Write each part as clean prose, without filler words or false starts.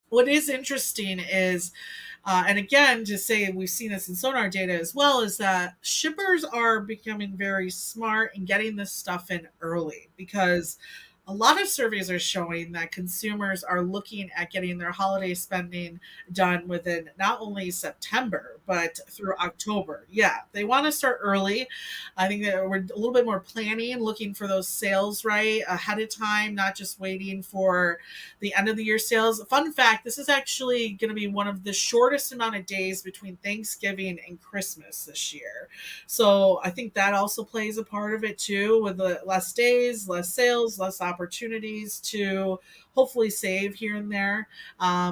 What is interesting is, and again, to say we've seen this in sonar data as well, is that shippers are becoming very smart in getting this stuff in early, because a lot of surveys are showing that consumers are looking at getting their holiday spending done within not only September, but through October. Yeah, they want to start early. I think that we're a little bit more planning, looking for those sales right ahead of time, not just waiting for the end of the year sales. Fun fact, this is actually going to be one of the shortest amount of days between Thanksgiving and Christmas this year. So I think that also plays a part of it too, with the less days, less sales, less opportunities to hopefully save here and there.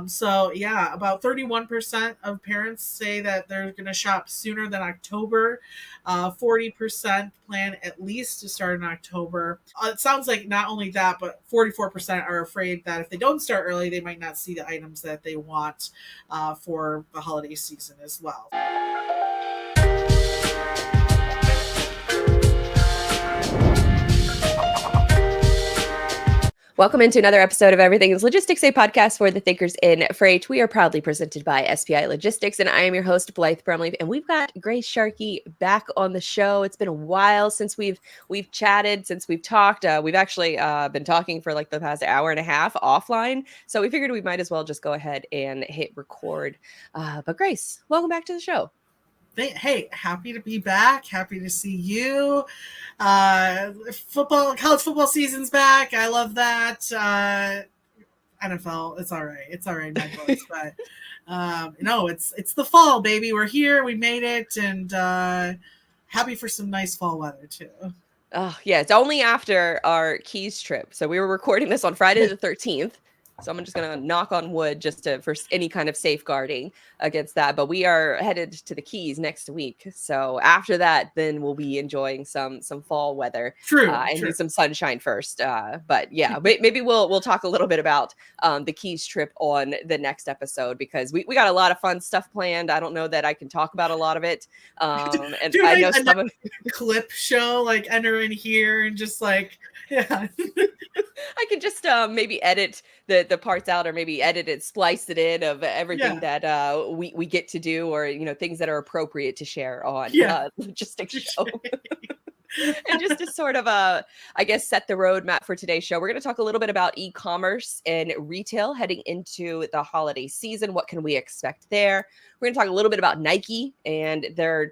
So yeah, about 31% of parents say that they're going to shop sooner than October. 40% plan at least to start in October. It sounds like not only that, but 44% are afraid that if they don't start early, they might not see the items that they want for the holiday season as well. Welcome into another episode of Everything is Logistics, a podcast for the thinkers in freight. We are proudly presented by SPI Logistics, and I am your host, Blythe Brumleve. And we've got Grace Sharkey back on the show. It's been a while since we've chatted, since we've talked. We've actually been talking for like the past hour and a half offline, so we figured we might as well just go ahead and hit record. But Grace, welcome back to the show. Hey, happy to be back. Happy to see you. College football season's back. I love that. NFL, it's all right. It's all right, my boys. But no, it's the fall, baby. We're here. We made it, and happy for some nice fall weather too. Oh yeah, it's only after our Keys trip. So we were recording this on Friday the 13th. So I'm just going to knock on wood just for any kind of safeguarding against that. But we are headed to the Keys next week. So after that, then we'll be enjoying some fall weather. True. And need some sunshine first. But yeah, maybe we'll talk a little bit about the Keys trip on the next episode, because we got a lot of fun stuff planned. I don't know that I can talk about a lot of it. And I know some of clip show, like enter in here and just like, yeah. I could just maybe edit the parts out, or maybe edit it, splice it in of everything that we get to do, or things that are appropriate to share on Logistics Show. And just to sort of I guess set the roadmap for today's show, we're going to talk a little bit about e-commerce and retail heading into the holiday season. What can we expect there? We're going to talk a little bit about Nike and their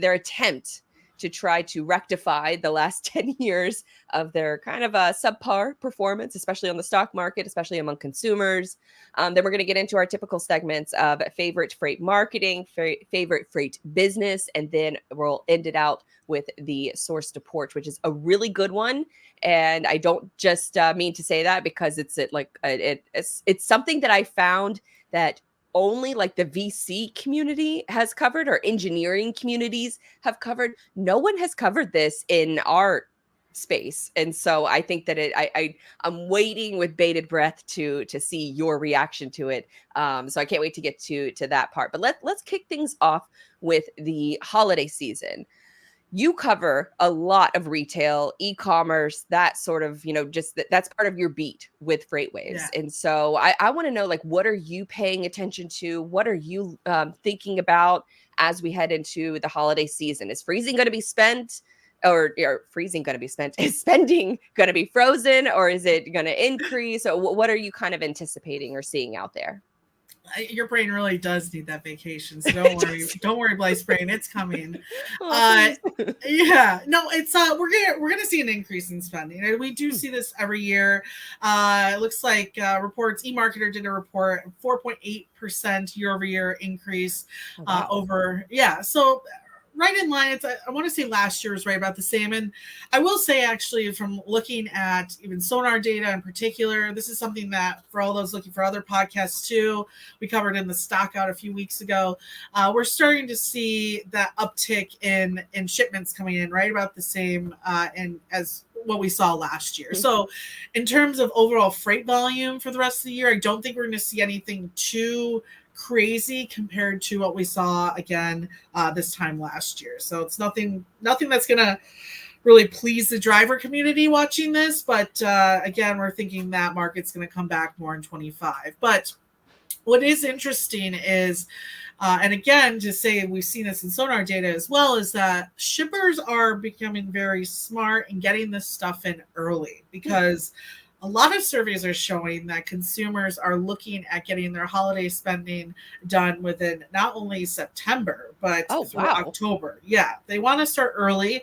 attempt to try to rectify the last 10 years of their kind of subpar performance, especially on the stock market, especially among consumers. Then we're going to get into our typical segments of favorite freight marketing, favorite freight business, and then we'll end it out with the source to port, which is a really good one. And I don't just mean to say that because it's something that I found that only like the VC community has covered, or engineering communities have covered. No one has covered this in our space. And so I think that I'm waiting with bated breath to see your reaction to it. So I can't wait to get to that part. But let's kick things off with the holiday season. You cover a lot of retail, e-commerce, that sort of, just that's part of your beat with FreightWaves. Yeah. And so I want to know, like, what are you paying attention to? What are you thinking about as we head into the holiday season? Is freezing going to be spent? Or freezing going to be spent? Is spending going to be frozen? Or is it going to increase? Or what are you kind of anticipating or seeing out there? Your brain really does need that vacation, so don't worry, Blythe's brain, it's coming. Yeah, no, it's we're gonna see an increase in spending. We do see this every year. It looks like reports, eMarketer did a report, 4.8% year over year increase over. Yeah, so right in line. I want to say last year was right about the same. And I will say, actually, from looking at even sonar data in particular, this is something that for all those looking for other podcasts too, we covered in the stock out a few weeks ago. We're starting to see that uptick in shipments coming in right about the same as what we saw last year. So in terms of overall freight volume for the rest of the year, I don't think we're going to see anything too crazy compared to what we saw again this time last year. So it's nothing that's going to really please the driver community watching this. But again, we're thinking that market's going to come back more in 25. But what is interesting is, and again, just say we've seen this in sonar data as well, is that shippers are becoming very smart and getting this stuff in early, Hmm. because a lot of surveys are showing that consumers are looking at getting their holiday spending done within not only September, but Oh, through wow. October. Yeah, they want to start early.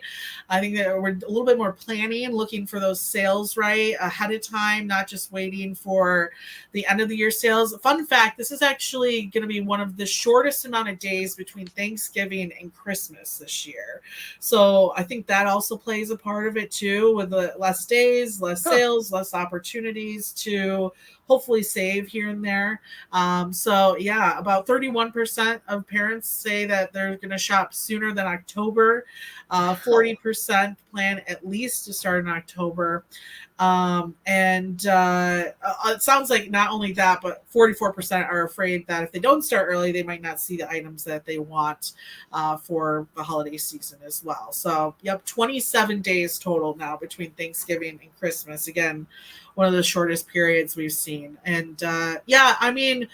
I think that we're a little bit more planning, looking for those sales right ahead of time, not just waiting for the end of the year sales. Fun fact, this is actually going to be one of the shortest amount of days between Thanksgiving and Christmas this year. So I think that also plays a part of it too, with the less days, less Huh. sales, less opportunities to hopefully save here and there. So yeah, about 31% of parents say that they're going to shop sooner than October. Wow. 40% plan at least to start in October. And it sounds like not only that, but 44% are afraid that if they don't start early, they might not see the items that they want for the holiday season as well. So, yep, 27 days total now between Thanksgiving and Christmas. Again, one of the shortest periods we've seen. And yeah, I mean,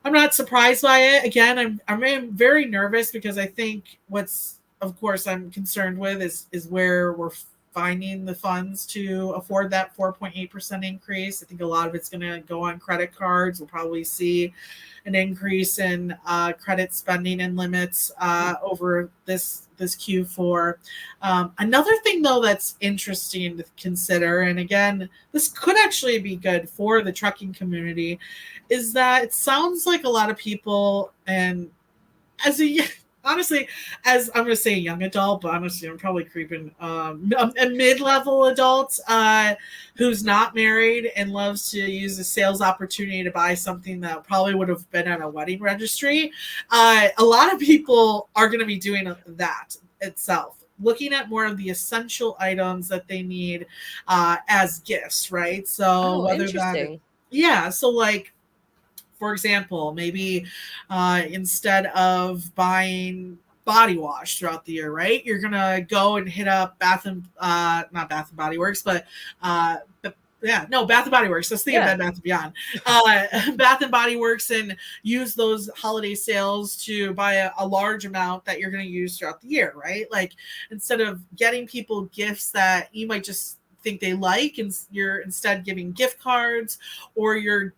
I'm not surprised by it. Again, I'm very nervous, because I think what's, of course, I'm concerned with is where we're finding the funds to afford that 4.8% increase. I think a lot of it's going to go on credit cards. We'll probably see an increase in credit spending and limits over this Q4. Another thing, though, that's interesting to consider, and again, this could actually be good for the trucking community, is that it sounds like a lot of people, and as a honestly, as I'm going to say a young adult, but honestly, I'm probably creeping a mid-level adult who's not married and loves to use a sales opportunity to buy something that probably would have been at a wedding registry. A lot of people are going to be doing that itself, looking at more of the essential items that they need as gifts, right? So Oh, whether that, interesting. yeah, so like, for example, maybe instead of buying body wash throughout the year, right? You're gonna go and hit up Bath and not Bath and Body Works, but yeah, no, Bath and Body Works. Let's think of Yeah. Bed Bath and Beyond. Bath and Body Works, and use those holiday sales to buy a large amount that you're going to use throughout the year, right? Like, instead of getting people gifts that you might just think they like, and you're instead giving gift cards, or you're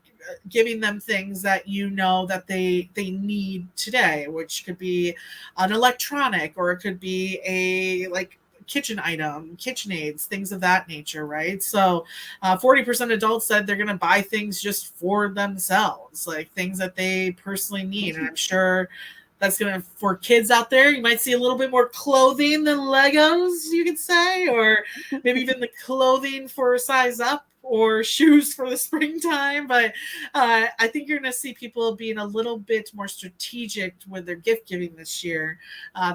giving them things that you know that they need today, which could be an electronic, or it could be a like kitchen item, kitchen aids, things of that nature, right? So 40% adults said they're going to buy things just for themselves, like things that they personally need. And I'm sure that's going to, for kids out there, you might see a little bit more clothing than Legos, you could say, or maybe even the clothing for a size up, or shoes for the springtime. But I think you're going to see people being a little bit more strategic with their gift giving this year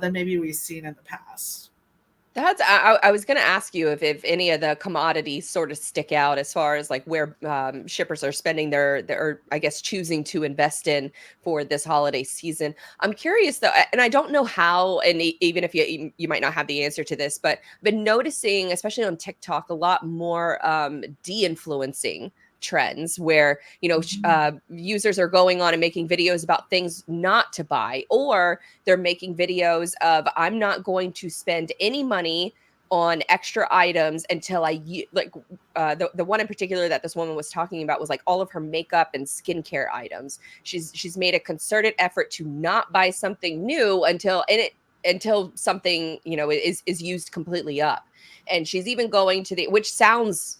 than maybe we've seen in the past. That's I was gonna ask you if any of the commodities sort of stick out as far as, like, where, shippers are spending their or I guess, choosing to invest in for this holiday season. I'm curious, though, and I don't know how, and even if you might not have the answer to this, but I've been noticing, especially on TikTok, a lot more, de-influencing trends where, users are going on and making videos about things not to buy, or they're making videos of, I'm not going to spend any money on extra items until like the one in particular that this woman was talking about was like all of her makeup and skincare items. She's made a concerted effort to not buy something new until something, is used completely up. And she's even going to the, which sounds,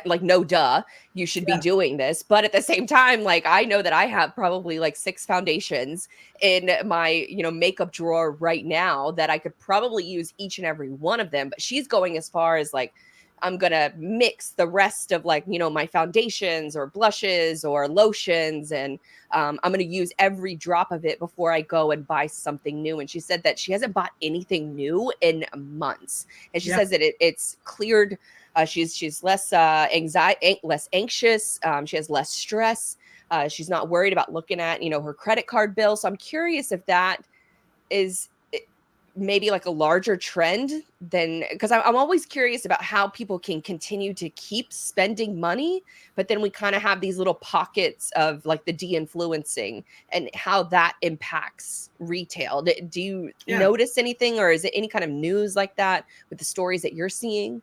like, no duh, you should be Yeah. doing this, but at the same time, like, I know that I have probably like 6 foundations in my, makeup drawer right now that I could probably use each and every one of them. But she's going as far as like, I'm gonna mix the rest of, like, my foundations or blushes or lotions, and I'm gonna use every drop of it before I go and buy something new. And she said that she hasn't bought anything new in months, and she Yeah. says that it's cleared. She's less less anxious. She has less stress. She's not worried about looking at, her credit card bill. So I'm curious if that is maybe like a larger trend than, because I'm always curious about how people can continue to keep spending money, but then we kind of have these little pockets of like the de-influencing and how that impacts retail. Do you Yeah. notice anything, or is it any kind of news like that with the stories that you're seeing?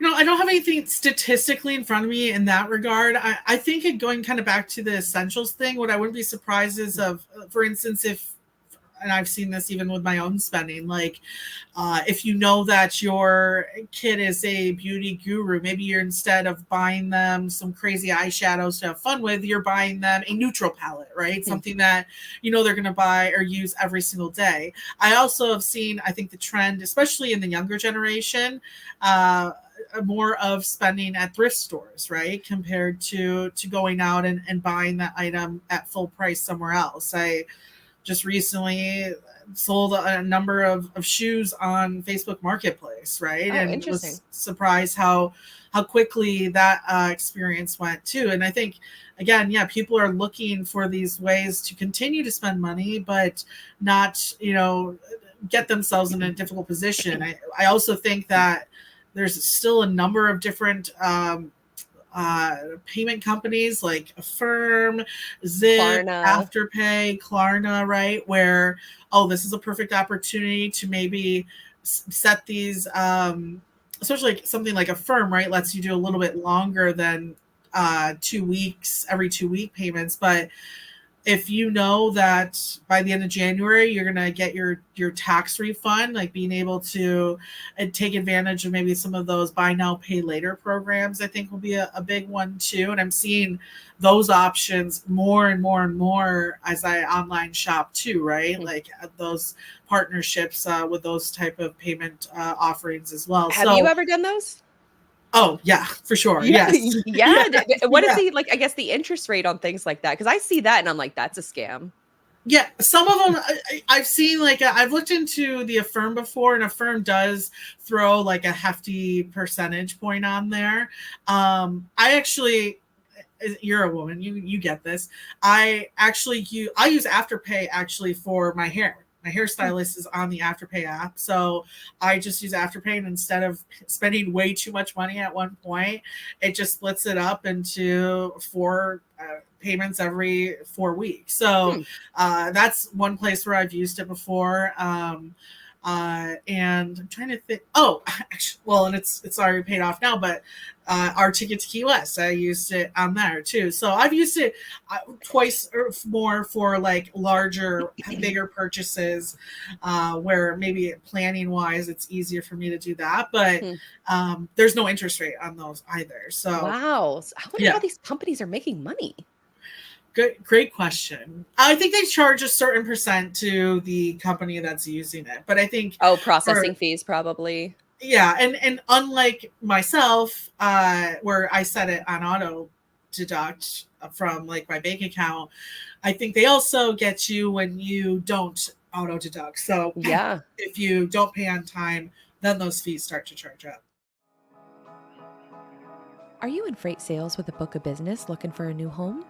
I don't have anything statistically in front of me in that regard. I think going kind of back to the essentials thing, what I wouldn't be surprised is of, for instance, if, and I've seen this even with my own spending, like if you know that your kid is a beauty guru, maybe you're, instead of buying them some crazy eyeshadows to have fun with, you're buying them a neutral palette, right? Something that they're going to buy or use every single day. I also have seen, I think, the trend, especially in the younger generation, more of spending at thrift stores, right, compared to going out and buying that item at full price somewhere else. I just recently sold a number of shoes on Facebook Marketplace, right? Oh, And interesting. was surprised how quickly that experience went too. And I think, again, yeah, people are looking for these ways to continue to spend money, but not, get themselves in a difficult position. I also think that there's still a number of different payment companies like Affirm, Zip, Klarna. Afterpay, Klarna, right? Where, oh, this is a perfect opportunity to maybe set these, especially like something like Affirm, right? Lets you do a little bit longer than 2 weeks, every 2 week payments. But if you know that by the end of January you're gonna get your tax refund, like being able to take advantage of maybe some of those buy now pay later programs, I think will be a big one too. And I'm seeing those options more and more and more as I online shop too, right? Like those partnerships with those type of payment offerings as well. Have you So, ever done those? oh yeah, for sure, Yeah, yes, yeah. yeah, What is yeah. the, like, I guess the interest rate on things like that? Because I see that and I'm like, that's a scam. Yeah, some of them I've seen, like I've looked into the Affirm before, and Affirm does throw like a hefty percentage point on there. I actually, you're a woman, you get this. I use Afterpay actually for my hair. My hairstylist is on the Afterpay app, so I just use Afterpay, and instead of spending way too much money at one point, it just splits it up into four payments every 4 weeks. So Hmm. that's one place where I've used it before. And I'm trying to think. Oh, actually, well, and it's already paid off now. But our ticket to Key West, I used it on there too. So I've used it twice or more for like larger, bigger purchases, where maybe planning wise it's easier for me to do that. But Hmm. there's no interest rate on those either. So Wow. I wonder how yeah. these companies are making money. Good, great question. I think they charge a certain percent to the company that's using it, but I think Oh, for, processing fees probably. yeah, and unlike myself, where I set it on auto deduct from like my bank account, I think they also get you when you don't auto deduct. So Yeah. if you don't pay on time, then those fees start to charge up. Are you in freight sales with a book of business looking for a new home?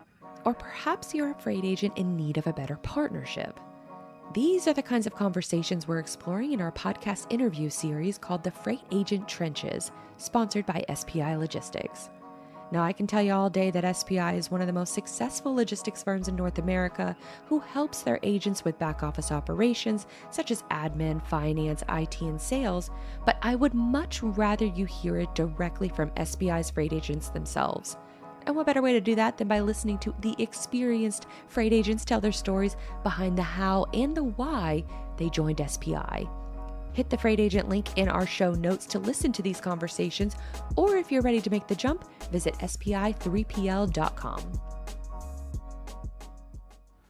Or perhaps you're a freight agent in need of a better partnership? These are the kinds of conversations we're exploring in our podcast interview series called The Freight Agent Trenches, sponsored by SPI Logistics. Now, I can tell you all day that SPI is one of the most successful logistics firms in North America who helps their agents with back office operations such as admin, finance, IT, and sales, but I would much rather you hear it directly from SPI's freight agents themselves. And what better way to do that than by listening to the experienced freight agents tell their stories behind the how and the why they joined SPI. Hit the freight agent link in our show notes to listen to these conversations, or if you're ready to make the jump, visit spi3pl.com.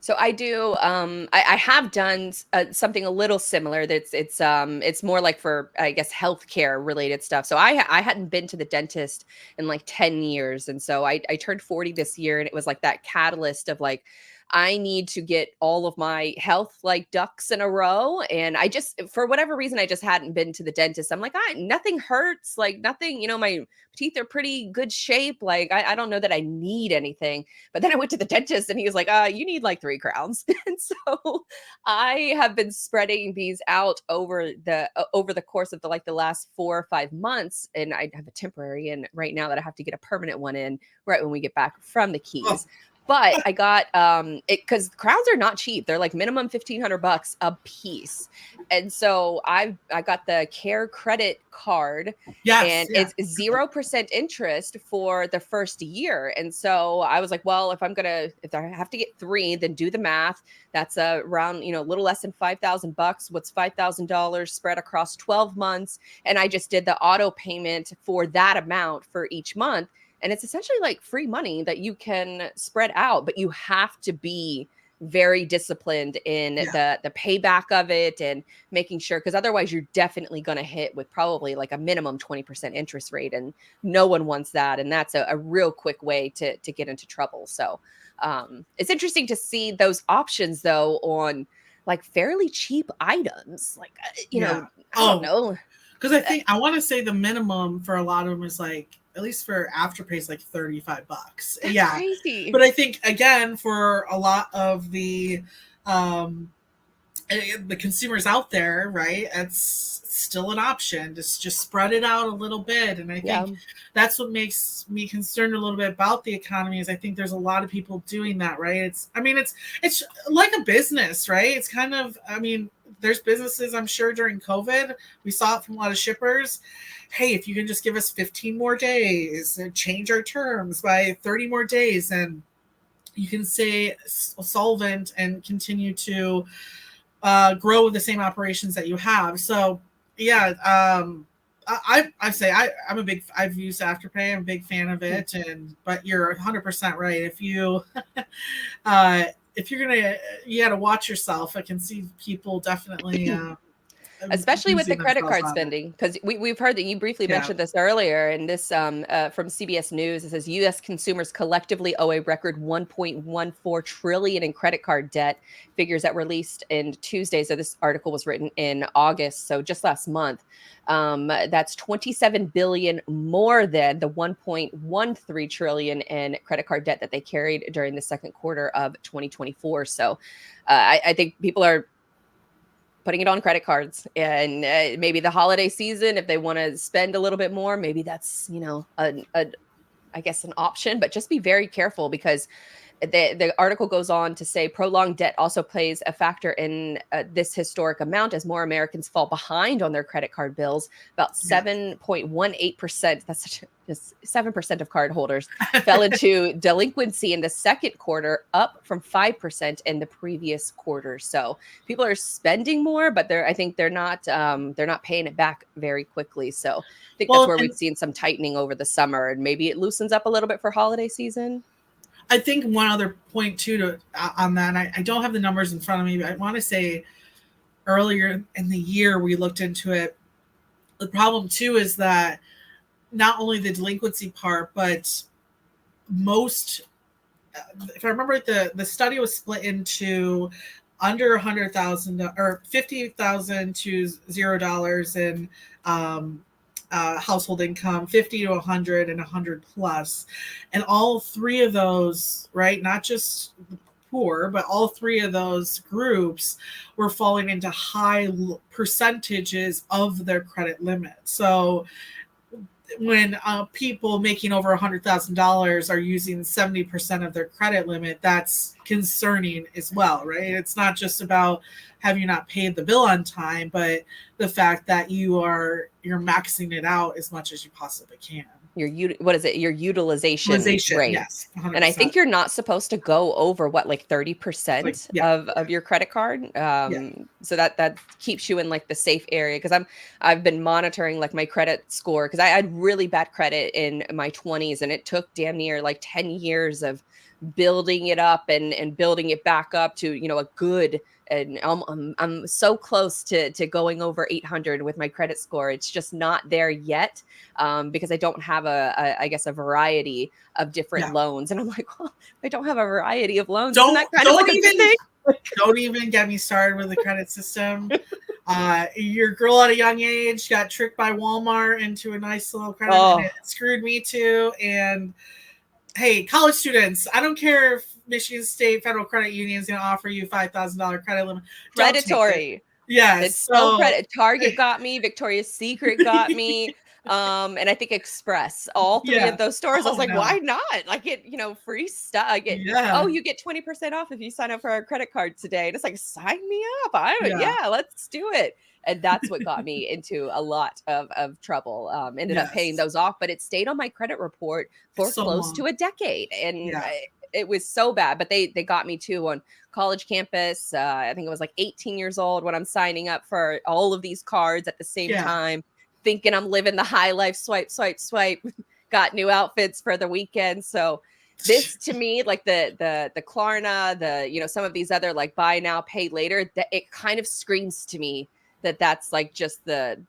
So I do. I have done something a little similar. It's more like for, I guess, healthcare related stuff. So I hadn't been to the dentist in like 10 years, and so I turned 40 this year, and it was like that catalyst of like, I need to get all of my health like ducks in a row. And I just, for whatever reason, I just hadn't been to the dentist. I'm like, nothing hurts, like nothing, my teeth are pretty good shape. Like, I don't know that I need anything. But then I went to the dentist and he was like, you need like 3 crowns. And so I have been spreading these out over the course of the last 4 or 5 months. And I have a temporary in right now that I have to get a permanent one in right when we get back from the Keys. But I got it because crowns are not cheap. They're like minimum $1,500 a piece. And so I got the Care Credit card. Yes, and it's 0% interest for the first year. And so I was like, well, if I have to get 3, then do the math. That's around, a little less than $5,000. What's $5,000 spread across 12 months? And I just did the auto payment for that amount for each month. And it's essentially like free money that you can spread out, but you have to be very disciplined in the payback of it and making sure, because otherwise you're definitely going to hit with probably like a minimum 20% interest rate, and no one wants that. And that's a real quick way to get into trouble. So it's interesting to see those options though on like fairly cheap items. Like, I don't know. Because I want to say the minimum for a lot of them is like, at least for Afterpay, is like $35. That's crazy. But I think again, for a lot of the consumers out there, right, it's still an option. Just spread it out a little bit. And I think that's what makes me concerned a little bit about the economy, is I think there's a lot of people doing that, right? It's like a business, right? It's kind of, there's businesses, I'm sure during COVID, we saw it from a lot of shippers. Hey, if you can just give us 15 more days and change our terms by 30 more days, and you can stay solvent and continue to grow with the same operations that you have. So I say I'm I've used Afterpay. I'm a big fan of it. But you're 100% right. If you you got to watch yourself. I can see people definitely especially with the credit card spending, because we've heard that you briefly mentioned this earlier. And this from CBS News, it says U.S. consumers collectively owe a record $1.14 trillion in credit card debt. Figures that were released in Tuesday. So this article was written in August, so just last month. That's 27 billion more than the 1.13 trillion in credit card debt that they carried during the second quarter of 2024. So I think people are putting it on credit cards, and maybe the holiday season, if they want to spend a little bit more, maybe that's, I guess an option, but just be very careful, because the article goes on to say prolonged debt also plays a factor in this historic amount, as more Americans fall behind on their credit card bills. About 7.18%, that's just 7% of cardholders fell into delinquency in the second quarter, up from 5% in the previous quarter. So people are spending more, but I think they're not paying it back very quickly. So I think that's where we've seen some tightening over the summer, and maybe it loosens up a little bit for holiday season. I think one other point too on that, I don't have the numbers in front of me, but I want to say earlier in the year we looked into it. The problem too is that not only the delinquency part, but most, if I remember right, the study was split into under 100,000 or 50,000 to $0 in household income, 50 to 100 and 100 plus. And all 3 of those, right, not just the poor, but all 3 of those groups were falling into high percentages of their credit limit. So when people making over $100,000 are using 70% of their credit limit, that's concerning as well, right? It's not just about have you not paid the bill on time, but the fact that you're maxing it out as much as you possibly can. Your utilization rate. Yes, 100%. And I think you're not supposed to go over like 30% of your credit card. So that keeps you in like the safe area. Because I've been monitoring like my credit score, because I had really bad credit in my 20s, and it took damn near like 10 years of building it up and building it back up to, you know, a good, and I'm so close to going over 800 with my credit score. It's just not there yet, because I don't have I guess a variety of different loans. And I'm like, well, I don't have a variety of loans. Isn't that kind of like a good thing? Don't even get me started with the credit system. Your girl at a young age got tricked by Walmart into a nice little credit, and it screwed me too. And hey, college students, I don't care if Michigan State Federal Credit Union is going to offer you $5,000 credit limit. Predatory. Yes. It's so credit. Target got me. Victoria's Secret got me. And I think Express, all three of those stores. I was like, why not? I get, you know, free stuff. I get, you get 20% off if you sign up for our credit card today. And it's like, sign me up. Let's do it. And that's what got me into a lot of trouble. Ended up paying those off, but it stayed on my credit report for close to a decade. And it was so bad, but they got me too on college campus. I think it was like 18 years old when I'm signing up for all of these cards at the same time, thinking I'm living the high life, swipe, got new outfits for the weekend. So this, to me, like the Klarna, you know, some of these other like buy now, pay later, that it kind of screams to me that's like just the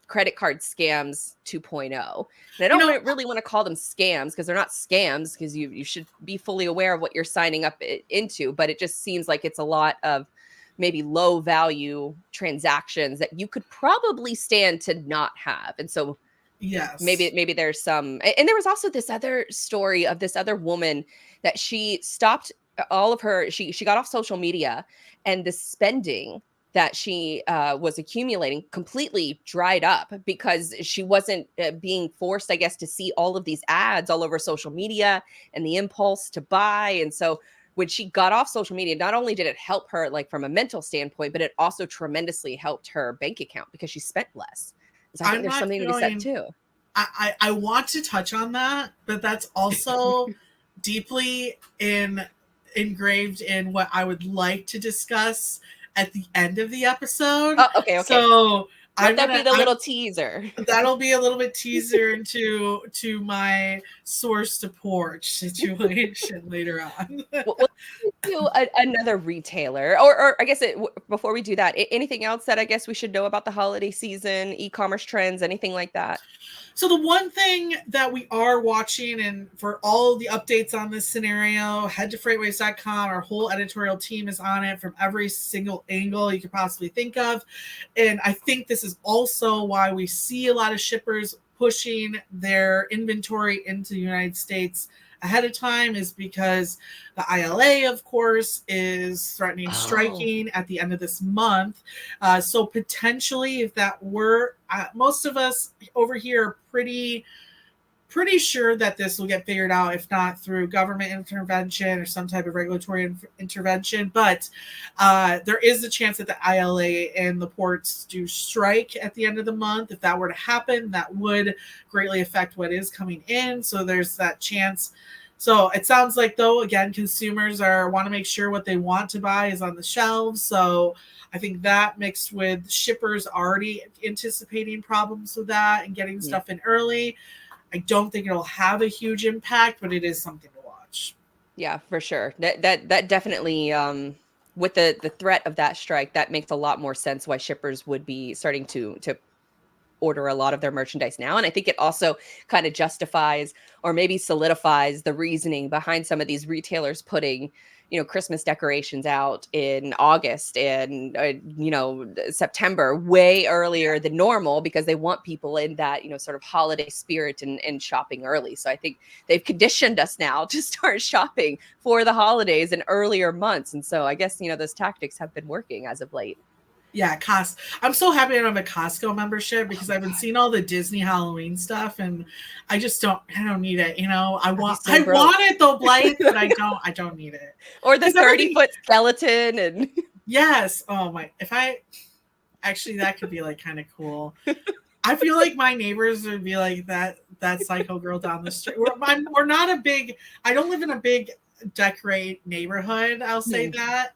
credit card scams 2.0. And I don't really want to call them scams, because they're not scams, because you should be fully aware of what you're signing up into. But it just seems like it's a lot of maybe low value transactions that you could probably stand to not have. And so maybe there's some, and there was also this other story of this other woman that she stopped all of her, she got off social media, and the spending that she was accumulating completely dried up because she wasn't being forced, I guess, to see all of these ads all over social media and the impulse to buy. And so when she got off social media, not only did it help her like from a mental standpoint, but it also tremendously helped her bank account because she spent less. So I think there's something to be said too. I want to touch on that, but that's also deeply engraved in what I would like to discuss at the end of the episode. Oh, okay. So that'll be the little teaser. That'll be a little bit teaser into my source to porch situation later on. We'll do another retailer, or I guess before we do that, anything else that I guess we should know about the holiday season, e-commerce trends, anything like that? So the one thing that we are watching, and for all the updates on this scenario, head to freightwaves.com. Our whole editorial team is on it from every single angle you could possibly think of. And I think this is also why we see a lot of shippers pushing their inventory into the United States ahead of time, is because the ILA, of course, is threatening striking at the end of this month. So potentially, if that were, most of us over here are pretty sure that this will get figured out, if not through government intervention or some type of regulatory intervention. But there is a chance that the ILA and the ports do strike at the end of the month. If that were to happen, that would greatly affect what is coming in. So there's that chance. So it sounds like, though, again, consumers want to make sure what they want to buy is on the shelves. So I think that, mixed with shippers already anticipating problems with that and getting stuff in early, I don't think it'll have a huge impact, but it is something to watch. Yeah, for sure. That definitely, with the threat of that strike, that makes a lot more sense why shippers would be starting to order a lot of their merchandise now. And I think it also kind of justifies or maybe solidifies the reasoning behind some of these retailers putting, you know, Christmas decorations out in August and, September, way earlier than normal, because they want people in that, you know, sort of holiday spirit and shopping early. So I think they've conditioned us now to start shopping for the holidays in earlier months. And so I guess, you know, those tactics have been working as of late. Yeah, I'm so happy I don't have a Costco membership, because I've been seeing all the Disney Halloween stuff, and I don't need it. You know, I want it though, Blythe, but I don't need it. Or the 30-foot skeleton and yes. Oh my! That could be like kind of cool. I feel like my neighbors would be like that psycho girl down the street. We're not a big. I don't live in a big decorate neighborhood. I'll say that.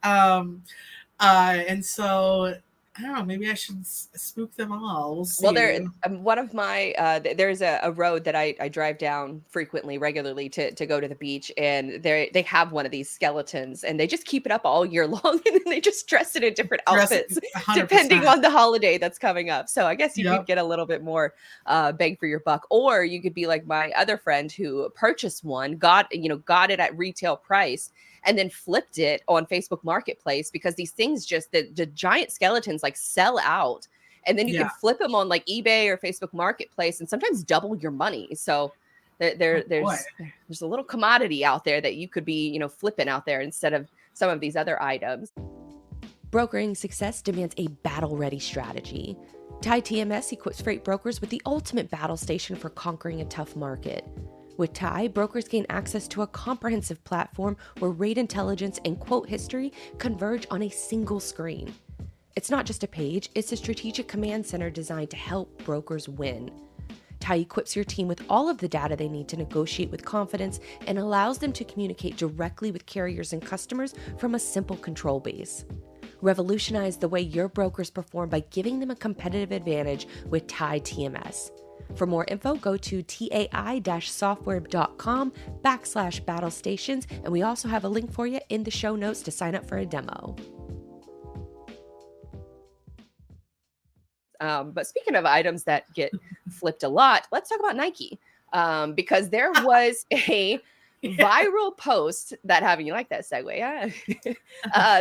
And so I don't know. Maybe I should spook them all. We'll Well, see. there one of my there's a road that I drive down frequently, regularly to go to the beach, and they have one of these skeletons, and they just keep it up all year long, and then they just dress it in different Dress outfits 100%. depending on the holiday that's coming up. So I guess you could Yep. get a little bit more bang for your buck, or you could be like my other friend who purchased one, got it at retail price, and then flipped it on Facebook Marketplace, because these things just the giant skeletons like sell out, and then you Yeah. can flip them on like eBay or Facebook Marketplace and sometimes double your money. So Oh, boy. there's a little commodity out there that you could be, flipping out there instead of some of these other items. Brokering success demands a battle-ready strategy. Tide TMS equips freight brokers with the ultimate battle station for conquering a tough market. With Tide, brokers gain access to a comprehensive platform where rate intelligence and quote history converge on a single screen. It's not just a page, it's a strategic command center designed to help brokers win. Tide equips your team with all of the data they need to negotiate with confidence and allows them to communicate directly with carriers and customers from a simple control base. Revolutionize the way your brokers perform by giving them a competitive advantage with Tide TMS. For more info, go to tai-software.com/battle stations, and we also have a link for you in the show notes to sign up for a demo. But speaking of items that get flipped a lot, let's talk about Nike, because there was a viral post that you like that segue? Yeah.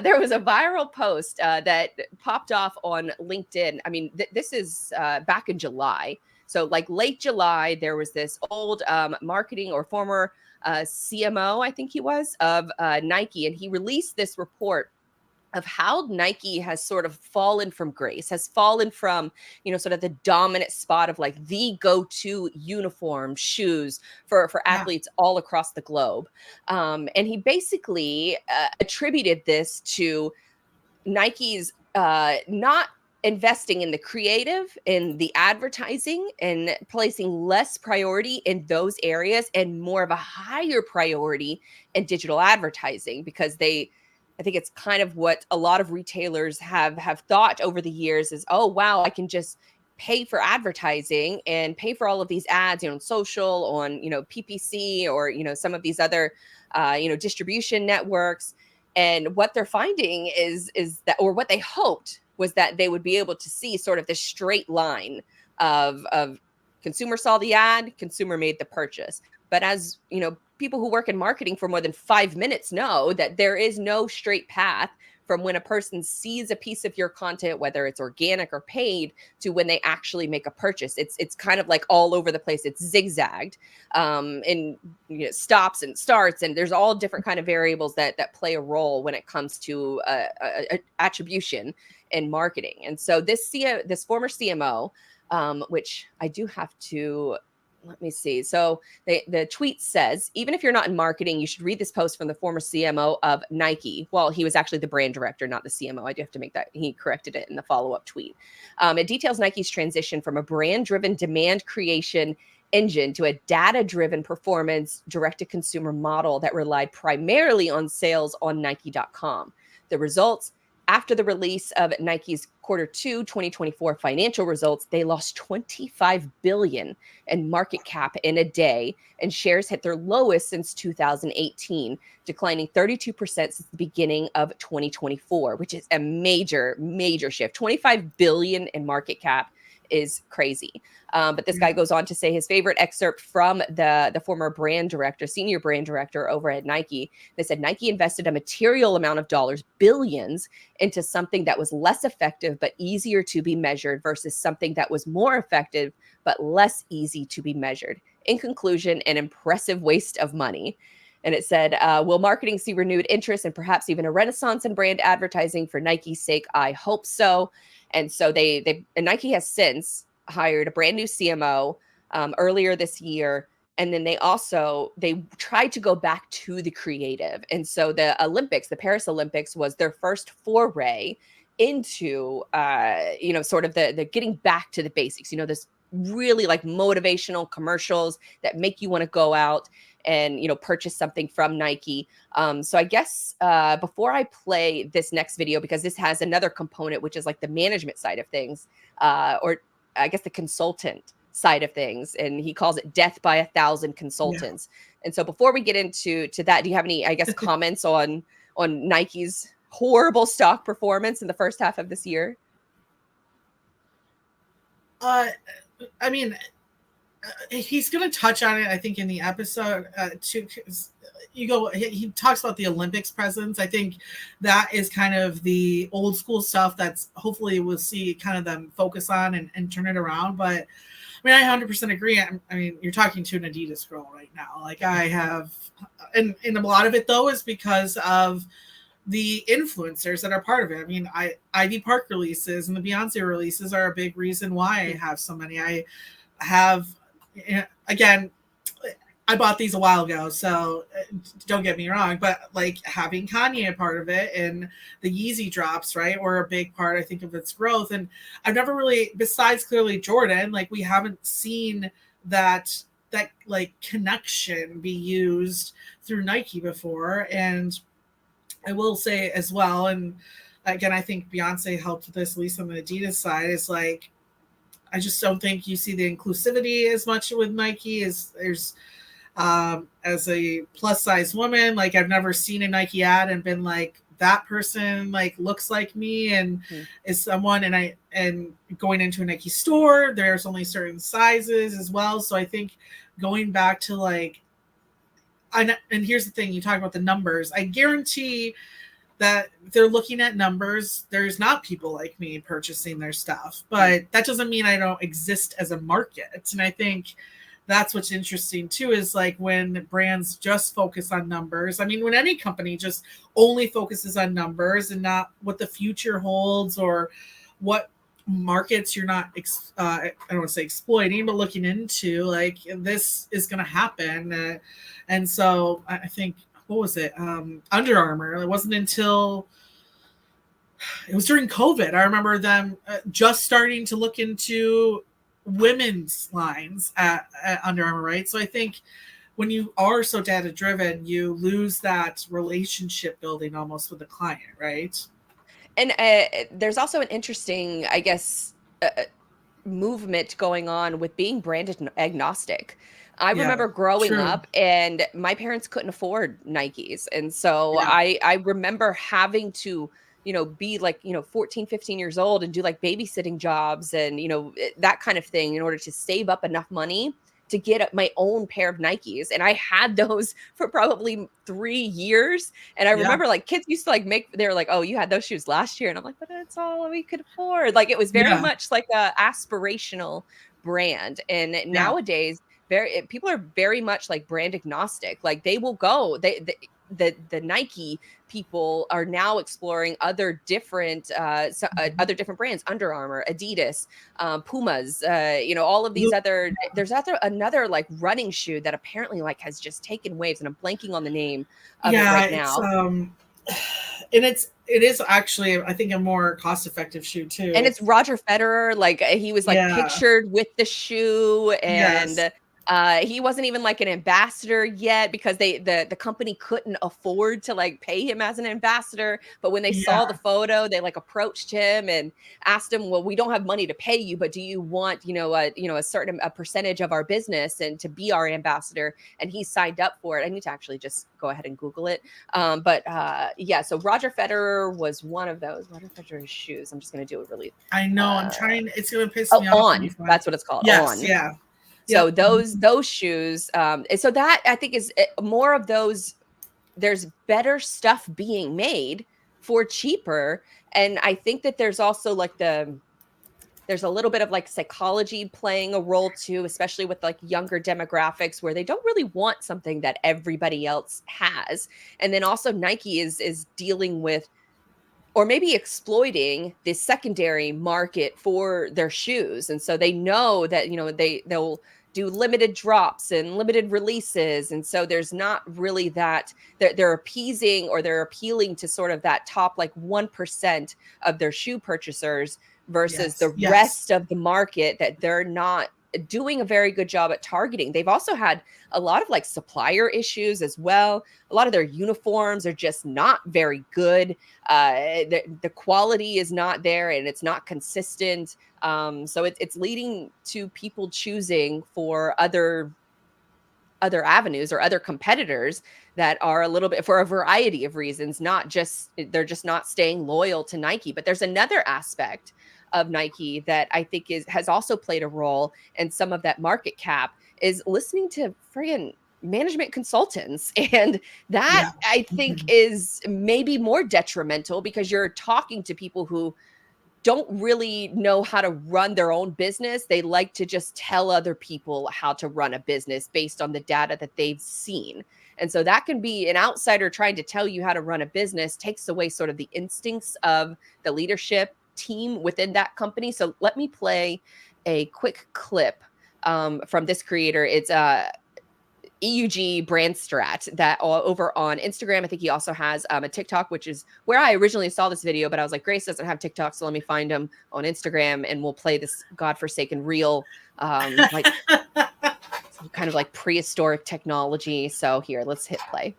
There was a viral post that popped off on LinkedIn. I mean, this is back in July. So like late July, there was this old marketing or former CMO, I think he was, of Nike, and he released this report of how Nike has sort of fallen from grace, has fallen from, sort of the dominant spot of like the go-to uniform shoes for athletes all across the globe. And he basically attributed this to Nike's not investing in the creative, in the advertising, and placing less priority in those areas and more of a higher priority in digital advertising, because I think it's kind of what a lot of retailers have thought over the years is, oh, wow, I can just pay for advertising and pay for all of these ads, on social, on, PPC, or, some of these other, distribution networks. And what they're finding is that, or what they hoped was that they would be able to see sort of this straight line of consumer saw the ad, consumer made the purchase. But as, people who work in marketing for more than 5 minutes know that there is no straight path from when a person sees a piece of your content, whether it's organic or paid, to when they actually make a purchase. It's kind of like all over the place. It's zigzagged, and stops and starts, and there's all different kind of variables that play a role when it comes to attribution in marketing. And so this former CMO, which I do have to. Let me see. So the tweet says, even if you're not in marketing, you should read this post from the former CMO of Nike. Well, he was actually the brand director, not the CMO. I do have to make that. He corrected it in the follow-up tweet. It details Nike's transition from a brand-driven demand creation engine to a data-driven performance direct-to-consumer model that relied primarily on sales on Nike.com. The results: after the release of Nike's Q2 2024 financial results, they lost $25 billion in market cap in a day, and shares hit their lowest since 2018, declining 32% since the beginning of 2024, which is a major, major shift. $25 billion in market cap is crazy. But this guy goes on to say his favorite excerpt from the former senior brand director over at Nike. They said Nike invested a material amount of dollars, billions, into something that was less effective but easier to be measured versus something that was more effective but less easy to be measured. In conclusion, an impressive waste of money. And it said, will marketing see renewed interest and perhaps even a renaissance in brand advertising for Nike's sake? I hope so. And so and Nike has since hired a brand new CMO earlier this year. And then they tried to go back to the creative. And so the Paris Olympics was their first foray into, sort of the getting back to the basics, this really like motivational commercials that make you want to go out and, purchase something from Nike. So I guess before I play this next video, because this has another component, which is like the management side of things, or I guess the consultant side of things, and he calls it death by 1,000 consultants. And so before we get into that, do you have any, I guess, comments on Nike's horrible stock performance in the first half of this year? I mean, he's going to touch on it, I think, in the episode too. He talks about the Olympics presence. I think that is kind of the old school stuff that's hopefully we'll see kind of them focus on and turn it around. But I mean, I 100% agree. I mean, you're talking to an Adidas girl right now. Like I have, and a lot of it though is because of the influencers that are part of it. I mean, Ivy Park releases and the Beyonce releases are a big reason why I have so many. I have, again, I bought these a while ago, so don't get me wrong, but like having Kanye a part of it and the Yeezy drops, right, were a big part, I think, of its growth. And I've never really, besides clearly Jordan, like we haven't seen that like connection be used through Nike before. And I will say as well, and again, I think Beyonce helped with this, at least on the Adidas side, is like, I just don't think you see the inclusivity as much with Nike as there's, as a plus size woman, like I've never seen a Nike ad and been like, that person like looks like me and is someone, and going into a Nike store, there's only certain sizes as well. So I think going back to like, and here's the thing, you talk about the numbers. I guarantee that they're looking at numbers. There's not people like me purchasing their stuff, but that doesn't mean I don't exist as a market. And I think that's what's interesting too, is like when brands just focus on numbers. I mean, when any company just only focuses on numbers and not what the future holds or what markets you're not I don't want to say exploiting, but looking into, like this is going to happen. And so I think, what was it, Under Armour, it wasn't until it was during COVID, I remember them just starting to look into women's lines at Under Armour, right? So I think when you are so data driven, you lose that relationship building almost with the client, right? And there's also an interesting, I guess, movement going on with being brand agnostic. I remember growing up and my parents couldn't afford Nikes. And so I remember having to, be like, 14, 15 years old and do like babysitting jobs and, that kind of thing in order to save up enough money to get my own pair of Nikes. And I had those for probably 3 years. And I remember like kids used to like they were like, oh, you had those shoes last year. And I'm like, but that's all we could afford. Like it was very much like a aspirational brand. And nowadays, people are very much like brand agnostic. Like they will go, the Nike people are now exploring other different other different brands, Under Armour, Adidas, Pumas, all of these other, there's another like running shoe that apparently like has just taken waves, and I'm blanking on the name of it right now. And it is actually, I think, a more cost-effective shoe too. And it's Roger Federer, like he was like pictured with the shoe, and he wasn't even like an ambassador yet because the company couldn't afford to like pay him as an ambassador. But when they saw the photo, they like approached him and asked him, well, we don't have money to pay you, but do you want, a certain percentage of our business and to be our ambassador? And he signed up for it. I need to actually just go ahead and Google it. So Roger Federer was one of those. Roger Federer's shoes. I'm just going to do it really. I know. I'm trying. It's going to piss me off. On. That's what it's called. Yes. On. Yeah. So those shoes, so that I think is more of those. There's better stuff being made for cheaper, and I think that there's also like there's a little bit of like psychology playing a role too, especially with like younger demographics where they don't really want something that everybody else has, and then also Nike is dealing with, or maybe exploiting, the secondary market for their shoes. And so they know that, they'll do limited drops and limited releases. And so there's not really that they're appeasing, or they're appealing to sort of that top like 1% of their shoe purchasers versus the rest of the market that they're not doing a very good job at targeting. They've also had a lot of like supplier issues as well. A lot of their uniforms are just not very good. The quality is not there and it's not consistent. So it's leading to people choosing for other avenues or other competitors that are a little bit, for a variety of reasons, not just, they're just not staying loyal to Nike. But there's another aspect of Nike that I think has also played a role in some of that market cap, is listening to friggin' management consultants. And that I think is maybe more detrimental, because you're talking to people who don't really know how to run their own business. They like to just tell other people how to run a business based on the data that they've seen. And so that can be an outsider trying to tell you how to run a business, takes away sort of the instincts of the leadership team within that company. So let me play a quick clip from this creator. It's EUG brand strat that over on Instagram. I think he also has a TikTok, which is where I originally saw this video, but I was like, Grace doesn't have TikTok, so let me find him on Instagram and we'll play this godforsaken reel, like some kind of like prehistoric technology. So here, let's hit play.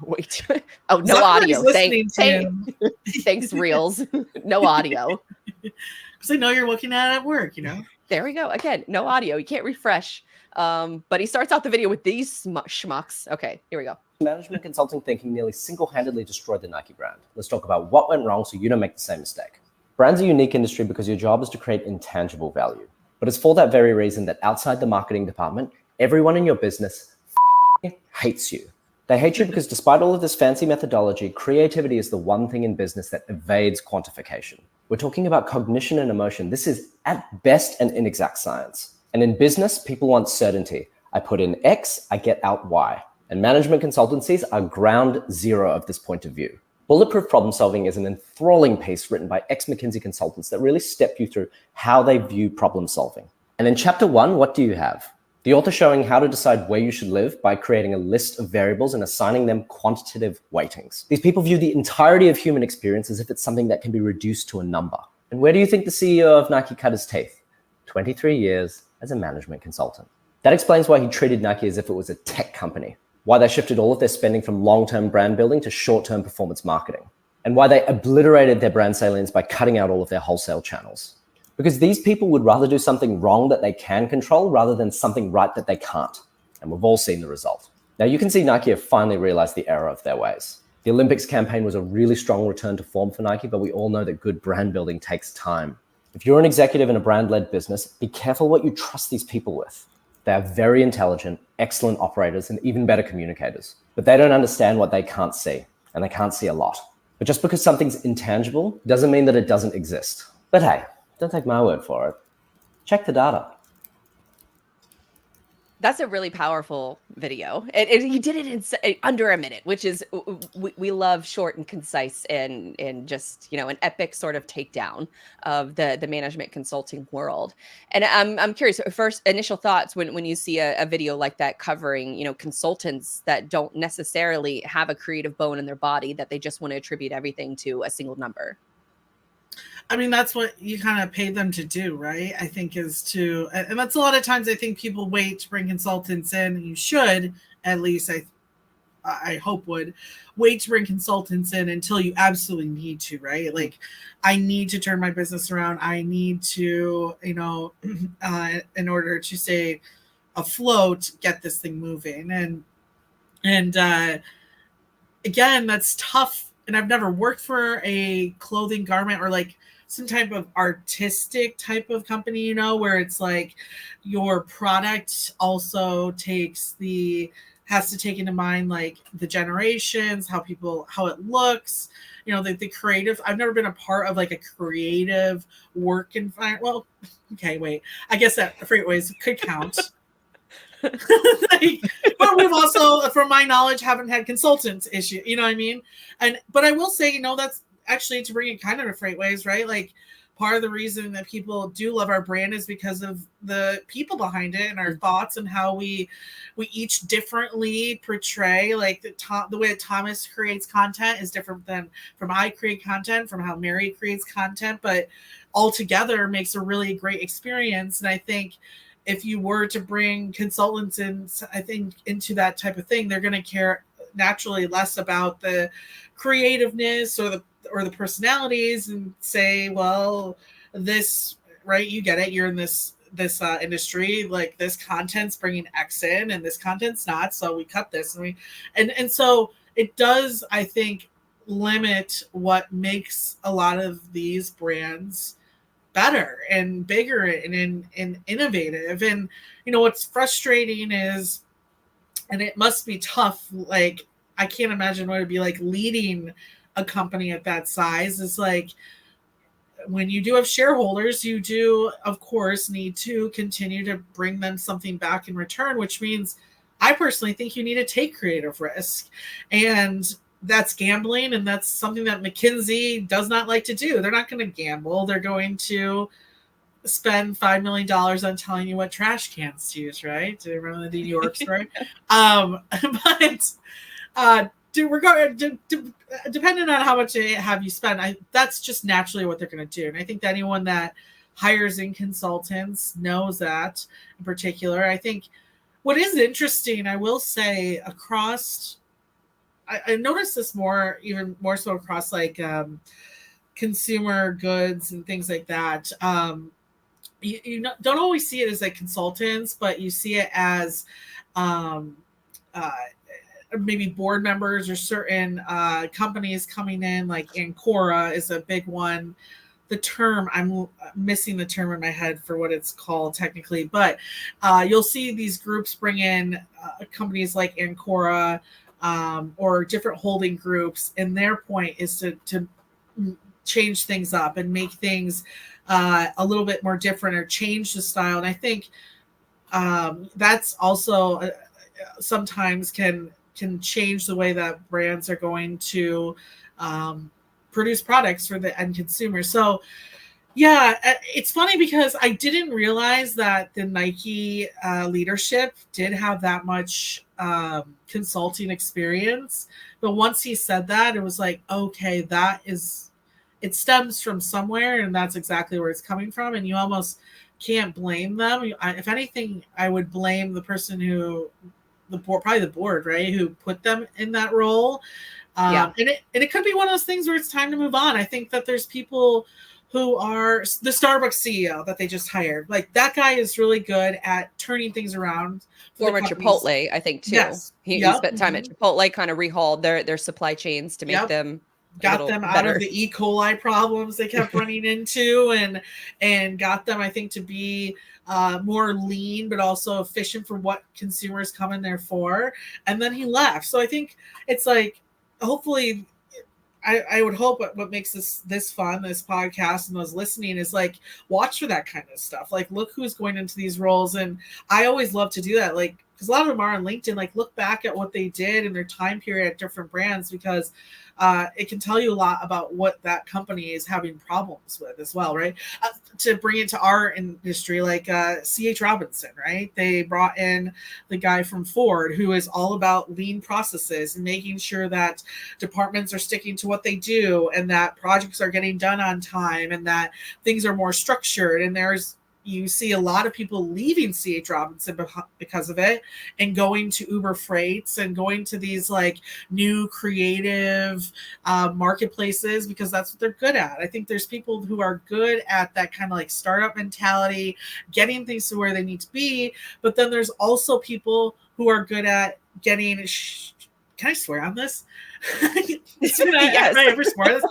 Wait. Oh, no audio. Thanks, Reels. No audio. Because I know you're looking at it at work, you know? There we go. Again, no audio. You can't refresh. But he starts out the video with these schmucks. Okay, here we go. Management consulting thinking nearly single-handedly destroyed the Nike brand. Let's talk about what went wrong so you don't make the same mistake. Brands are a unique industry because your job is to create intangible value. But it's for that very reason that outside the marketing department, everyone in your business hates you. They hate you because despite all of this fancy methodology, creativity is the one thing in business that evades quantification. We're talking about cognition and emotion. This is at best an inexact science. And in business, people want certainty. I put in X, I get out Y. And management consultancies are ground zero of this point of view. Bulletproof Problem Solving is an enthralling piece written by ex-McKinsey consultants that really step you through how they view problem solving. And in chapter 1, what do you have? The author showing how to decide where you should live by creating a list of variables and assigning them quantitative weightings. These people view the entirety of human experience as if it's something that can be reduced to a number. And where do you think the CEO of Nike cut his teeth? 23 years as a management consultant. That explains why he treated Nike as if it was a tech company, why they shifted all of their spending from long-term brand building to short-term performance marketing, and why they obliterated their brand salience by cutting out all of their wholesale channels. Because these people would rather do something wrong that they can control rather than something right that they can't. And we've all seen the result. Now you can see Nike have finally realized the error of their ways. The Olympics campaign was a really strong return to form for Nike, but we all know that good brand building takes time. If you're an executive in a brand-led business, be careful what you trust these people with. They are very intelligent, excellent operators, and even better communicators. But they don't understand what they can't see, and they can't see a lot. But just because something's intangible doesn't mean that it doesn't exist. But hey, don't take my word for it. Check the data. That's a really powerful video. He did it in under a minute, which is, we love short and concise and just, you know, an epic sort of takedown of the management consulting world. And I'm curious, first initial thoughts when you see a video like that covering, you know, consultants that don't necessarily have a creative bone in their body, that they just want to attribute everything to a single number. I mean, that's what you kind of pay them to do, right? I think is to, and that's a lot of times I think people wait to bring consultants in. You should, at least I hope would, wait to bring consultants in until you absolutely need to, right? Like, I need to turn my business around. I need to, you know, in order to stay afloat, get this thing moving. And again, that's tough. And I've never worked for a clothing garment or like some type of artistic type of company, you know, where it's like your product also has to take into mind like the generations, how it looks, you know, the creative. I've never been a part of like a creative work environment. Well, okay, wait. I guess that Freightways could count. But we've also, from my knowledge, haven't had consultants issue, you know what I mean? But I will say, you know, that's actually to bring it kind of to Freightways, right? Like part of the reason that people do love our brand is because of the people behind it and our thoughts and how we each differently portray, like the way that Thomas creates content is different than from I create content, from how Mary creates content, but all together makes a really great experience. And I think if you were to bring consultants in, I think into that type of thing, they're going to care naturally less about the creativeness or the personalities and say, well, this, right, you get it, you're in this industry, like this content's bringing X in and this content's not, so we cut this and so it does, I think, limit what makes a lot of these brands better and bigger and innovative. And what's frustrating is, and it must be tough, like I can't imagine what it'd be like leading a company at that size, is like when you do have shareholders, you do of course need to continue to bring them something back in return, which means I personally think you need to take creative risk, and that's gambling, and that's something that McKinsey does not like to do. They're not going to gamble. They're going to spend $5 million on telling you what trash cans to use, right? Do you remember the New York story? But depending on how much they have you spend, that's just naturally what they're going to do. And I think that anyone that hires in consultants knows that in particular. I think what is interesting, I will say, across, I noticed this even more so across like consumer goods and things like that. You don't always see it as like consultants, but you see it as maybe board members or certain companies coming in, like Ancora is a big one. The term, I'm missing the term in my head for what it's called technically, but you'll see these groups bring in companies like Ancora or different holding groups, and their point is to change things up and make things a little bit more different or change the style. And I think that's also sometimes can change the way that brands are going to produce products for the end consumer. So yeah, it's funny because I didn't realize that the Nike leadership did have that much consulting experience. But once he said that, it was like, okay, it stems from somewhere, and that's exactly where it's coming from. And you almost can't blame them. If anything, I would blame the person probably the board, right, who put them in that role. And it could be one of those things where it's time to move on. I think that there's people who are the Starbucks CEO that they just hired. Like that guy is really good at turning things around. Former Chipotle, I think too. Yes. He spent time at Chipotle, kind of rehauled their supply chains to make them got them out of the E. coli problems they kept running into, and got them, I think, to be more lean, but also efficient for what consumers come in there for. And then he left. So I think it's like, hopefully, I would hope what makes this fun, this podcast, and those listening is like, watch for that kind of stuff. Like, look who's going into these roles. And I always love to do that. Like, because a lot of them are on LinkedIn, like look back at what they did in their time period at different brands, because it can tell you a lot about what that company is having problems with as well, right? To bring it to our industry, like C.H. Robinson, right? They brought in the guy from Ford who is all about lean processes and making sure that departments are sticking to what they do and that projects are getting done on time and that things are more structured. And you see a lot of people leaving C.H. Robinson because of it and going to Uber Freights and going to these like new creative marketplaces because that's what they're good at. I think there's people who are good at that kind of like startup mentality, getting things to where they need to be. But then there's also people who are good at getting, can I swear on this? Yes. Can I ever swear this?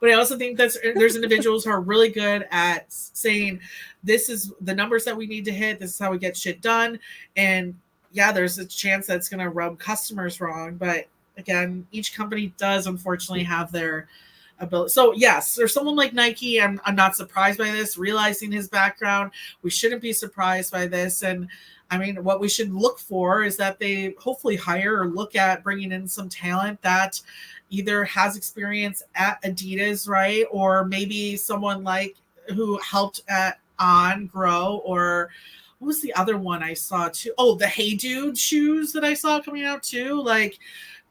But I also think there's individuals who are really good at saying, this is the numbers that we need to hit. This is how we get shit done. And yeah, there's a chance that's going to rub customers wrong. But again, each company does unfortunately have their ability. So yes, there's someone like Nike. I'm not surprised by this. Realizing his background, we shouldn't be surprised by this. And I mean, what we should look for is that they hopefully hire or look at bringing in some talent that either has experience at Adidas, right, or maybe someone like who helped at On grow, or what was the other one I saw too? Oh, the Hey Dude shoes that I saw coming out too. Like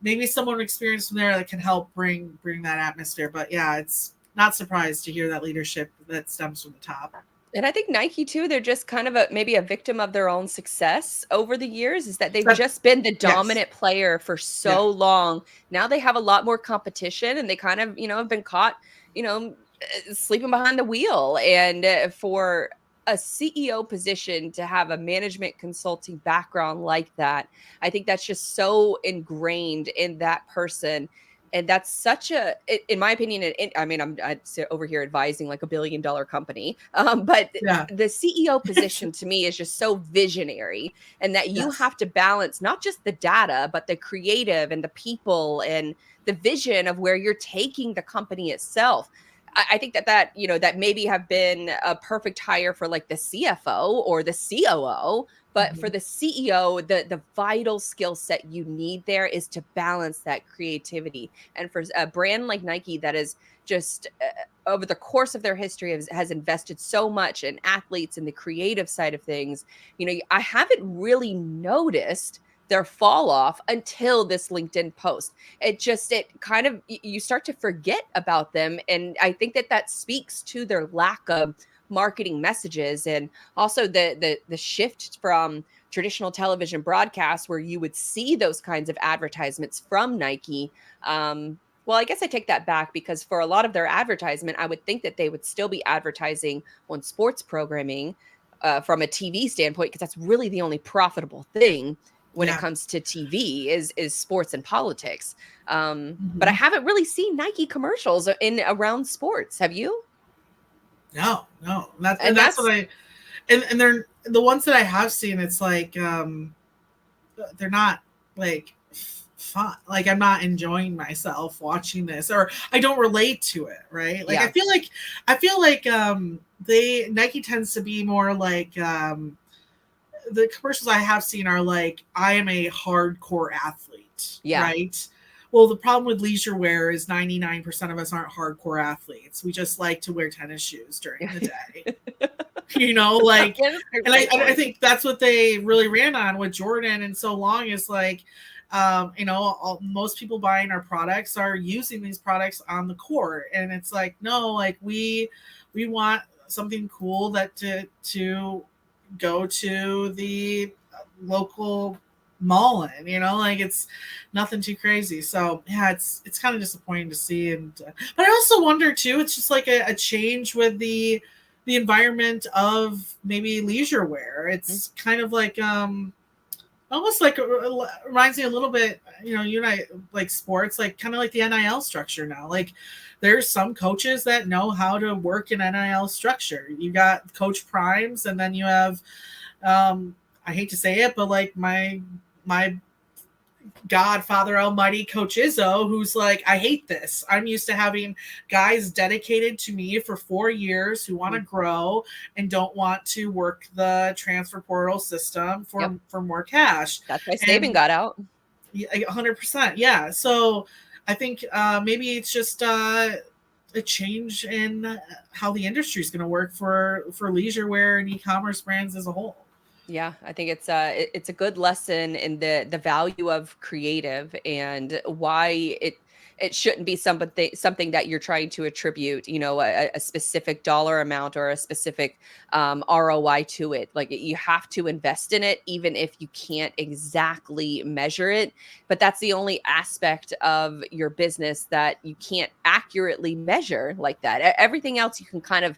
maybe someone experienced from there that can help bring that atmosphere. But yeah, it's not surprised to hear that leadership that stems from the top. And I think Nike too, they're just kind of maybe a victim of their own success over the years, is that they've just been the dominant player for so long. Now they have a lot more competition, and they kind of, have been caught, sleeping behind the wheel. And for a CEO position to have a management consulting background like that, I think that's just so ingrained in that person. And that's such a, in my opinion, I mean, I'd sit over here advising like $1 billion company. But the CEO position to me is just so visionary, and that you have to balance not just the data, but the creative and the people and the vision of where you're taking the company itself. I think that maybe have been a perfect hire for like the CFO or the COO, but for the CEO, the vital skill set you need there is to balance that creativity. And for a brand like Nike that is just over the course of their history has invested so much in athletes and the creative side of things, I haven't really noticed their fall off until this LinkedIn post. It kind of, you start to forget about them. And I think that speaks to their lack of marketing messages, and also the shift from traditional television broadcasts where you would see those kinds of advertisements from Nike. Well, I guess I take that back, because for a lot of their advertisement, I would think that they would still be advertising on sports programming from a TV standpoint, because that's really the only profitable thing when it comes to TV is sports and politics. But I haven't really seen Nike commercials around sports. Have you? No. That's what I, and they're the ones that I have seen. It's like, they're not like fun. Like I'm not enjoying myself watching this, or I don't relate to it. Right. Like I feel like Nike tends to be more like, the commercials I have seen are like, I am a hardcore athlete, right? Well, the problem with leisure wear is 99% of us aren't hardcore athletes. We just like to wear tennis shoes during the day. And I think that's what they really ran on with Jordan and so long, is like, most people buying our products are using these products on the court. And it's like, no, like we want something cool that to go to the local mall in, like it's nothing too crazy. So yeah, it's kind of disappointing to see. And but I also wonder too, it's just like a change with the environment of maybe leisure wear. It's kind of like almost like reminds me a little bit, you and I like sports, like kind of like the NIL structure now. Like there's some coaches that know how to work an NIL structure. You got coach primes, and then you have, I hate to say it, but like my godfather almighty Coach Izzo, who's like, I hate this. I'm used to having guys dedicated to me for 4 years who want to grow and don't want to work the transfer portal system for more cash. That's why Saban got out. 100%. Yeah. So I think maybe it's just a change in how the industry is going to work for leisure wear and e-commerce brands as a whole. Yeah, I think it's a good lesson in the value of creative, and why it shouldn't be something that you're trying to attribute, a specific dollar amount or a specific ROI to it. Like you have to invest in it, even if you can't exactly measure it. But that's the only aspect of your business that you can't accurately measure like that. Everything else you can kind of,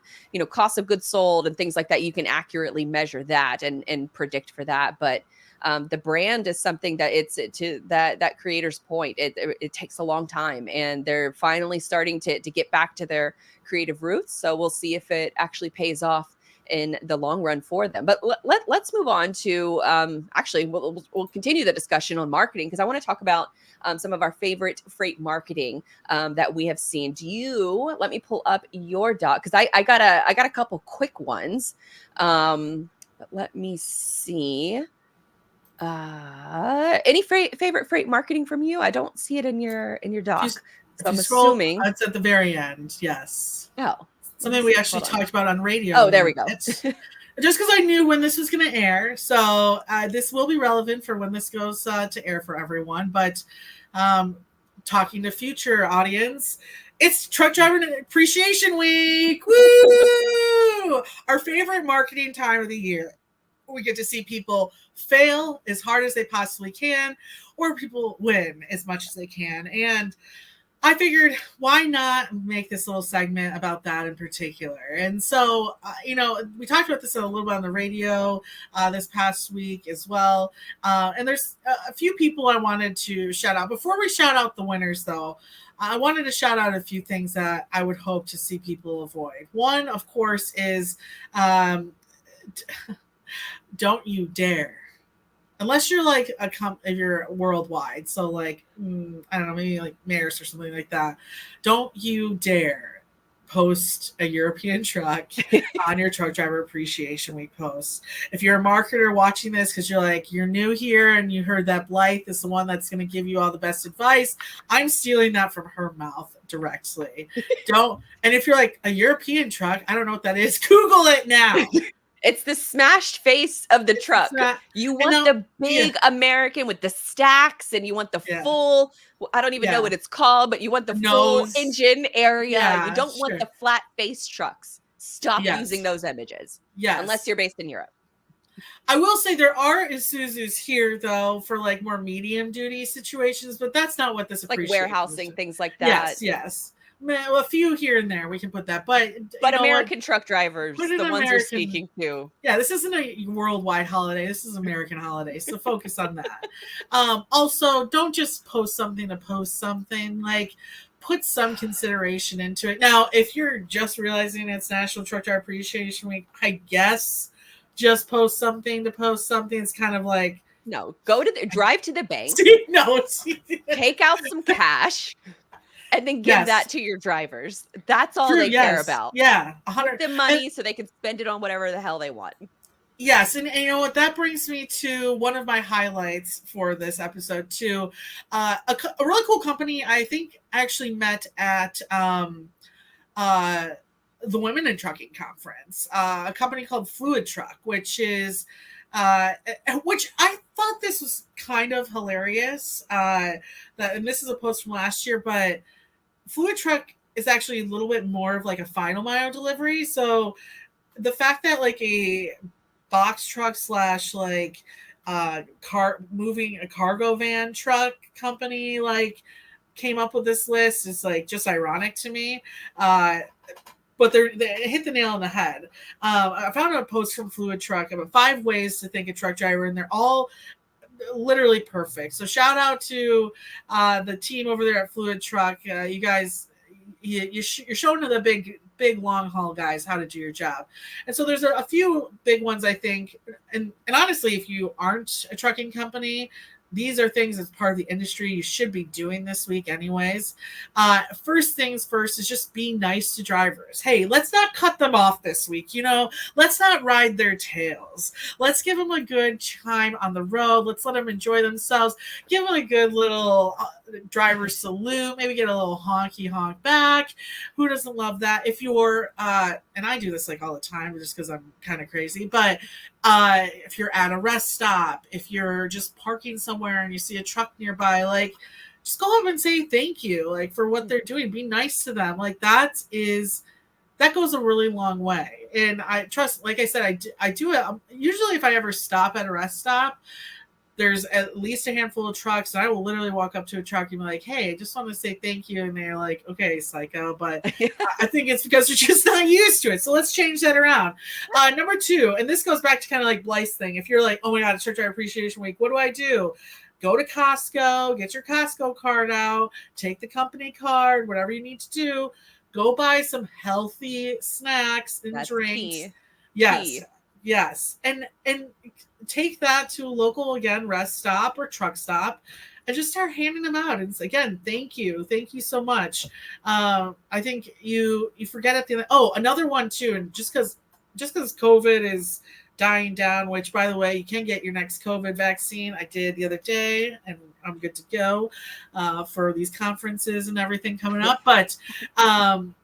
cost of goods sold and things like that, you can accurately measure that and predict for that. But the brand is something that it's to that creator's point. It takes a long time, and they're finally starting to get back to their creative roots. So we'll see if it actually pays off in the long run for them. But let's move on to actually we'll continue the discussion on marketing, because I want to talk about some of our favorite freight marketing that we have seen. Let me pull up your doc, because I got a couple quick ones. But let me see. Any favorite freight marketing from you? I don't see it in your doc. So I'm assuming it's at the very end. Yes. Oh, something we actually talked about on radio. Oh, there we go. Just because I knew when this was going to air. So this will be relevant for when this goes to air for everyone. But talking to future audience, it's Truck Driver Appreciation Week. Woo! Our favorite marketing time of the year. We get to see people fail as hard as they possibly can, or people win as much as they can. And I figured, why not make this little segment about that in particular? And so, we talked about this a little bit on the radio this past week as well. And there's a few people I wanted to shout out. Before we shout out the winners, though, I wanted to shout out a few things that I would hope to see people avoid. One, of course, is don't you dare. Unless you're like if you're worldwide, so like I don't know, maybe like Maris or something like that. Don't you dare post a European truck on your Truck Driver Appreciation Week post. If you're a marketer watching this because you're new here and you heard that Blythe is the one that's going to give you all the best advice, I'm stealing that from her mouth directly. And if you're like a European truck, I don't know what that is. Google it now. It's the smashed face of the truck. You want the big American with the stacks, and you want the full, I don't even know what it's called, but you want the full engine area. Yeah, you don't want the flat face trucks. Stop using those images. Yes. Unless you're based in Europe. I will say there are Isuzus here, though, for like more medium duty situations, but that's not what this like warehousing, things like that. Yes. Well, a few here and there we can put that, but American truck drivers, the ones you're speaking to. Yeah, this isn't a worldwide holiday. This is an American holiday, so focus on that. Also, don't just post something to post something. Like, put some consideration into it. Now, if you're just realizing it's National Truck Driver Appreciation Week, I guess just post something to post something. It's kind of like no, drive to the bank. Take out some cash. And then give that to your drivers. That's all they care about. Yeah. Give them money so they can spend it on whatever the hell they want. Yes. And you know what? That brings me to one of my highlights for this episode, too. A really cool company I think actually met at the Women in Trucking Conference. A company called Fluid Truck, which is... which I thought this was kind of hilarious. And this is a post from last year, but Fluid Truck is actually a little bit more of like a final mile delivery. So the fact that like a box truck / like moving a cargo van truck company like came up with this list is like just ironic to me. But they hit the nail on the head. I found a post from Fluid Truck about 5 ways to thank a truck driver, and they're all literally perfect. So shout out to the team over there at Fluid Truck. You guys, you're showing to the big long haul guys how to do your job. And so there's a few big ones, I think. And honestly, if you aren't a trucking company, these are things as part of the industry you should be doing this week anyways. First things first is just be nice to drivers. Hey, let's not cut them off this week. Let's not ride their tails. Let's give them a good time on the road. Let's let them enjoy themselves. Give them a good little driver salute. Maybe get a little honky honk back. Who doesn't love that? If you're, and I do this like all the time just because I'm kind of crazy, but if you're at a rest stop, if you're just parking somewhere and you see a truck nearby, like just go up and say thank you, like for what they're doing. Be nice to them. Like that goes a really long way. And I trust, like I said, I do it. Usually if I ever stop at a rest stop, there's at least a handful of trucks, and I will literally walk up to a truck and be like, hey, I just want to say thank you. And they're like, okay, psycho. But I think it's because they're just not used to it. So let's change that around. Number 2, and this goes back to kind of like Blythe's thing. If you're like, oh my God, it's Truck Driver Appreciation Week, what do I do? Go to Costco, get your Costco card out, take the company card, whatever you need to do. Go buy some healthy snacks and drinks Yes. Key. Yes. And take that to a local, again, rest stop or truck stop and just start handing them out. And again, thank you. Thank you so much. I think you forget at the end. Oh, another one too. And just because COVID is dying down, which by the way, you can get your next COVID vaccine. I did the other day and I'm good to go for these conferences and everything coming up. But hand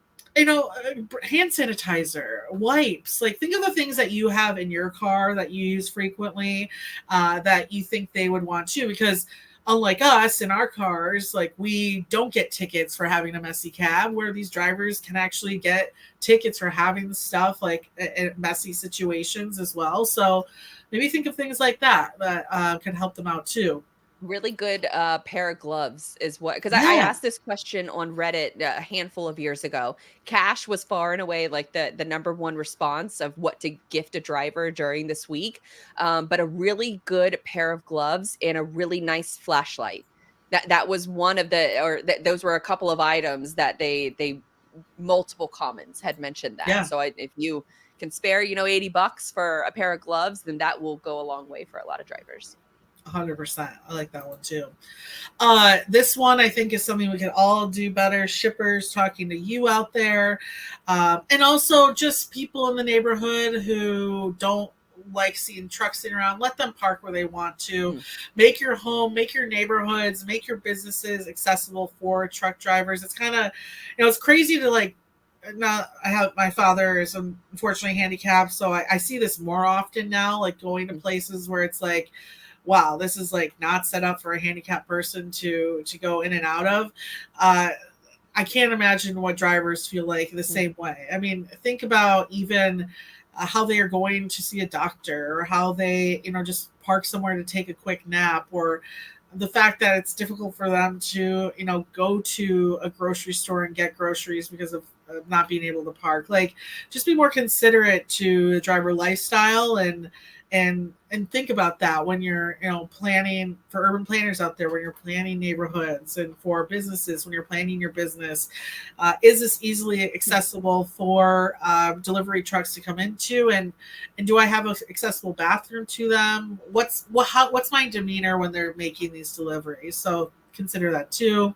sanitizer, wipes, like think of the things that you have in your car that you use frequently that you think they would want too, because unlike us in our cars, like we don't get tickets for having a messy cab, where these drivers can actually get tickets for having stuff like in messy situations as well. So maybe think of things like that can help them out too. Really good pair of gloves is what, because I Yeah. asked this question on Reddit a handful of years ago. Cash was far and away like the number one response of what to gift a driver during this week, but a really good pair of gloves and a really nice flashlight. That was one of the, or those were a couple of items that they multiple comments had mentioned that. Yeah. So if you can spare, $80 for a pair of gloves, then that will go a long way for a lot of drivers. 100%. I like that one too. This one I think is something we can all do better. Shippers, talking to you out there, and also just people in the neighborhood who don't like seeing trucks sitting around. Let them park where they want to. Make your home, make your neighborhoods, make your businesses accessible for truck drivers. It's kind of, it's crazy to like. Now I have, my father is unfortunately handicapped, so I see this more often now, like going to places where it's like, wow, this is like not set up for a handicapped person to go in and out of. I can't imagine what drivers feel like the same way. I mean, think about even how they are going to see a doctor, or how they, just park somewhere to take a quick nap, or the fact that it's difficult for them to, go to a grocery store and get groceries because of not being able to park. Like, just be more considerate to the driver lifestyle, and think about that when you're, planning, for urban planners out there, when you're planning neighborhoods, and for businesses when you're planning your business. Is this easily accessible for delivery trucks to come into, and do I have an accessible bathroom to them? What's my demeanor when they're making these deliveries? So consider that too.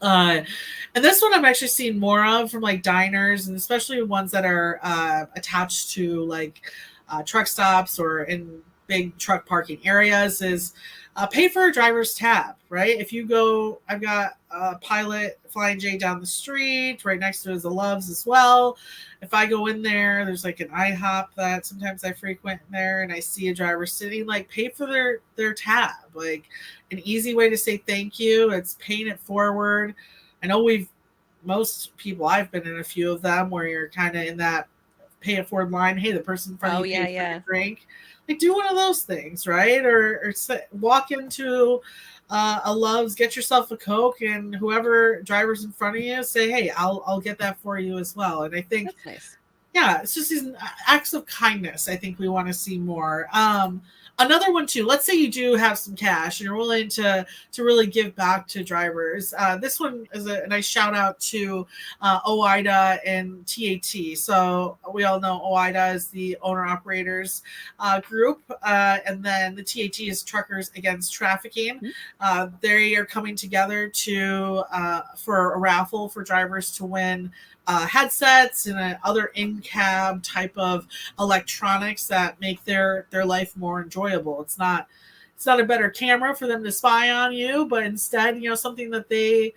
And this one I'm actually seeing more of from like diners, and especially ones that are attached to like truck stops or in big truck parking areas, is pay for a driver's tab, right? If you go, I've got a Pilot Flying J down the street, right next to it is a Love's as well. If I go in there, there's like an IHOP that sometimes I frequent there, and I see a driver sitting, like, pay for their tab. Like, an easy way to say thank you. It's paying it forward. I know most people, I've been in a few of them where you're kind of in that pay it forward line. Hey, the person in front of you paid for your drink. Like, do one of those things, right? Or walk into a Love's, get yourself a Coke, and whoever driver's in front of you, say, hey, I'll get that for you as well. And I think that's nice. Yeah, it's just these acts of kindness I think we want to see more. Another one too, let's say you do have some cash and you're willing to really give back to drivers. This one is a nice shout out to OIDA and TAT. So we all know OIDA is the owner operators group, and then the TAT is Truckers Against Trafficking. They are coming together for a raffle for drivers to win headsets and other in-cab type of electronics that make their life more enjoyable. It's not a better camera for them to spy on you, but instead, something that they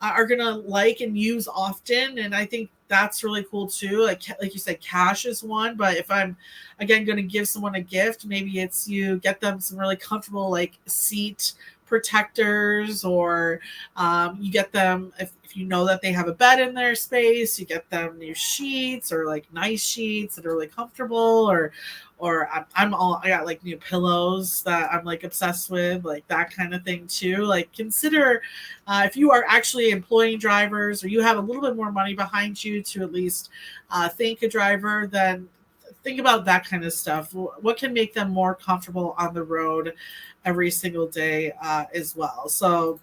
are gonna like and use often. And I think that's really cool too. Like you said, cash is one, but if I'm again going to give someone a gift, maybe it's you get them some really comfortable like seat protectors, or you get them, if you know that they have a bed in their space, you get them new sheets, or like nice sheets that are really comfortable, or I got like new pillows that I'm like obsessed with, like that kind of thing too. Like, consider if you are actually employing drivers, or you have a little bit more money behind you to at least thank a driver, then think about that kind of stuff. What can make them more comfortable on the road every single day as well. So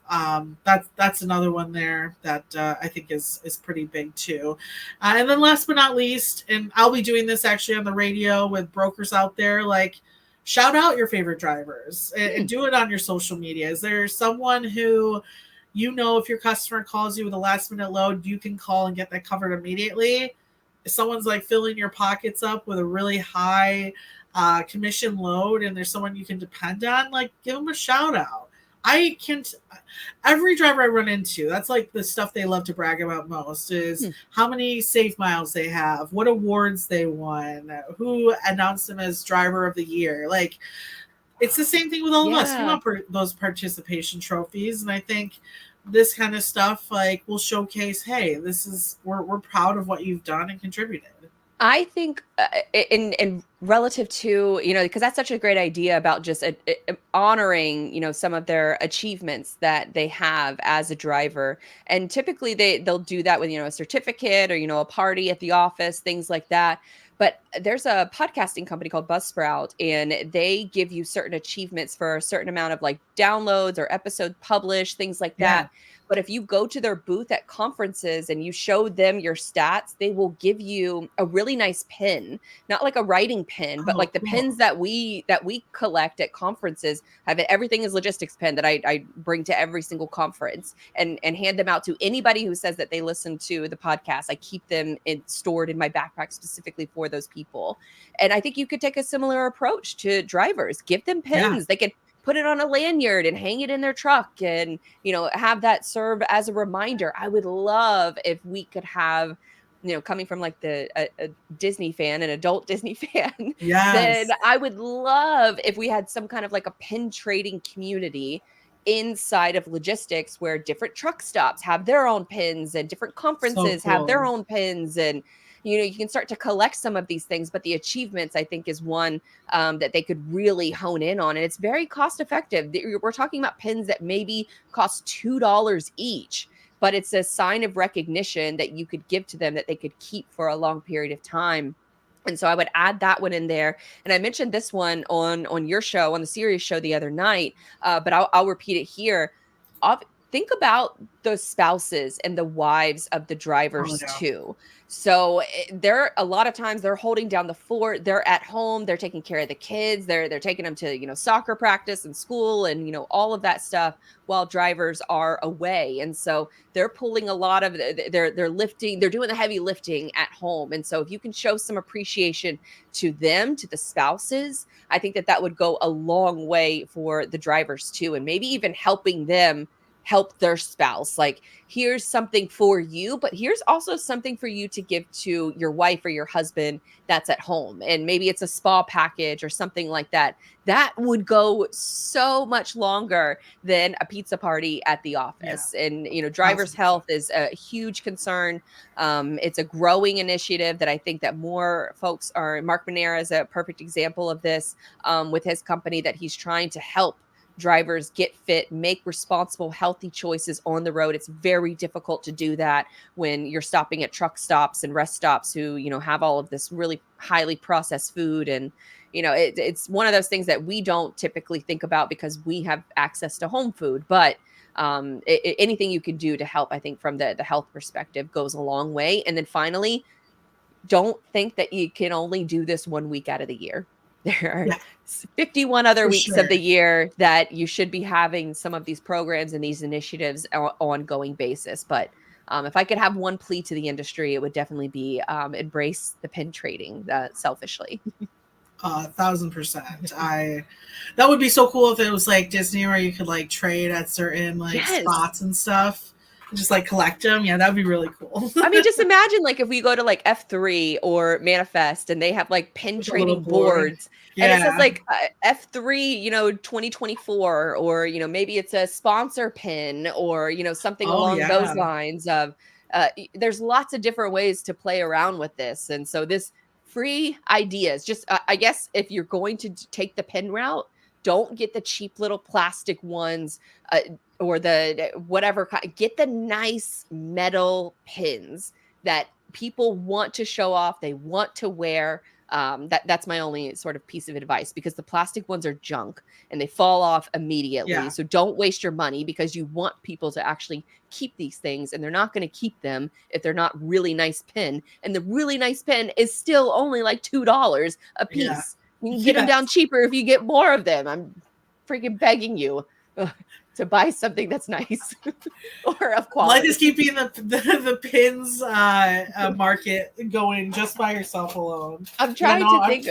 that's another one there that I think is pretty big too. And then last but not least, and I'll be doing this actually on the radio with brokers out there, like shout out your favorite drivers and do it on your social media. Is there someone who, you know, if your customer calls you with a last minute load, you can call and get that covered immediately? If someone's like filling your pockets up with a really high commission load and there's someone you can depend on, like give them a shout out. I can every driver I run into, that's like the stuff they love to brag about most is how many safe miles they have, what awards they won, who announced them as driver of the year. Like it's the same thing with all of us. We want those participation trophies, and I think this kind of stuff like will showcase, hey, this is we're proud of what you've done and contributed. I think in relative to, you know, because that's such a great idea about just honoring, you know, some of their achievements that they have as a driver. And typically they'll do that with, you know, a certificate or, you know, a party at the office, things like that. But there's a podcasting company called Buzzsprout, and they give you certain achievements for a certain amount of like downloads or episode published, things like that. But if you go to their booth at conferences and you show them your stats, they will give you a really nice pin, not like a writing pin, but like the pins that we collect at conferences. Have it, everything is logistics pin that I bring to every single conference and hand them out to anybody who says that they listen to the podcast. I keep them stored in my backpack specifically for those people. And I think you could take a similar approach to drivers. Give them pins. They can put it on a lanyard and hang it in their truck and, you know, have that serve as a reminder. I would love if we could have, you know, coming from like a Disney fan, an adult Disney fan, then I would love if we had some kind of like a pin trading community inside of logistics where different truck stops have their own pins and different conferences have their own pins. And, you know, you can start to collect some of these things, but the achievements, I think, is one that they could really hone in on. And it's very cost effective. We're talking about pins that maybe cost $2 each, but it's a sign of recognition that you could give to them that they could keep for a long period of time. And so I would add that one in there. And I mentioned this one on your show, on the Sirius show the other night, but I'll repeat it here. Think about the spouses and the wives of the drivers too. So they're a lot of times they're holding down the fort. They're at home. They're taking care of the kids. They're taking them to, you know, soccer practice and school and, you know, all of that stuff while drivers are away. And so they're pulling a lot of they're lifting. They're doing the heavy lifting at home. And so if you can show some appreciation to them, to the spouses, I think that would go a long way for the drivers too, and maybe even helping them help their spouse. Like, here's something for you, but here's also something for you to give to your wife or your husband that's at home. And maybe it's a spa package or something like that. That would go so much longer than a pizza party at the office. And, you know, drivers' health is a huge concern. It's a growing initiative that I think that more folks are. Mark Manera is a perfect example of this with his company, that he's trying to help drivers get fit, make responsible, healthy choices on the road. It's very difficult to do that when you're stopping at truck stops and rest stops who, you know, have all of this really highly processed food. And, you know, it's one of those things that we don't typically think about because we have access to home food. But anything you can do to help, I think, from the health perspective goes a long way. And then finally, don't think that you can only do this 1 week out of the year. There are 51 other weeks of the year that you should be having some of these programs and these initiatives on an ongoing basis. But if I could have one plea to the industry, it would definitely be embrace the pin trading selfishly. 1,000%. That would be so cool if it was like Disney where you could like trade at certain like spots and stuff. Just like collect them. Yeah, that'd be really cool. I mean, just imagine like if we go to like F3 or Manifest and they have like pin trading boards and it says like F3, you know, 2024, or, you know, maybe it's a sponsor pin or, you know, something along those lines of, there's lots of different ways to play around with this. And so this free ideas, just, I guess if you're going to take the pin route, don't get the cheap little plastic ones, or the whatever, get the nice metal pins that people want to show off, they want to wear. That's my only sort of piece of advice, because the plastic ones are junk and they fall off immediately. Yeah. So don't waste your money, because you want people to actually keep these things, and they're not going to keep them if they're not really nice pen. And the really nice pen is still only like $2 a piece. Yeah. You can get them down cheaper if you get more of them. I'm freaking begging you to buy something that's nice or of quality. Like, is keeping the pins market going just by yourself alone. I'm trying to think.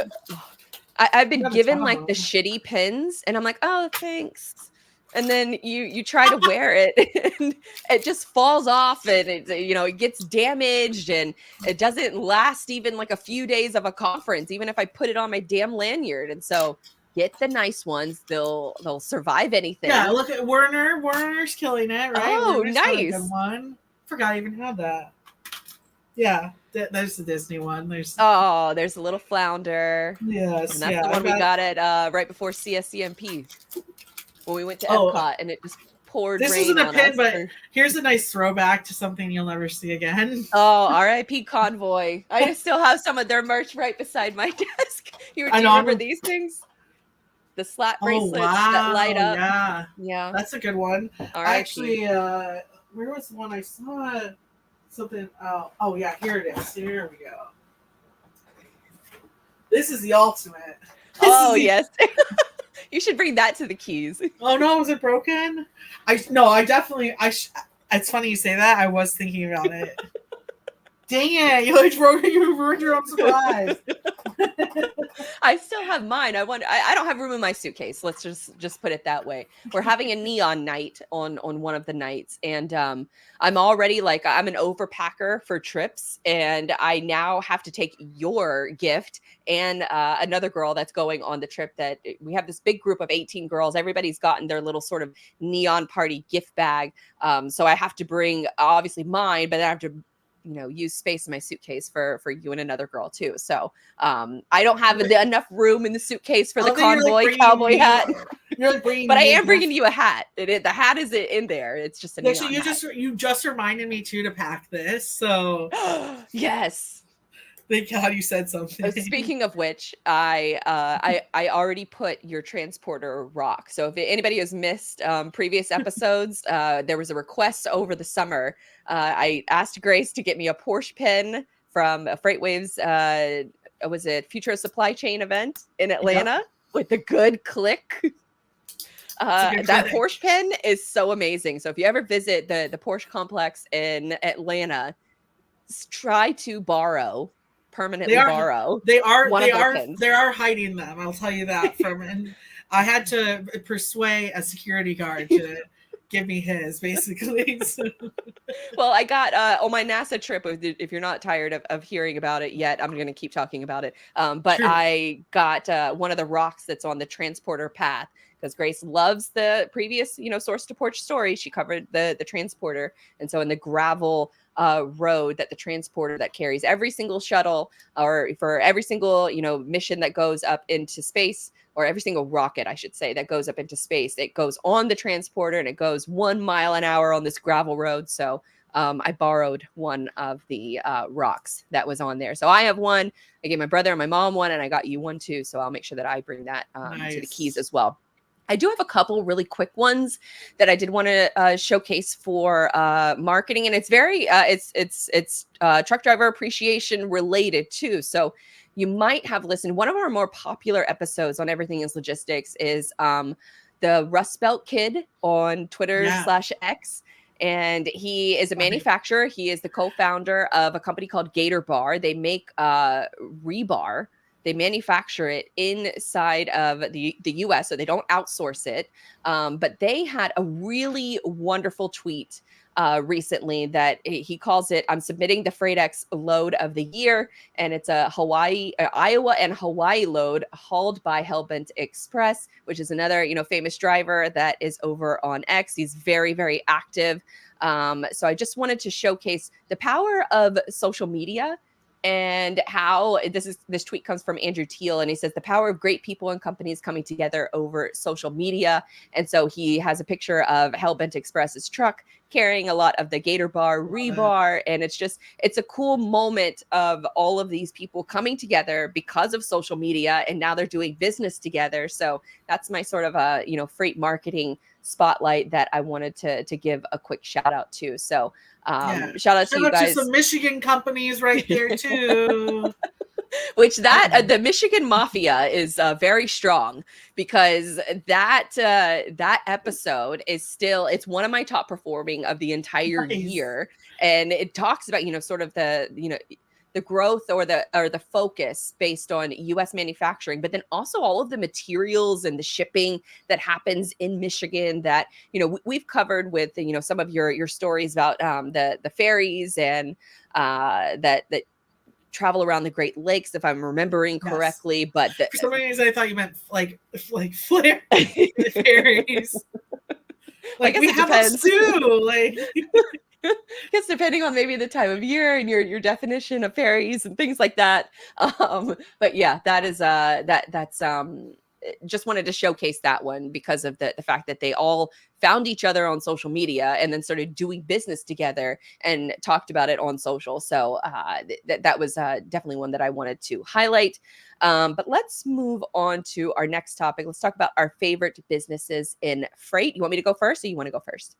I've been given like the shitty pins, and I'm like, oh, thanks. And then you try to wear it, and it just falls off, and it gets damaged, and it doesn't last even like a few days of a conference, even if I put it on my damn lanyard. And so get the nice ones. They'll survive anything. Yeah, look at Werner. Werner's killing it, right? Oh, Werner's nice. got a good one. Forgot I even had that. Yeah, there's the Disney one. There's a little flounder. Yes, and that's the one we got at right before CSCMP when we went to Epcot, and it just poured this rain isn't a on pin, us. but here's a nice throwback to something you'll never see again. Oh, R.I.P. Convoy. I still have some of their merch right beside my desk. Do you remember these things? The slat bracelets that light up. Yeah, that's a good one. Actually, where was the one I saw? Something. Oh yeah, here it is. Here we go. This is the ultimate. Yes. You should bring that to the Keys. Oh no, was it broken? I definitely. It's funny you say that. I was thinking about it. Dang it! You ruined your own surprise. I still have mine. I don't have room in my suitcase. Let's just put it that way. We're having a neon night on one of the nights, and I'm already like, I'm an overpacker for trips, and I now have to take your gift and another girl that's going on the trip. That we have this big group of 18 girls. Everybody's gotten their little sort of neon party gift bag. So I have to bring obviously mine, but then I have to use space in my suitcase for you and another girl too. So I don't have enough room in the suitcase for the convoy cowboy hat. But I am bringing you a hat. The hat is in there. It's just a actually you just reminded me too to pack this. So yes. Thank God you said something. Speaking of which, I already put your transporter rock. So if anybody has missed previous episodes, there was a request over the summer. I asked Grace to get me a Porsche pin from FreightWaves. Was it Future Supply Chain event in Atlanta with the good click? That Porsche pin is so amazing. So if you ever visit the Porsche complex in Atlanta, try to permanently borrow. They are hiding them. I'll tell you that and I had to persuade a security guard to give me his, basically. So. Well, I got on my NASA trip. If you're not tired of hearing about it yet, I'm going to keep talking about it. But sure. I got one of the rocks that's on the transporter path, because Grace loves the previous, Source to Porch story. She covered the transporter, and so in the gravel road that the transporter that carries every single shuttle, or for every single mission that goes up into space, or every single rocket, I should say, that goes up into space, it goes on the transporter, and it goes 1 mile an hour on this gravel road. So I borrowed one of the rocks that was on there. So I have one. I gave my brother and my mom one, and I got you one too. So I'll make sure that I bring that to the Keys as well. I do have a couple really quick ones that I did want to showcase for marketing, and it's very it's truck driver appreciation related too. So you might have listened. One of our more popular episodes on Everything is Logistics is the Rust Belt Kid on Twitter /X. And he is a manufacturer. He is the co-founder of a company called Gator Bar. They make rebar. They manufacture it inside of the U.S., so they don't outsource it. But they had a really wonderful tweet recently that he calls it, "I'm submitting the FreightX load of the year," and it's a Iowa and Hawaii load hauled by Hellbent Express, which is another famous driver that is over on X. He's very, very active. So I just wanted to showcase the power of social media and how this tweet comes from Andrew Teal, and he says the power of great people and companies coming together over social media. And so he has a picture of Hellbent Express's truck carrying a lot of the Gator Bar rebar, and it's a cool moment of all of these people coming together because of social media, and now they're doing business together. So that's my sort of freight marketing spotlight that I wanted to give a quick shout out to. So shout out to you guys. To some Michigan companies right there too. Which the Michigan Mafia is very strong, because that episode is still, it's one of my top performing of the entire year, and it talks about sort of the growth or the focus based on U.S. manufacturing, but then also all of the materials and the shipping that happens in Michigan that we've covered with some of your stories about the ferries and that travel around the Great Lakes, if I'm remembering correctly. But for some reason I thought you meant like flare ferries. Like, I guess we it have depends. Too. Like, I guess depending on maybe the time of year and your definition of ferries and things like that. But yeah, that is that's just wanted to showcase that one because of the fact that they all found each other on social media and then started doing business together and talked about it on social. So that was definitely one that I wanted to highlight. But let's move on to our next topic. Let's talk about our favorite businesses in freight. You want me to go first, or you want to go first?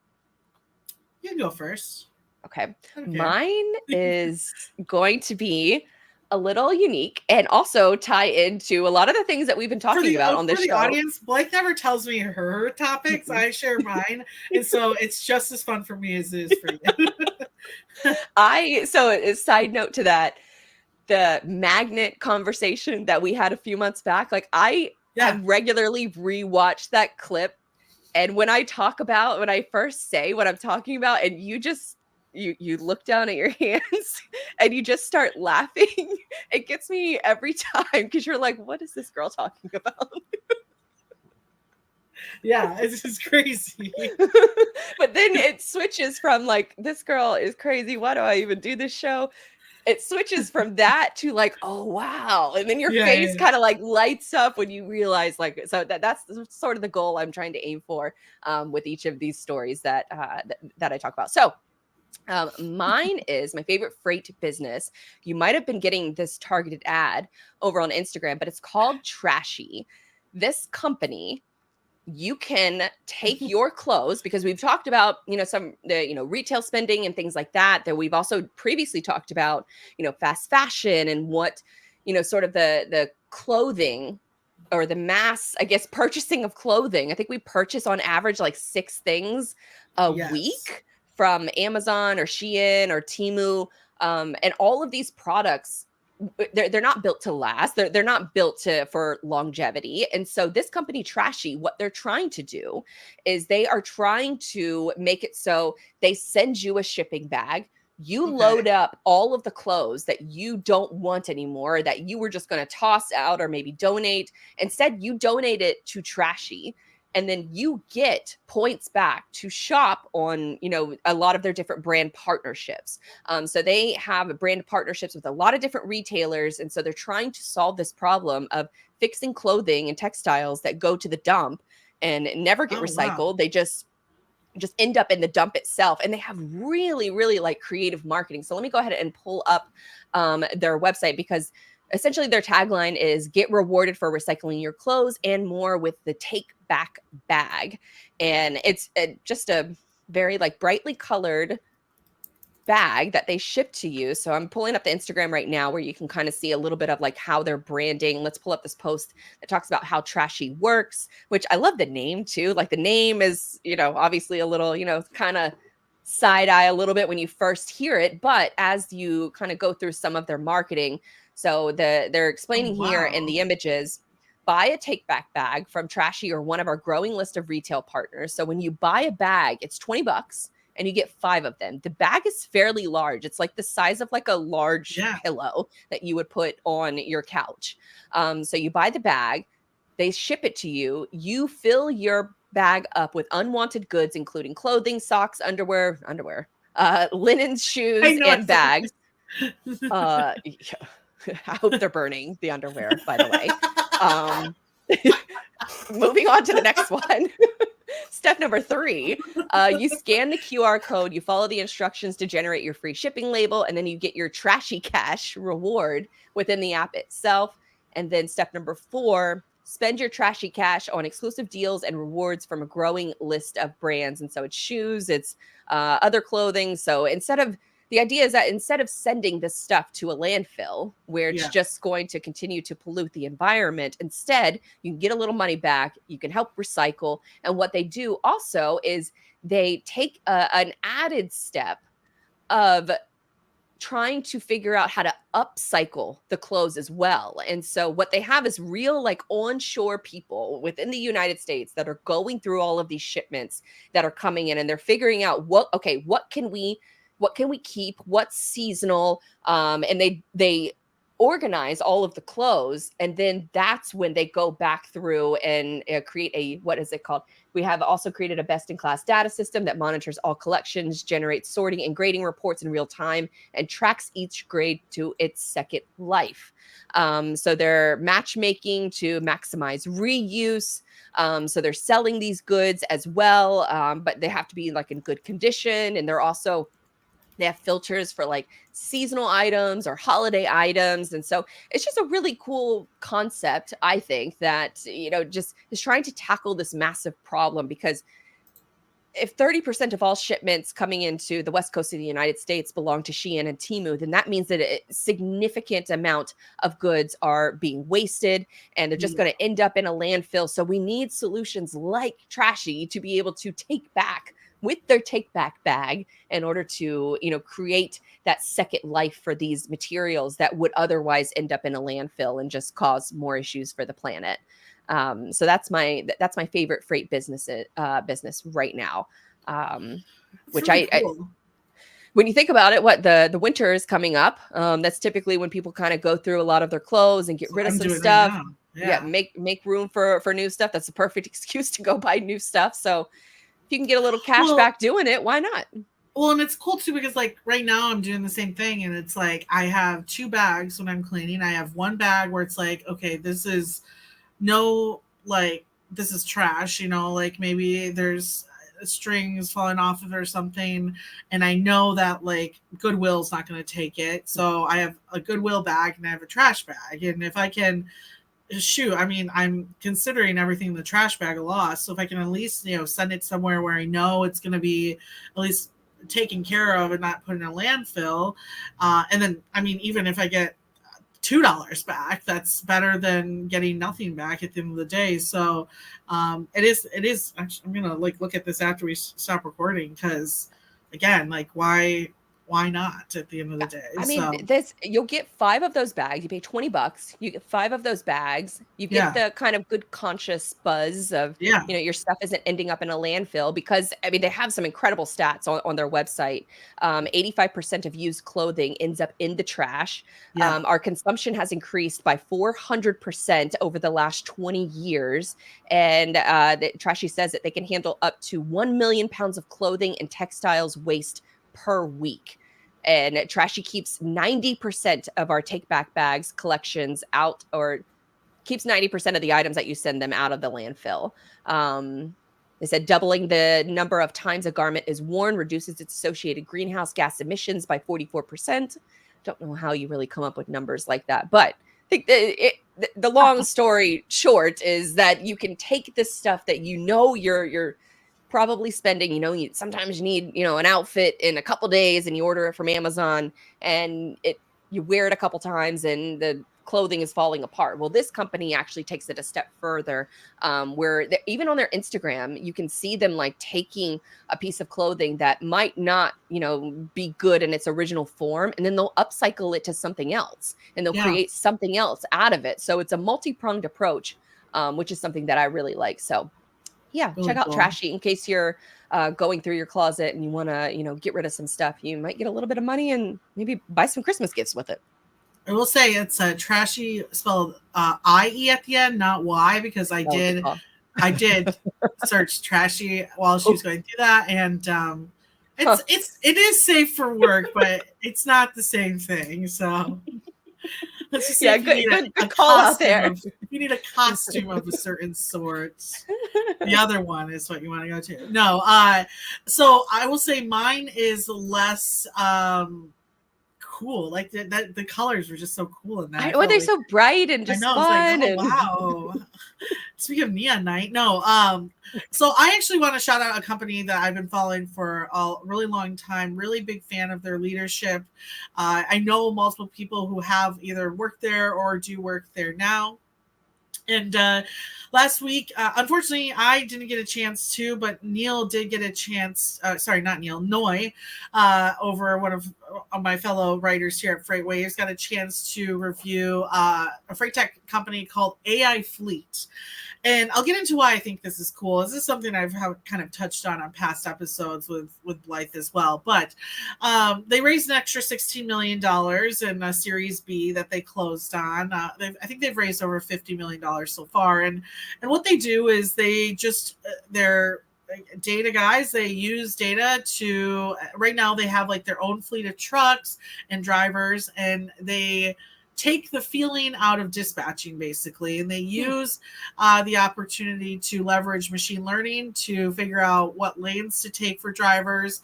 You can go first. Okay. Mine is going to be a little unique and also tie into a lot of the things that we've been talking about on this show. For the audience, Blythe never tells me her topics. I share mine. And so it's just as fun for me as it is for you. So a side note to that, the magnet conversation that we had a few months back, like I have regularly rewatched that clip. And when I first say what I'm talking about, and you just you look down at your hands and you just start laughing, it gets me every time, because you're like, what is this girl talking about? Yeah, it's just crazy. But then it switches from like, this girl is crazy, why do I even do this show? It switches from that to like, oh wow, and then your face kind of like lights up when you realize, like, so that's sort of the goal I'm trying to aim for with each of these stories that I talk about. So mine is my favorite freight business. You might have been getting this targeted ad over on Instagram, but it's called Trashy. This company, you can take your clothes, because we've talked about, some, retail spending and things like that we've also previously talked about, fast fashion and what, sort of the clothing or the mass, I guess, purchasing of clothing. I think we purchase on average like 6 things a week from Amazon or Shein or Temu. And all of these products, they're not built to last. They're not built for longevity. And so this company, Trashy, what they're trying to do is they are trying to make it so they send you a shipping bag. You load up all of the clothes that you don't want anymore, that you were just going to toss out or maybe donate. Instead, you donate it to Trashy. And then you get points back to shop on, a lot of their different brand partnerships. So they have brand partnerships with a lot of different retailers. And so they're trying to solve this problem of fixing clothing and textiles that go to the dump and never get recycled. Wow. They just end up in the dump itself. And they have really, really like creative marketing. So let me go ahead and pull up their website, because essentially their tagline is get rewarded for recycling your clothes and more with the take back bag. And it's just a very like brightly colored bag that they ship to you. So I'm pulling up the Instagram right now where you can kind of see a little bit of like how they're branding. Let's pull up this post that talks about how Trashy works, which I love the name too. Like the name is, obviously a little, kind of side eye a little bit when you first hear it, but as you kind of go through some of their marketing, so they're explaining here in the images, buy a take back bag from Trashy or one of our growing list of retail partners. So when you buy a bag, it's $20 and you get 5 of them. The bag is fairly large. It's like the size of like a large pillow that you would put on your couch. So you buy the bag, they ship it to you. You fill your bag up with unwanted goods, including clothing, socks, underwear, linens, shoes, and bags. Yeah. I hope they're burning the underwear, by the way. Um, moving on to the next one. Step number 3, you scan the QR code, you follow the instructions to generate your free shipping label, and then you get your Trashy Cash reward within the app itself. And then step number 4, spend your Trashy Cash on exclusive deals and rewards from a growing list of brands. And so it's shoes, it's other clothing. So the idea is that instead of sending this stuff to a landfill where it's Yeah. just going to continue to pollute the environment, instead, you can get a little money back. You can help recycle. And what they do also is they take an added step of trying to figure out how to upcycle the clothes as well. And so what they have is real like onshore people within the United States that are going through all of these shipments that are coming in, and they're figuring out what can we keep, what's seasonal, and they organize all of the clothes, and then that's when they go back through and create what is it called? We have also created a best-in-class data system that monitors all collections, generates sorting and grading reports in real time, and tracks each grade to its second life. So they're matchmaking to maximize reuse. So they're selling these goods as well, but they have to be like in good condition, and they have filters for like seasonal items or holiday items. And so it's just a really cool concept, I think, that, just is trying to tackle this massive problem, because if 30% of all shipments coming into the West Coast of the United States belong to Shein and Temu, then that means that a significant amount of goods are being wasted and they're just going to end up in a landfill. So we need solutions like Trashy to be able to take back with their take back bag in order to, create that second life for these materials that would otherwise end up in a landfill and just cause more issues for the planet. So that's my favorite freight business right now. Which really cool. When you think about it, what the winter is coming up. That's typically when people kind of go through a lot of their clothes and get rid of some stuff. Make room for new stuff. That's a perfect excuse to go buy new stuff. So if you can get a little cash back doing it, why not? Well, and it's cool too, because like right now I'm doing the same thing, and it's like I have 2 bags when I'm cleaning. I have one bag where it's like, okay, this is this is trash, like maybe there's strings falling off of it or something, and I know that like Goodwill's not going to take it, so I have a Goodwill bag and I have a trash bag. And if I can I'm considering everything in the trash bag a loss, so if I can at least send it somewhere where I know it's going to be at least taken care of and not put in a landfill, and then even if I get $2 back, that's better than getting nothing back at the end of the day. So it is actually, I'm gonna look at this after we stop recording, because again, why not at the end of the day? You'll get 5 of those bags. You pay $20. You get 5 of those bags. You get the kind of good conscious buzz of, your stuff isn't ending up in a landfill, because they have some incredible stats on their website. 85% of used clothing ends up in the trash. Our consumption has increased by 400% over the last 20 years. And Trashy says that they can handle up to 1 million pounds of clothing and textiles waste per week. And Trashy keeps 90% of our take back bags collections out, or keeps 90% of the items that you send them out of the landfill. They said doubling the number of times a garment is worn reduces its associated greenhouse gas emissions by 44%. Don't know how you really come up with numbers like that, but I think the long story short is that you can take this stuff that you're probably spending, sometimes you need, an outfit in a couple days, and you order it from Amazon, and you wear it a couple times and the clothing is falling apart. Well, this company actually takes it a step further, where even on their Instagram, you can see them like taking a piece of clothing that might not, be good in its original form, and then they'll upcycle it to something else, and they'll create something else out of it. So it's a multi-pronged approach, which is something that I really like. So really check out cool. Trashy in case you're going through your closet and you want to, get rid of some stuff. You might get a little bit of money and maybe buy some Christmas gifts with it. I will say it's Trashy spelled I-E at the end, not Y, because I did search Trashy while she was going through that. And It is safe for work, but it's not the same thing. So let's just say Yeah, if you need good a call out costume there. if you need a costume of a certain sort, the other one is what you want to go to. No, so I will say mine is less cool. Like the colors were just so cool in that. I Were felt they like so bright and I just know. It's like, fun? oh And wow. Speaking of neon night, no. So I actually want to shout out a company that I've been following for a really long time. Really big fan of their leadership. I know multiple people who have either worked there or do work there now. And last week, unfortunately, I didn't get a chance to, but Neil did get a chance. Sorry, not Neil, Noy, over one of my fellow writers here at Freightwaves, got a chance to review a freight tech company called AI Fleet. And I'll get into why I think this is cool. This is something I've kind of touched on past episodes with Blythe as well. But they raised an extra $16 million in a Series B that they closed on. I think they've raised over $50 million so far. And what they do is they just, they're data guys. They use data to, right now they have like their own fleet of trucks and drivers, and they take the feeling out of dispatching basically, and they use the opportunity to leverage machine learning to figure out what lanes to take for drivers.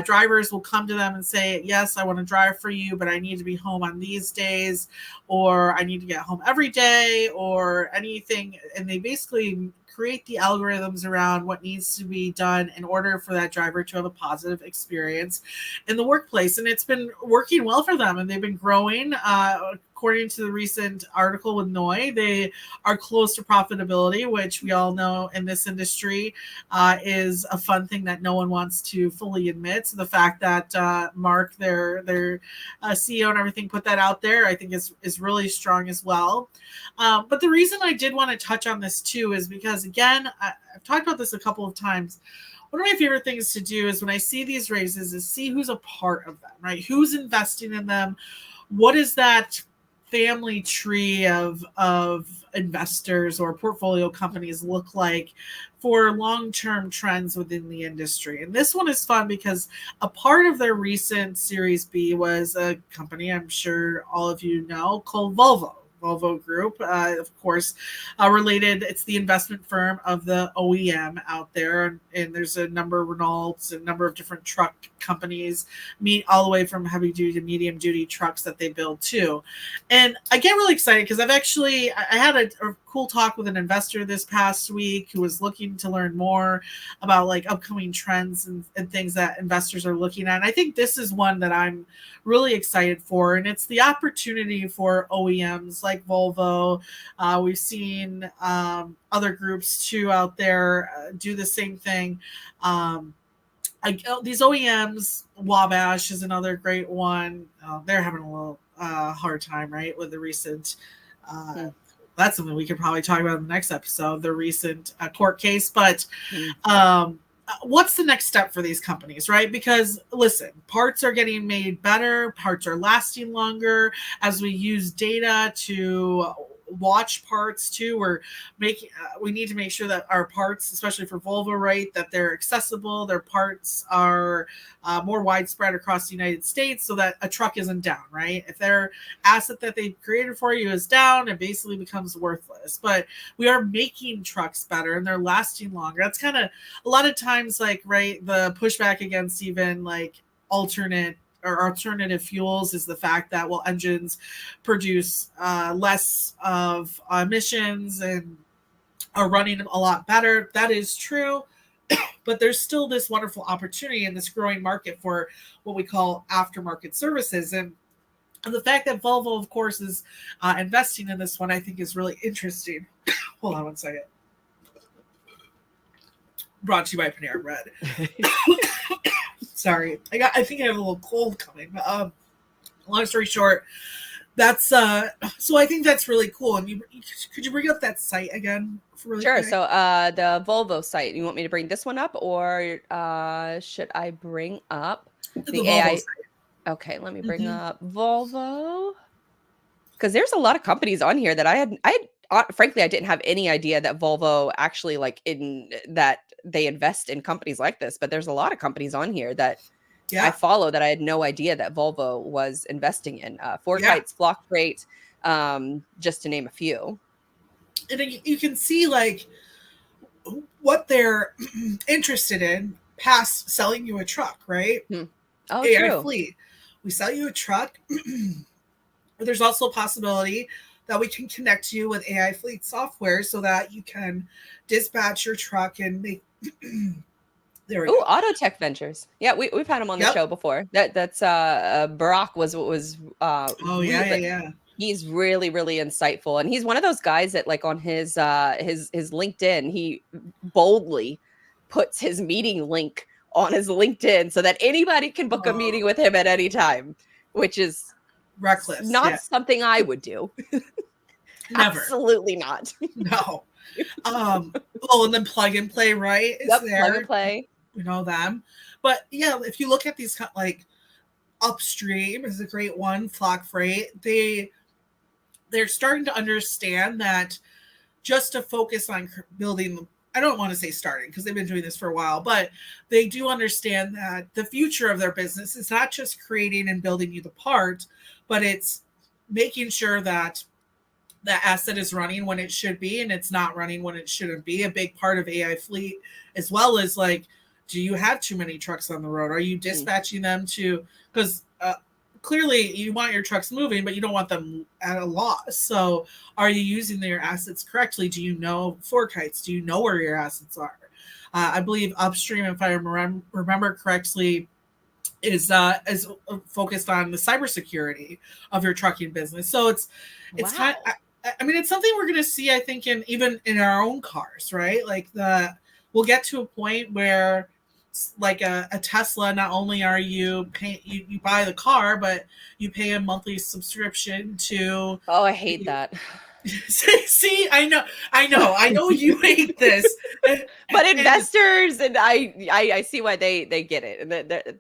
Drivers will come to them and say, yes, I want to drive for you, but I need to be home on these days, or I need to get home every day, or anything. And they basically create the algorithms around what needs to be done in order for that driver to have a positive experience in the workplace. And it's been working well for them, and they've been growing. According to the recent article with Noy, they are close to profitability, which we all know in this industry is a fun thing that no one wants to fully admit. So the fact that Mark, their CEO and everything, put that out there, I think is really strong as well. But the reason I did want to touch on this too is because, again, I've talked about this a couple of times. One of my favorite things to do is when I see these raises is see who's a part of them, right? Who's investing in them? What is that family tree of investors or portfolio companies look like for long-term trends within the industry? And this one is fun because a part of their recent Series B was a company I'm sure all of you know called Volvo Group, of course, related. It's the investment firm of the OEM out there, and there's a number of Renaults, a number of different truck companies, all the way from heavy duty to medium duty trucks that they build too. And I get really excited because I had a cool talk with an investor this past week who was looking to learn more about like upcoming trends and things that investors are looking at. And I think this is one that I'm really excited for, and it's the opportunity for OEMs like Volvo. We've seen other groups too out there do the same thing. These OEMs, Wabash is another great one. They're having a little hard time, right, with the recent. That's something we could probably talk about in the next episode, the recent court case. But what's the next step for these companies, right? Because listen, parts are getting made better, parts are lasting longer as we use data to watch parts too. We need to make sure that our parts, especially for Volvo, right, that they're accessible, their parts are more widespread across the United States so that a truck isn't down, right? If their asset that they created for you is down, it basically becomes worthless. But we are making trucks better and they're lasting longer. That's kind of a lot of times, like, right, the pushback against even like alternative fuels is the fact that, well, engines produce less of emissions and are running a lot better. That is true. But there's still this wonderful opportunity in this growing market for what we call aftermarket services. And the fact that Volvo, of course, is investing in this one, I think is really interesting. Hold on one second. Brought to you by Panera Bread. Sorry, I think I have a little cold coming. Long story short, that's so I think that's really cool. And could you bring up that site again? Really sure. quick? So the Volvo site. You want me to bring this one up, or should I bring up the AI? Site. Okay, let me bring up Volvo, because there's a lot of companies on here that I had frankly, I didn't have any idea that Volvo actually that they invest in companies like this. But there's a lot of companies on here that I follow that I had no idea that Volvo was investing in. Kites, Flock Freight, just to name a few. And you can see like what they're interested in past selling you a truck, right? Oh, AI true. Fleet. We sell you a truck. There's also a possibility that we can connect you with AI Fleet software so that you can dispatch your truck and make. There we go. Auto Tech Ventures. Yeah, we've had him on the show before. That's Barack was yeah. He's really, really insightful, and he's one of those guys that, like, on his LinkedIn, he boldly puts his meeting link on his LinkedIn so that anybody can book a meeting with him at any time, which is reckless. Not something I would do. Never. Absolutely not. No. And then Plug and Play, right? Yep, Plug and Play. We know them. But yeah, if you look at these, like Upstream is a great one, Flock Freight, they're starting to understand that just to focus on building, I don't want to say starting because they've been doing this for a while, but they do understand that the future of their business is not just creating and building you the part, but it's making sure that the asset is running when it should be and it's not running when it shouldn't be. A big part of AI Fleet, as well as like, do you have too many trucks on the road? Are you dispatching them to, because clearly you want your trucks moving, but you don't want them at a loss. So are you using your assets correctly? Do you know Kites? Do you know where your assets are? I believe Upstream, if I remember correctly, is focused on the cybersecurity of your trucking business. So it's kind of, I mean, it's something we're going to see, I think, even in our own cars, right? Like we'll get to a point where, like a Tesla, not only are you paying, you buy the car, but you pay a monthly subscription to. Oh, I hate that. See, I know you hate this, but investors and I see why they get it, and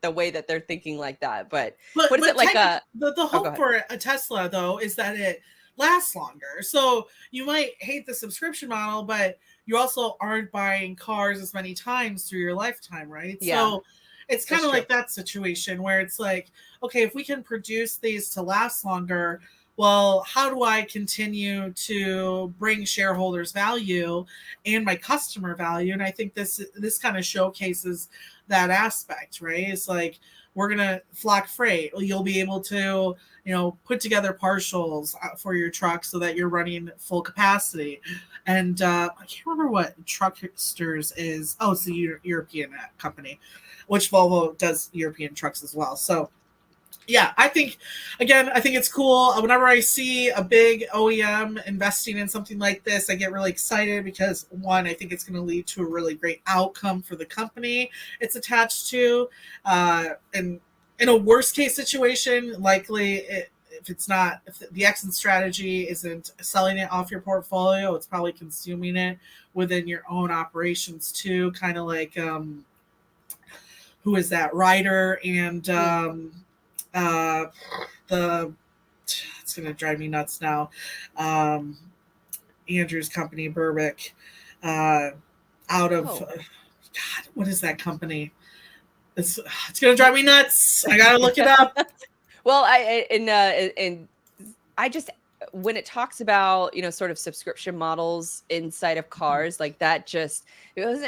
the way that they're thinking like that. But what is it like? The hope for a Tesla though is that it lasts longer. So you might hate the subscription model, but you also aren't buying cars as many times through your lifetime, right? Yeah. So it's kind of like that situation where it's like, okay, if we can produce these to last longer, well, how do I continue to bring shareholders value and my customer value? And I think this kind of showcases that aspect, right? It's like, we're going to Flock Freight. You'll be able to, put together partials for your truck so that you're running full capacity. And I can't remember what Trucksters is. Oh, it's a European company, which Volvo does European trucks as well. So yeah, I think it's cool. Whenever I see a big OEM investing in something like this, I get really excited because, one, I think it's going to lead to a really great outcome for the company it's attached to. And in a worst case situation, likely if the exit strategy isn't selling it off your portfolio, it's probably consuming it within your own operations too. Kind of like, who is that? Ryder and it's going to drive me nuts now. Andrew's company, Burbick, out of God, what is that company? It's going to drive me nuts. I got to look it up. Well, I just, when it talks about, sort of subscription models inside of cars, like that, it was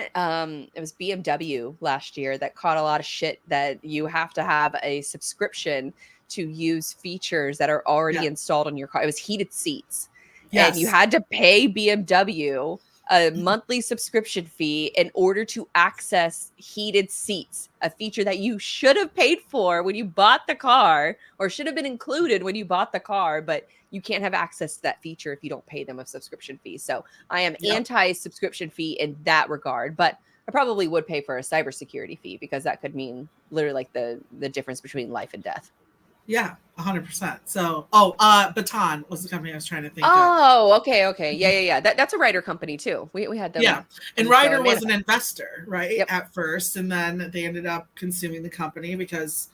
BMW last year that caught a lot of shit that you have to have a subscription to use features that are already installed on your car. It was heated seats. Yes. And you had to pay BMW a monthly subscription fee in order to access heated seats, a feature that you should have paid for when you bought the car, or should have been included when you bought the car, but you can't have access to that feature if you don't pay them a subscription fee. So I am anti-subscription fee in that regard, but I probably would pay for a cybersecurity fee because that could mean literally like the difference between life and death. Yeah, 100%. So, Baton was the company I was trying to think of. Oh, okay. Yeah. That's a Ryder company too. We had them. Yeah, and Ryder was an investor, right, at first, and then they ended up consuming the company because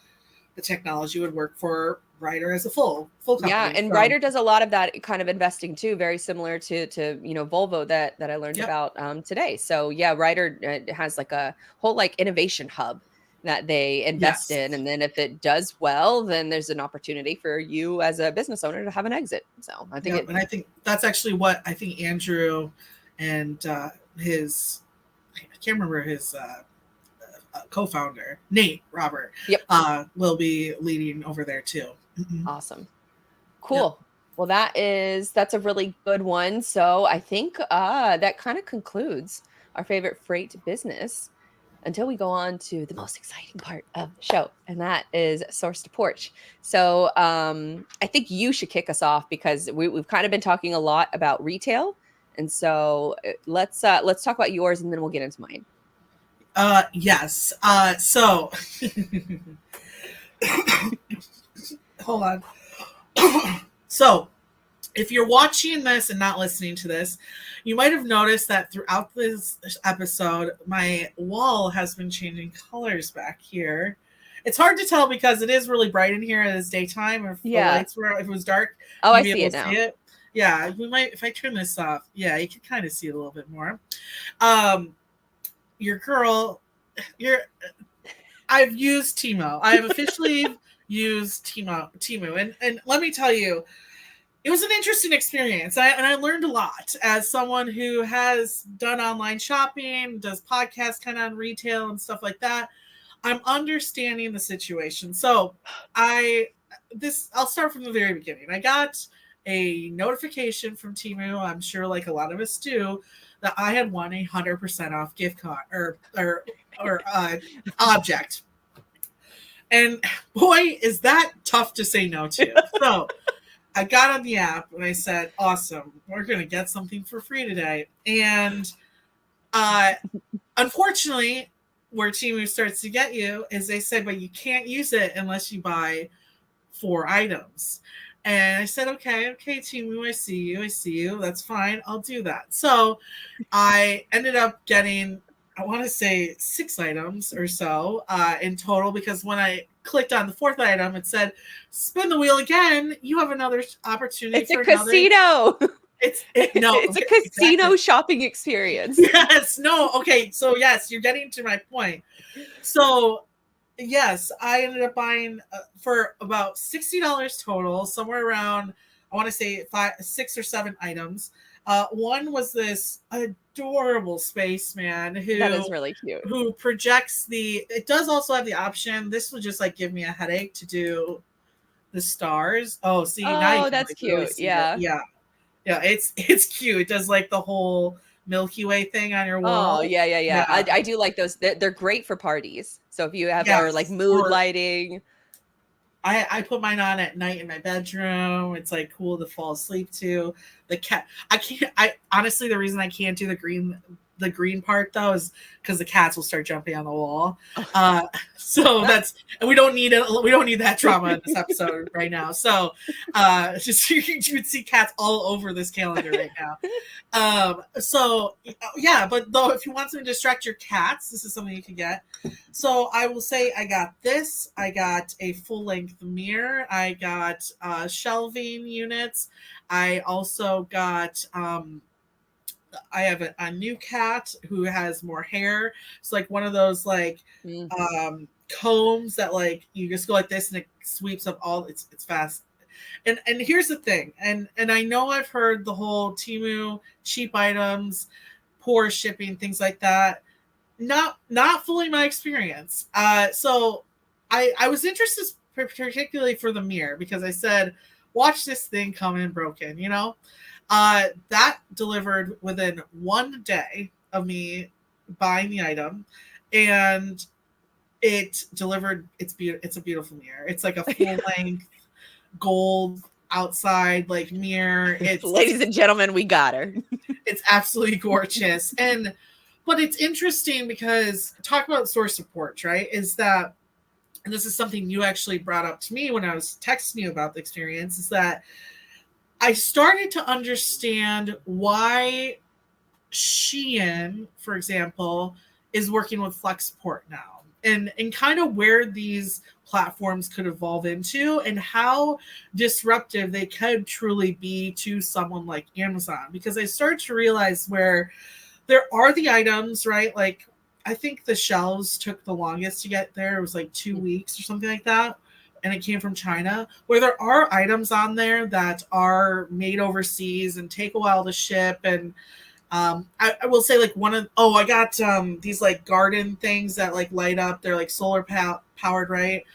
the technology would work for Ryder as a full company. Yeah, and Ryder does a lot of that kind of investing too, very similar to Volvo that I learned about today. So yeah, Ryder has like a whole like innovation hub that they invest in. And then if it does well, then there's an opportunity for you as a business owner to have an exit. So I think and I think that's actually what I think Andrew and his, I can't remember his co-founder, Nate Robert, will be leading over there too. Awesome. Cool. Yep. Well, that's a really good one. So I think that kind of concludes our favorite freight business until we go on to the most exciting part of the show, and that is source to porch. So I think you should kick us off because we've kind of been talking a lot about retail, and so let's talk about yours, and then we'll get into mine. Yes. So hold on. So if you're watching this and not listening to this, you might have noticed that throughout this episode, my wall has been changing colors back here. It's hard to tell because it is really bright in here. It is daytime. If the lights were, if it was dark, I see it now. See it. Yeah, we might, if I turn this off, yeah, you can kind of see it a little bit more. Your girl, I've used Temu. I have officially used Temu. And let me tell you, it was an interesting experience. And I learned a lot as someone who has done online shopping, does podcasts kind of on retail and stuff like that. I'm understanding the situation. So I'll start from the very beginning. I got a notification from Temu, I'm sure like a lot of us do, that I had won 100% off gift card or object. And boy, is that tough to say no to. So I got on the app and I said, awesome, we're going to get something for free today. And unfortunately, where Temu starts to get you is they say, but you can't use it unless you buy 4 items. And I said, okay, Temu, I see you. That's fine. I'll do that. So I ended up getting, I want to say 6 items or so in total, because when I clicked on the 4th item, it said, spin the wheel again. You have another opportunity. It's a casino. It's a casino shopping experience. Yes. No. Okay. So yes, you're getting to my point. So yes, I ended up buying for about $60 total, somewhere around, I want to say 6 or 7 items. One was this adorable spaceman that is really cute, who projects it does also have the option. This would just like give me a headache to do the stars. Oh, see, now that's like, cute. Really yeah, it's cute. It does like the whole Milky Way thing on your wall. Oh, yeah. I do like those. They're great for parties. So if you have or like mood lighting. I put mine on at night in my bedroom. It's like cool to fall asleep to. The cat, I honestly, the reason I can't do the green part though is because the cats will start jumping on the wall. So we don't need that trauma in this episode right now. So just you would see cats all over this calendar right now. So yeah, but though if you want something to distract your cats, this is something you can get. So I will say I got this. I got a full-length mirror. I got shelving units. I also got I have a new cat who has more hair. It's like one of those like combs that like you just go like this and it sweeps up all. It's fast. And here's the thing. And I know I've heard the whole Temu cheap items, poor shipping, things like that. Not fully my experience. So I was interested particularly for the mirror because I said, watch this thing come in broken, you know? That delivered within 1 day of me buying the item, and it delivered. It's a beautiful mirror. It's like a full length gold outside like mirror. It's ladies and gentlemen, we got her. It's absolutely gorgeous. But it's interesting because talk about source support, right? Is that, and this is something you actually brought up to me when I was texting you about the experience, is that I started to understand why Shein, for example, is working with Flex Support now, and kind of where these platforms could evolve into and how disruptive they could truly be to someone like Amazon. Because I started to realize where there are the items, right? Like I think the shelves took the longest to get there. It was like 2 weeks or something like that. And it came from China, where there are items on there that are made overseas and take a while to ship. And I will say, like, I got these like garden things that like light up. They're like solar powered, right?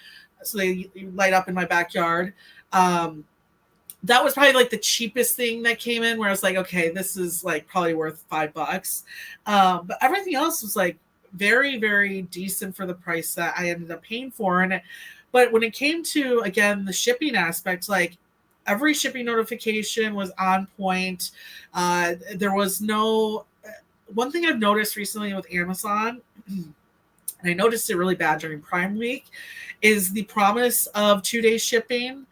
So they light up in my backyard. That was probably like the cheapest thing that came in, where I was like, okay, this is like probably worth $5. But everything else was like very, very decent for the price that I ended up paying for. But when it came to, again, the shipping aspect, like every shipping notification was on point. There was no, one thing I've noticed recently with Amazon, and I noticed it really bad during Prime Week, is the promise of 2-day shipping.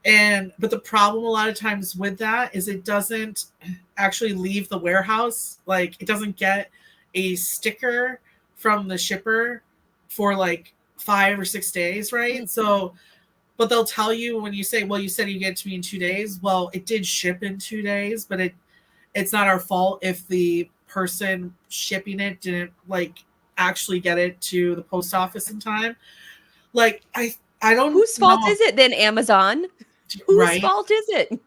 But the problem a lot of times with that is it doesn't actually leave the warehouse. Like, it doesn't get a sticker from the shipper for like 5 or 6 days, right? Mm-hmm. So, but they'll tell you when you say, well, you said you get it to me in 2 days. Well, it did ship in 2 days, but it's not our fault if the person shipping it didn't like actually get it to the post office in time. Like, I don't know. Whose fault is it then, Amazon? Whose fault is it?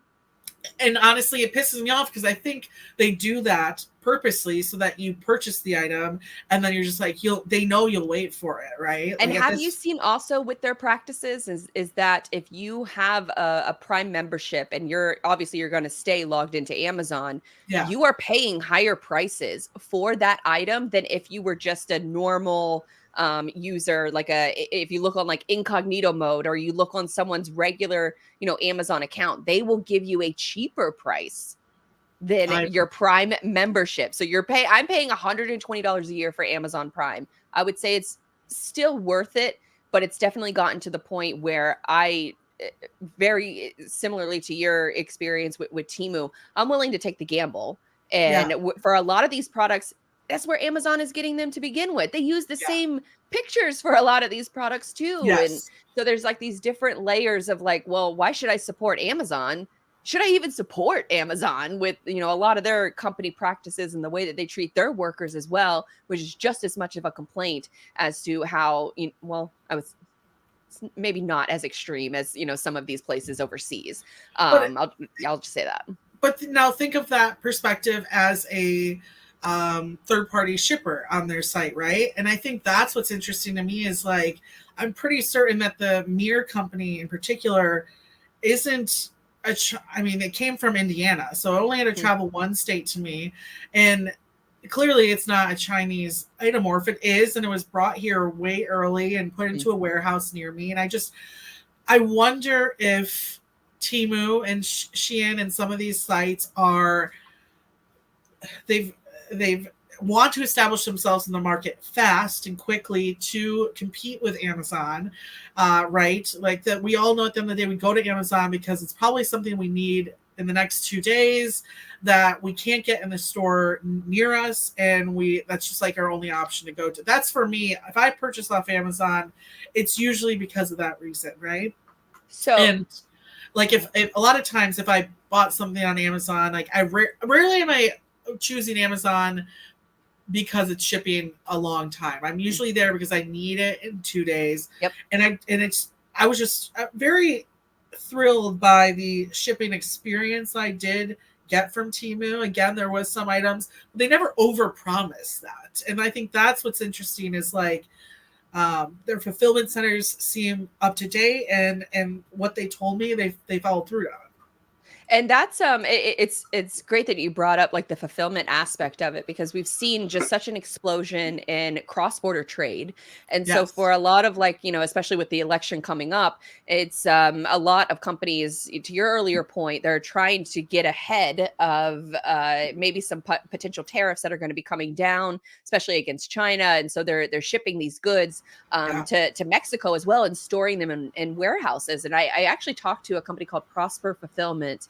And honestly, it pisses me off because I think they do that purposely so that you purchase the item and then you're just like, they know you'll wait for it, right? And like, have you seen also with their practices is that if you have a Prime membership and you're going to stay logged into Amazon, you are paying higher prices for that item than if you were just a normal user. Like if you look on like incognito mode or you look on someone's regular, Amazon account, they will give you a cheaper price than your Prime membership. So I'm paying $120 a year for Amazon Prime. I would say it's still worth it, but it's definitely gotten to the point where I, very similarly to your experience with Temu, I'm willing to take the gamble. And for a lot of these products, that's where Amazon is getting them to begin with. They use the same pictures for a lot of these products too. Yes. And so there's like these different layers of like, well, why should I support Amazon? Should I even support Amazon with, a lot of their company practices and the way that they treat their workers as well, which is just as much of a complaint as to how, I was maybe not as extreme as, some of these places overseas. I'll just say that. But now think of that perspective as a third-party shipper on their site, right? And I think that's what's interesting to me is like, I'm pretty certain that the Mir company in particular isn't it came from Indiana, so it only had to travel one state to me, and clearly it's not a Chinese item, or if it is, and it was brought here way early and put into a warehouse near me. And I wonder if Temu and Shein and some of these sites they've want to establish themselves in the market fast and quickly to compete with Amazon, right? Like that, we all know at the end of the day, we go to Amazon because it's probably something we need in the next 2 days that we can't get in the store near us, and that's just like our only option to go to. That's for me. If I purchase off Amazon, it's usually because of that reason, right? So, and like if a lot of times if I bought something on Amazon, like rarely am I choosing Amazon because it's shipping a long time. I'm usually there because I need it in 2 days. Yep. I was just very thrilled by the shipping experience I did get from Temu. Again, there was some items, but they never overpromised that. And I think that's what's interesting is like their fulfillment centers seem up to date, and what they told me they followed through on. And that's it's great that you brought up like the fulfillment aspect of it, because we've seen just such an explosion in cross-border trade. And so for a lot of like, especially with the election coming up, it's a lot of companies, to your earlier point, they're trying to get ahead of maybe some potential tariffs that are going to be coming down, especially against China. And so they're shipping these goods to Mexico as well and storing them in warehouses. And I actually talked to a company called Prosper Fulfillment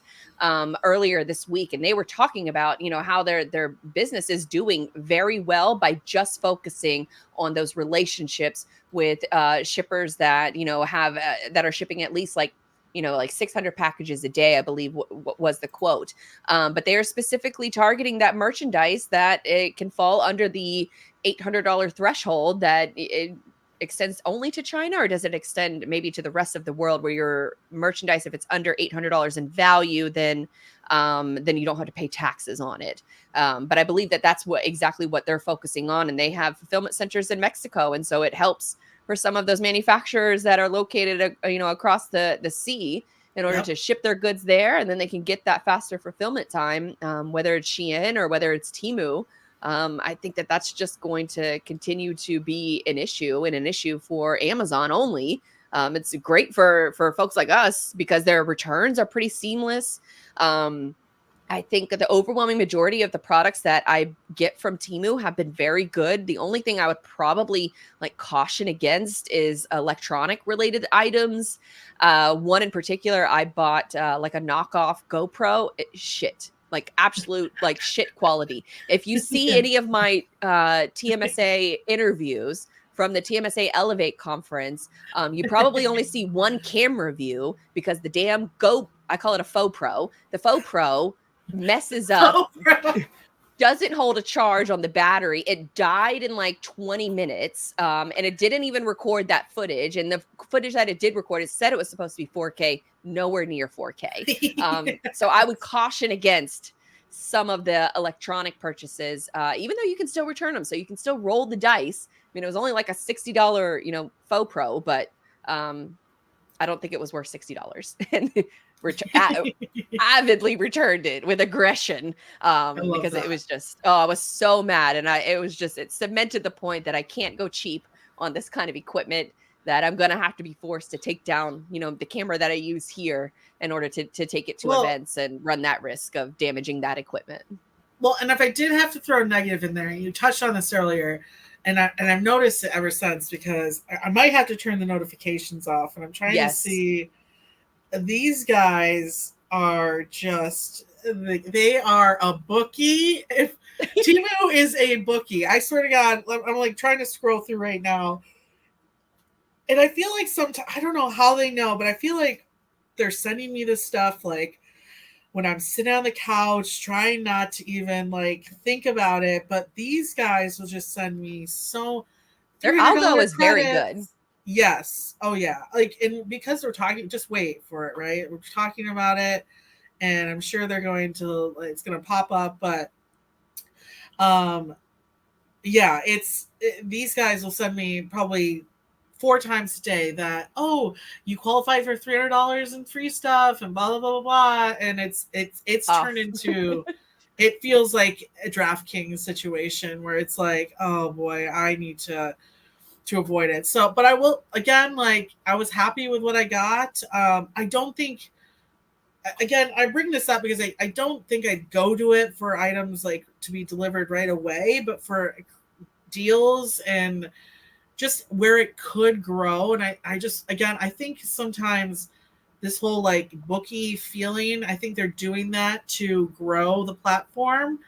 earlier this week, and they were talking about how their business is doing very well by just focusing on those relationships with shippers that have that are shipping at least like like 600 packages a day, I believe was the quote. But they are specifically targeting that merchandise that it can fall under the $800 threshold that it extends only to China, or does it extend maybe to the rest of the world where your merchandise, if it's under $800 in value, then you don't have to pay taxes on it. But I believe that that's exactly what they're focusing on. And they have fulfillment centers in Mexico. And so it helps for some of those manufacturers that are located, across the sea in order to ship their goods there. And then they can get that faster fulfillment time, whether it's Shein or whether it's Temu. I think that that's just going to continue to be an issue for Amazon only. It's great for folks like us because their returns are pretty seamless. I think that the overwhelming majority of the products that I get from Temu have been very good. The only thing I would probably caution against is electronic related items. One in particular, I bought a knockoff GoPro. Shit. Absolute shit quality. If you see any of my TMSA interviews from the TMSA Elevate conference, you probably only see one camera view because the damn I call it a faux pro. The faux pro messes up, doesn't hold a charge on the battery. It died in 20 minutes, and it didn't even record that footage. And the footage that it did record, it said it was supposed to be 4K, nowhere near 4K. So I would caution against some of the electronic purchases, even though you can still return them. So you can still roll the dice. I mean, it was only a $60, faux pro, but I don't think it was worth $60. And avidly returned it with aggression, because it was just, I was so mad. And it cemented the point that I can't go cheap on this kind of equipment, that I'm going to have to be forced to take down, the camera that I use here in order to take it to events and run that risk of damaging that equipment. Well, and if I did have to throw a negative in there, you touched on this earlier, and I've noticed it ever since, because I might have to turn the notifications off, and I'm trying to see. These guys are they are a bookie. If Temu is a bookie, I swear to God, I'm trying to scroll through right now. And I feel like sometimes, I don't know how they know, but I feel like they're sending me this stuff when I'm sitting on the couch trying not to even think about it. But these guys will just send me their algo is very good. Yes. Oh yeah. And because we're talking, just wait for it, right? We're talking about it, and I'm sure they're going to, it's going to pop up, but yeah, these guys will send me probably 4 times a day that, you qualify for $300 in free stuff and blah, blah, blah, blah, blah. And it's turned into, it feels like a DraftKings situation where it's oh boy, I need to avoid it. So, but I will, again, I was happy with what I got. I don't think, again, I bring this up because I don't think I'd go to it for items to be delivered right away, but for deals and just where it could grow. And I just, again, I think sometimes this whole bookie feeling, I think they're doing that to grow the platform.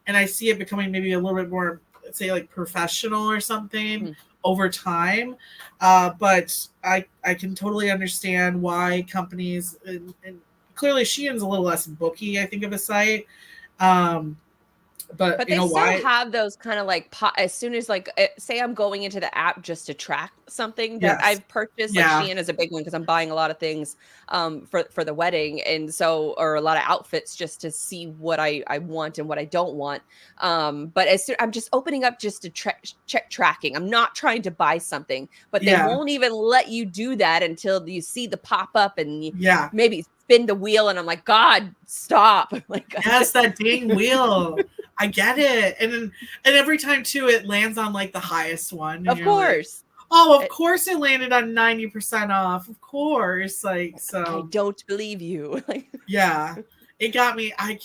And I see it becoming maybe a little bit more, let's say professional or something over time. But I can totally understand why companies, and clearly Shein's a little less bookie, I think, of a site. But they still have those kind of as soon as say I'm going into the app just to track something that I've purchased. Shein is a big one because I'm buying a lot of things for the wedding, and so, or a lot of outfits just to see what I want and what I don't want. But I'm just opening up just to check tracking. I'm not trying to buy something, but they won't even let you do that until you see the pop up and maybe spin the wheel, and I'm like, God, stop! Yes, that dang wheel. I get it, and every time too, it lands on the highest one. Of course. Of course, it landed on 90% off. Of course, so. I don't believe you. Yeah, it got me. I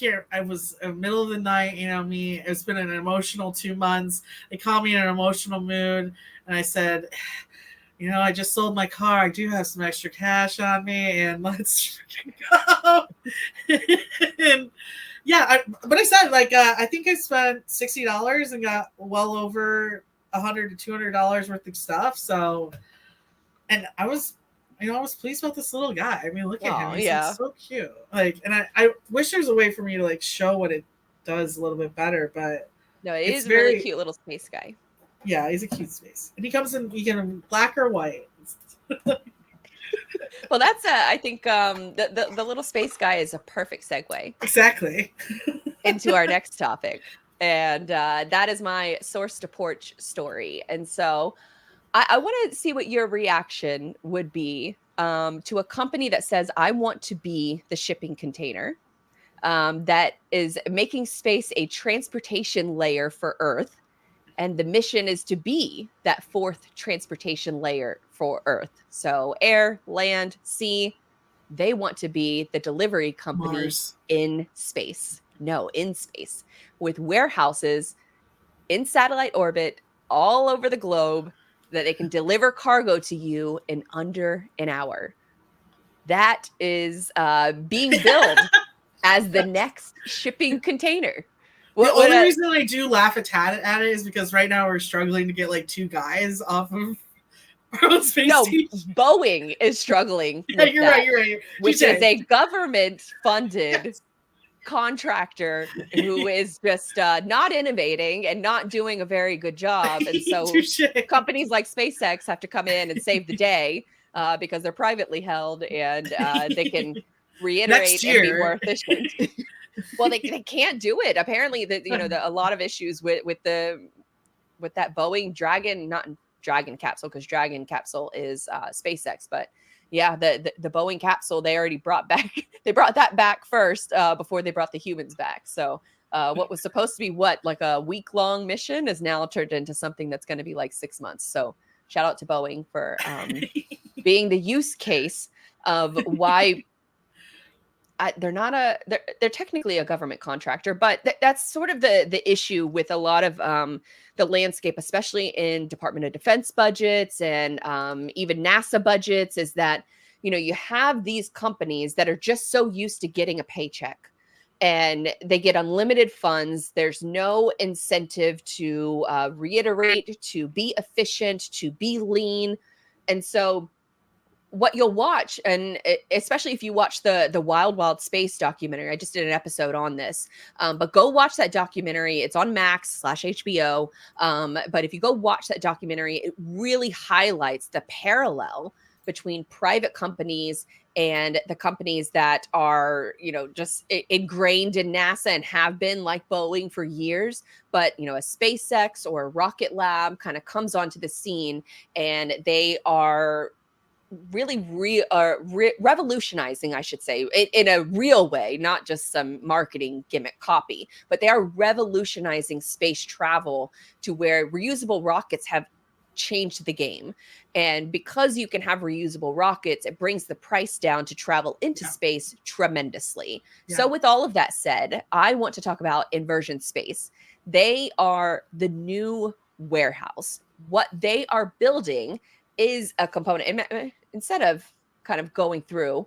was in the middle of the night. Me. It's been an emotional 2 months. They called me in an emotional mood, and I said, I just sold my car. I do have some extra cash on me, and let's go. And but I said, I think I spent $60 and got well over $100 to $200 worth of stuff. So, and I was I was pleased about this little guy. I mean, look at him. Oh, He's like yeah. so cute. Like, and I wish there's a way for me to like show what it does a little bit better, but No, it it's is a really very, cute little space guy. yeah, he's a cute space. And he comes in, you can black or white. Well, that's I think the little space guy is a perfect segue Exactly. into our next topic. And that is my source to porch story. And so I want to see what your reaction would be to a company that says, I want to be the shipping container that is making space a transportation layer for Earth. And the mission is to be that fourth transportation layer for Earth. So air, land, sea, they want to be the delivery company Mars. in space. No, in space, with warehouses in satellite orbit all over the globe that they can deliver cargo to you in under an hour. That is being billed as the next shipping container. The only reason I do laugh at it is because right now we're struggling to get like 2 guys off of our own space station. Boeing is struggling. Yeah, you're right. Which is a government-funded contractor who is just not innovating and not doing a very good job. And so companies like SpaceX have to come in and save the day because they're privately held and they can reiterate and be more efficient. Well, they can't do it. Apparently, a lot of issues with that Boeing Dragon capsule, because Dragon capsule is SpaceX, but yeah, the Boeing capsule they already brought back. They brought that back first before they brought the humans back. So what was supposed to be like a week-long mission is now turned into something that's going to be like 6 months. So shout out to Boeing for being the use case of why. They're technically a government contractor, but that's sort of the issue with a lot of the landscape, especially in Department of Defense budgets and even NASA budgets, is that, you have these companies that are just so used to getting a paycheck and they get unlimited funds. There's no incentive to reiterate, to be efficient, to be lean. And so what you'll watch, and especially if you watch the Wild Space documentary, I just did an episode on this, but go watch that documentary. It's on Max/HBO. But if you go watch that documentary, it really highlights the parallel between private companies and the companies that are, just ingrained in NASA and have been, like Boeing, for years. But, a SpaceX or a Rocket Lab kind of comes onto the scene, and they are really revolutionizing, I should say, in a real way, not just some marketing gimmick copy, but they are revolutionizing space travel to where reusable rockets have changed the game. And because you can have reusable rockets, it brings the price down to travel into space tremendously. So with all of that said, I want to talk about Inversion Space. They are the new warehouse. What they are building is a component. Instead of kind of going through,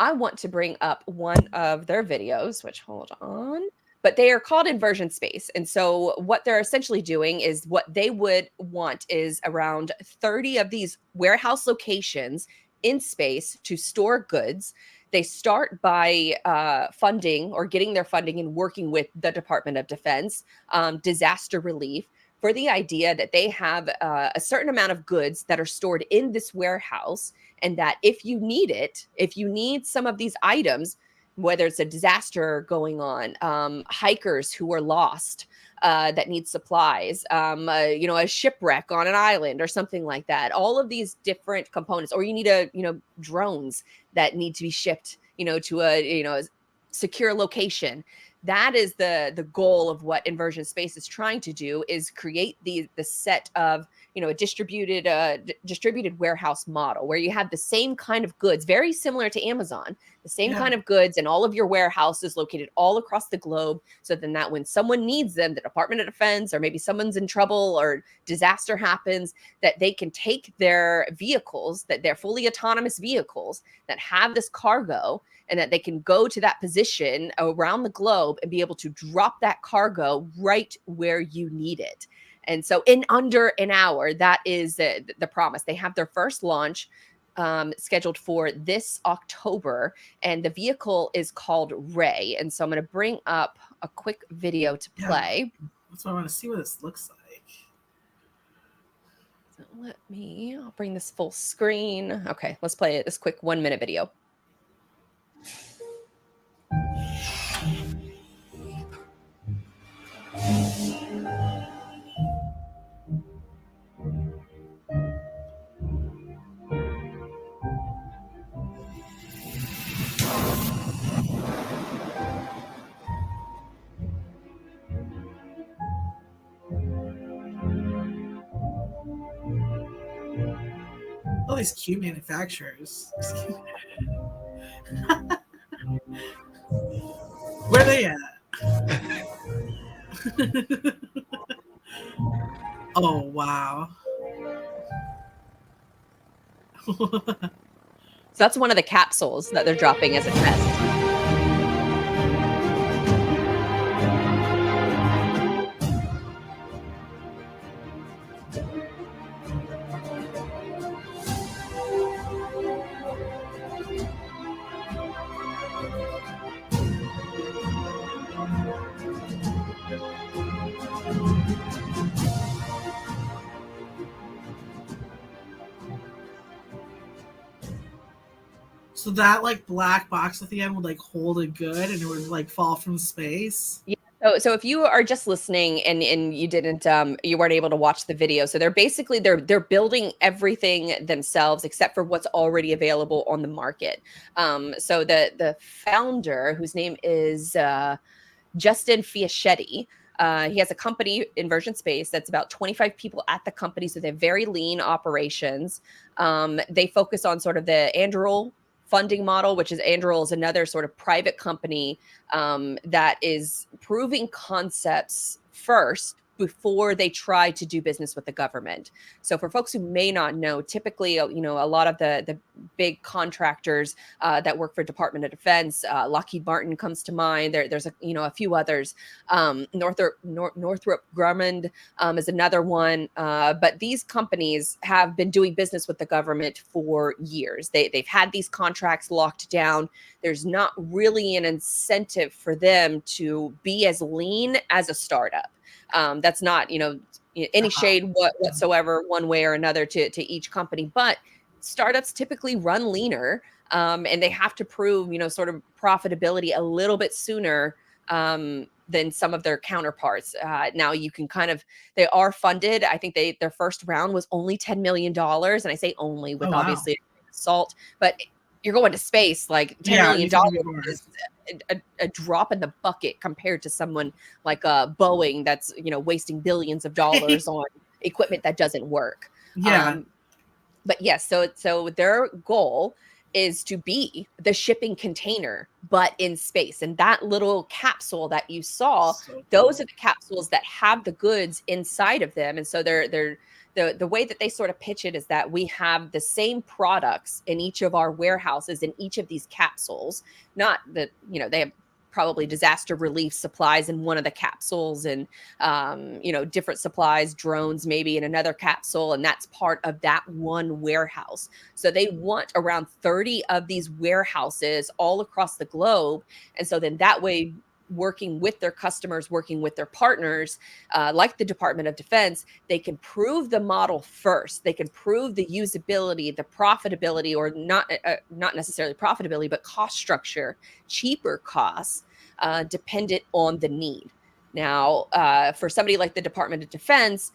I want to bring up one of their videos, which, hold on, but they are called Inversion Space. And so what they're essentially doing is, what they would want is around 30 of these warehouse locations in space to store goods. They start by funding or getting their funding and working with the Department of Defense, disaster relief, for the idea that they have a certain amount of goods that are stored in this warehouse, and that if you need some of these items, whether it's a disaster going on, hikers who are lost that need supplies, a shipwreck on an island or something like that, all of these different components, or you need drones that need to be shipped, to a secure location. That is the goal of what Inversion Space is trying to do, is create the set of, a distributed warehouse model where you have the same kind of goods, very similar to Amazon, the same kind of goods in all of your warehouses located all across the globe. So then that when someone needs them, the Department of Defense, or maybe someone's in trouble or disaster happens, that they can take their vehicles, that they're fully autonomous vehicles that have this cargo, and that they can go to that position around the globe and be able to drop that cargo right where you need it. And so in under an hour, that is the promise. They have their first launch scheduled for this October, and the vehicle is called Ray. And so I'm going to bring up a quick video to play. That's why I want to see what this looks like. So I'll bring this full screen. Okay, let's play this quick 1-minute video. All these cute manufacturers. Where are they at? Oh, wow. So that's one of the capsules that they're dropping as a test. So that like black box at the end would like hold it good and it would like fall from space. Yeah. So if you are just listening and you didn't you weren't able to watch the video, so they're basically they're building everything themselves except for what's already available on the market. So the founder, whose name is Justin Fiaschetti, he has a company, Inversion Space, that's about 25 people at the company. So they have very lean operations. They focus on sort of the Anduril funding model, which is Anduril is another sort of private company that is proving concepts first before they try to do business with the government. So for folks who may not know, typically, a lot of the big contractors that work for Department of Defense, Lockheed Martin comes to mind. There's a few others. Northrop Grumman is another one. But these companies have been doing business with the government for years. They've had these contracts locked down. There's not really an incentive for them to be as lean as a startup. That's not, any shade whatsoever one way or another to each company, but startups typically run leaner, and they have to prove, sort of profitability a little bit sooner than some of their counterparts. Now you can they are funded. I think their first round was only $10 million. And I say only with obviously salt, but you're going to space, like $10 million is a drop in the bucket compared to someone like Boeing that's wasting billions of dollars on equipment that doesn't work. But yes, so their goal is to be the shipping container, but in space. And that little capsule that you saw, those are the capsules that have the goods inside of them. And so they're the way that they sort of pitch it is that we have the same products in each of our warehouses in each of these capsules. Not that, they have probably disaster relief supplies in one of the capsules and, different supplies, drones maybe in another capsule. And that's part of that one warehouse. So they want around 30 of these warehouses all across the globe. And so then that way, working with their customers, working with their partners, like the Department of Defense, they can prove the model first. They can prove the usability, the profitability, or not necessarily profitability, but cost structure, cheaper costs, dependent on the need. Now, for somebody like the Department of Defense,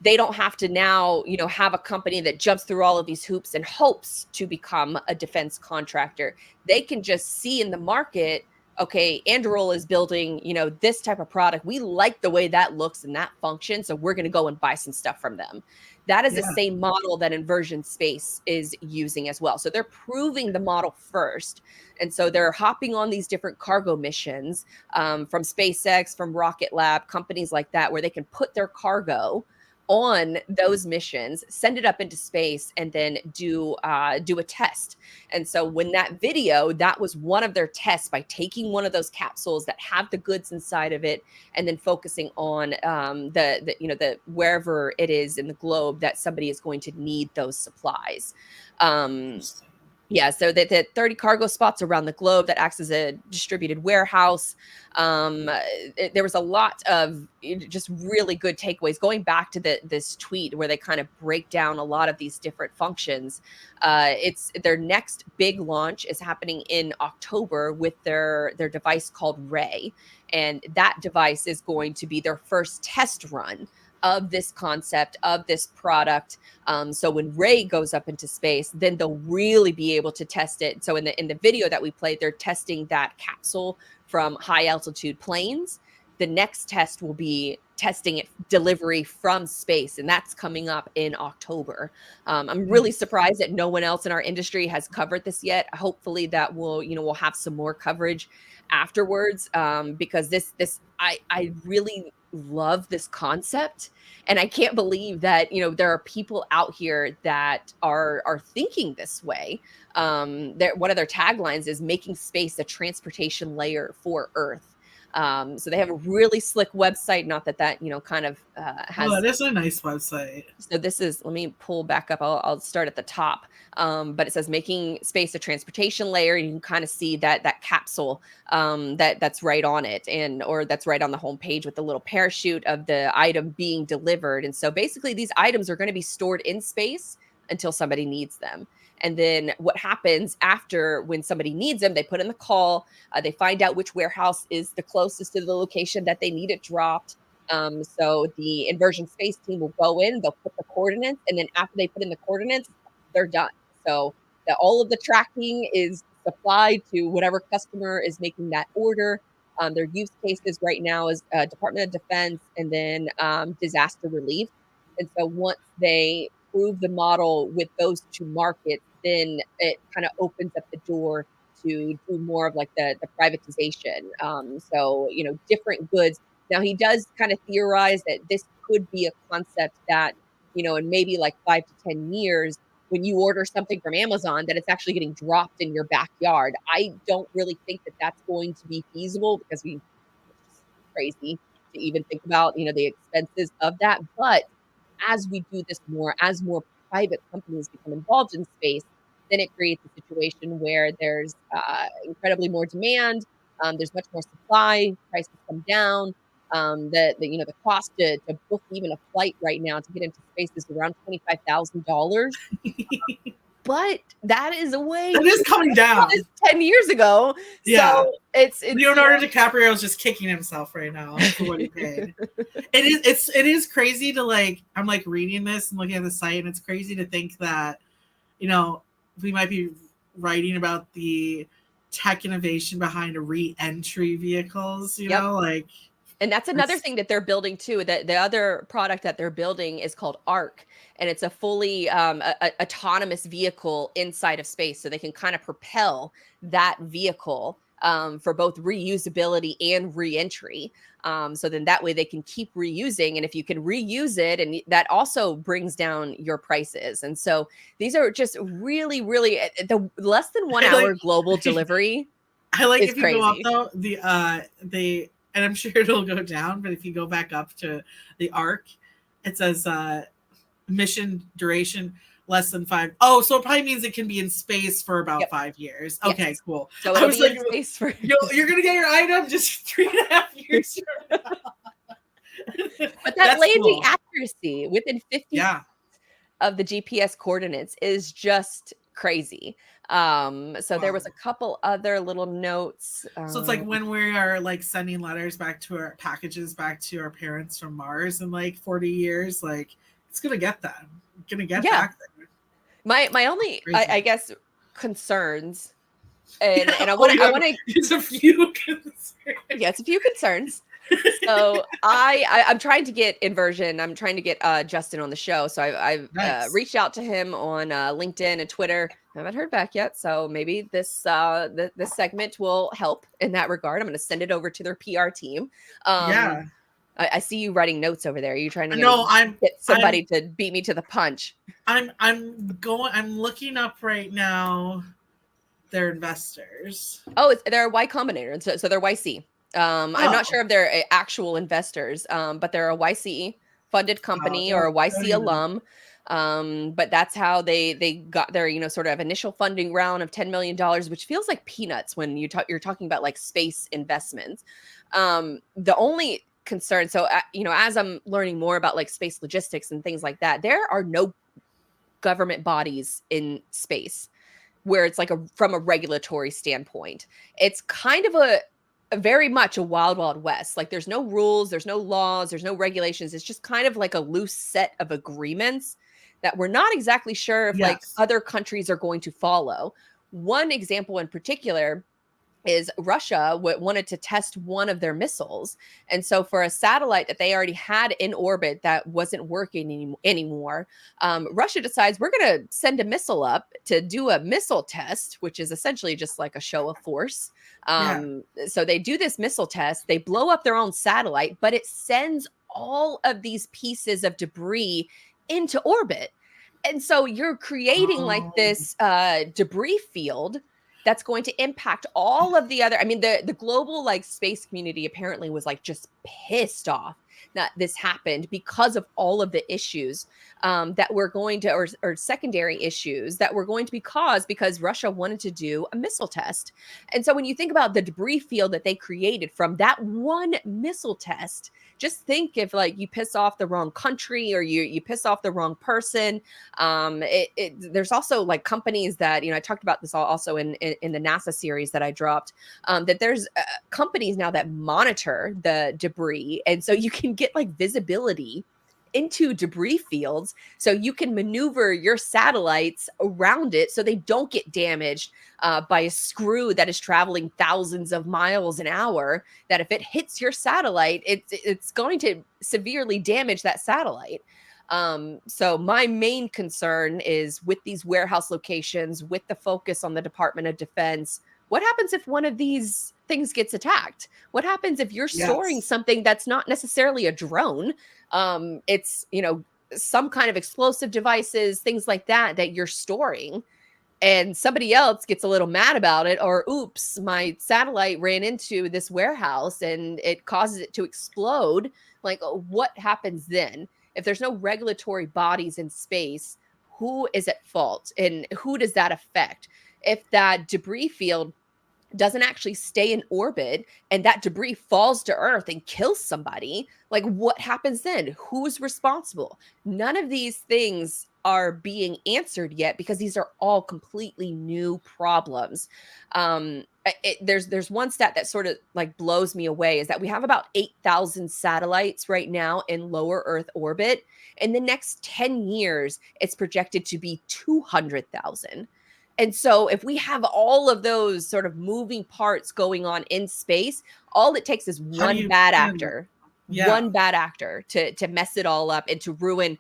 they don't have to now, have a company that jumps through all of these hoops and hopes to become a defense contractor. They can just see in the market, okay, Anduril is building, this type of product. We like the way that looks and that functions, so we're going to go and buy some stuff from them. That is the same model that Inversion Space is using as well. So they're proving the model first. And so they're hopping on these different cargo missions, from SpaceX, from Rocket Lab, companies like that, where they can put their cargo, on, equipment that doesn't work. That is the same model that Inversion Space is using as well. So they're proving the model first. And so they're hopping on these different cargo missions, from SpaceX, from Rocket Lab, companies like that, where they can put their cargo on those missions, send it up into space, and then do a test. And so when that video, that was one of their tests, by taking one of those capsules that have the goods inside of it, and then focusing on the wherever it is in the globe that somebody is going to need those supplies. Yeah, so the 30 cargo spots around the globe that acts as a distributed warehouse. There was a lot of just really good takeaways. Going back to this tweet where they kind of break down a lot of these different functions. It's their next big launch is happening in October with their device called Ray, and that device is going to be their first test run of this concept, of this product. So when Ray goes up into space, then they'll really be able to test it. So in the video that we played, they're testing that capsule from high altitude planes. The next test will be testing it delivery from space, and that's coming up in October. I'm really surprised that no one else in our industry has covered this yet. Hopefully that we'll have some more coverage afterwards, because I really love this concept, and I can't believe that there are people out here that are thinking this way. One of their taglines is making space a transportation layer for Earth. So they have a really slick website. Not that kind of has. Oh, that is a nice website. So this is, let me pull back up. I'll start at the top. But it says making space a transportation layer. You can kind of see that capsule that's right on it, or that's right on the homepage with the little parachute of the item being delivered. And so basically these items are going to be stored in space until somebody needs them. And then what happens after, when somebody needs them, they put in the call, they find out which warehouse is the closest to the location that they need it dropped. So the Inversion Space team will go in, they'll put the coordinates, and then after they put in the coordinates, they're done. So all of the tracking is supplied to whatever customer is making that order. Their use cases right now is Department of Defense, and then disaster relief. And so once they prove the model with those two markets, then it kind of opens up the door to do more of like the privatization. So, different goods. Now he does kind of theorize that this could be a concept that, in maybe like 5 to 10 years, when you order something from Amazon, that it's actually getting dropped in your backyard. I don't really think that that's going to be feasible, because it's crazy to even think about, the expenses of that. But as we do this more, as more private companies become involved in space, then it creates a situation where there's incredibly more demand. There's much more supply. Prices come down. The cost to book even a flight right now to get into space is around $25,000. But that is a way. It is coming down. 10 years ago. Yeah. So it's Leonardo DiCaprio is just kicking himself right now for what he paid. It is crazy to I'm reading this and looking at the site, and it's crazy to think that, we might be writing about the tech innovation behind re-entry vehicles, and that's another thing that they're building too. That the other product that they're building is called ARC, and it's a fully autonomous vehicle inside of space, so they can kind of propel that vehicle for both reusability and re-entry. So then that way they can keep reusing, and if you can reuse it, and that also brings down your prices. And so these are just really, really the less than 1 hour global delivery. I like if you go up though, the and I'm sure it'll go down, but if you go back up to the ARC, it says mission duration less than 5. Oh, so it probably means it can be in space for about 5 years. Okay, yes. Cool. So I was like, in space for you're gonna get your item just 3.5 years from now. But that landing accuracy within 50 of the GPS coordinates is just crazy. So there was a couple other little notes. So it's like when we are sending letters back to our packages back to our parents from Mars in 40 years, it's gonna get that. It's gonna get back there. My only I guess concerns, and I want to it's a few concerns. Yeah, it's a few concerns. So I'm trying to get Inversion. I'm trying to get Justin on the show. So I've reached out to him on LinkedIn and Twitter. I haven't heard back yet. So maybe this this segment will help in that regard. I'm going to send it over to their PR team. I see you writing notes over there. Are you trying to No, get somebody to beat me to the punch? I'm looking up right now their investors. Oh, they're a Y Combinator, so they're YC. I'm not sure if they're actual investors, but they're a YC funded company or a YC alum. But that's how they got their, you know, sort of initial funding round of $10 million, which feels like peanuts when you're talking about like space investments. The only concern, so you know, as I'm learning more about like space logistics and things like that, there are no government bodies in space where it's like from a regulatory standpoint. It's kind of a very much a wild west. Like there's no rules, there's no laws, there's no regulations. It's just kind of like a loose set of agreements that we're not exactly sure if like other countries are going to follow. One example in particular is Russia wanted to test one of their missiles. And so for a satellite that they already had in orbit that wasn't working anymore, Russia decides we're going to send a missile up to do a missile test, which is essentially just like a show of force. So they do this missile test, they blow up their own satellite, but it sends all of these pieces of debris into orbit. And so you're creating like this debris field that's going to impact all of the other. I mean, the global like space community apparently was like just pissed off that this happened because of all of the issues that were going to, or secondary issues that were going to be caused because Russia wanted to do a missile test. And so when you think about the debris field that they created from that one missile test, just think if like you piss off the wrong country or you piss off the wrong person. There's also like companies that, you know, I talked about this also in the NASA series that I dropped, that there's companies now that monitor the debris. And so you can get like visibility into debris fields so you can maneuver your satellites around it so they don't get damaged by a screw that is traveling thousands of miles an hour, that if it hits your satellite, it's going to severely damage that satellite. So my main concern is with these warehouse locations, with the focus on the Department of Defense, what happens if one of these things gets attacked? What happens if you're storing something that's not necessarily a drone? It's, you know, some kind of explosive devices, things like that you're storing, and somebody else gets a little mad about it, or oops, my satellite ran into this warehouse and it causes it to explode. Like, what happens then? If there's no regulatory bodies in space, who is at fault and who does that affect? If that debris field doesn't actually stay in orbit and that debris falls to Earth and kills somebody, like what happens then? Who's responsible? None of these things are being answered yet because these are all completely new problems. There's one stat that sort of like blows me away, is that we have about 8,000 satellites right now in lower Earth orbit. In the next 10 years, it's projected to be 200,000. And so if we have all of those sort of moving parts going on in space, all it takes is one bad actor to mess it all up and to ruin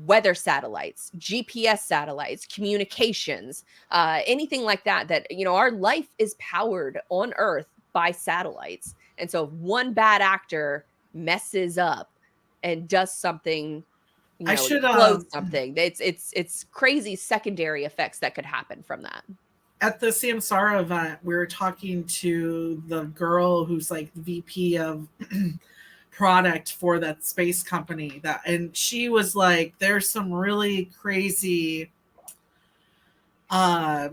weather satellites, GPS satellites, communications, anything like that, you know, our life is powered on Earth by satellites. And so if one bad actor messes up and does something, you know, something, it's crazy secondary effects that could happen from that. At the Samsara event, we were talking to the girl who's like the VP of product for that space company, and she was like, there's some really crazy, I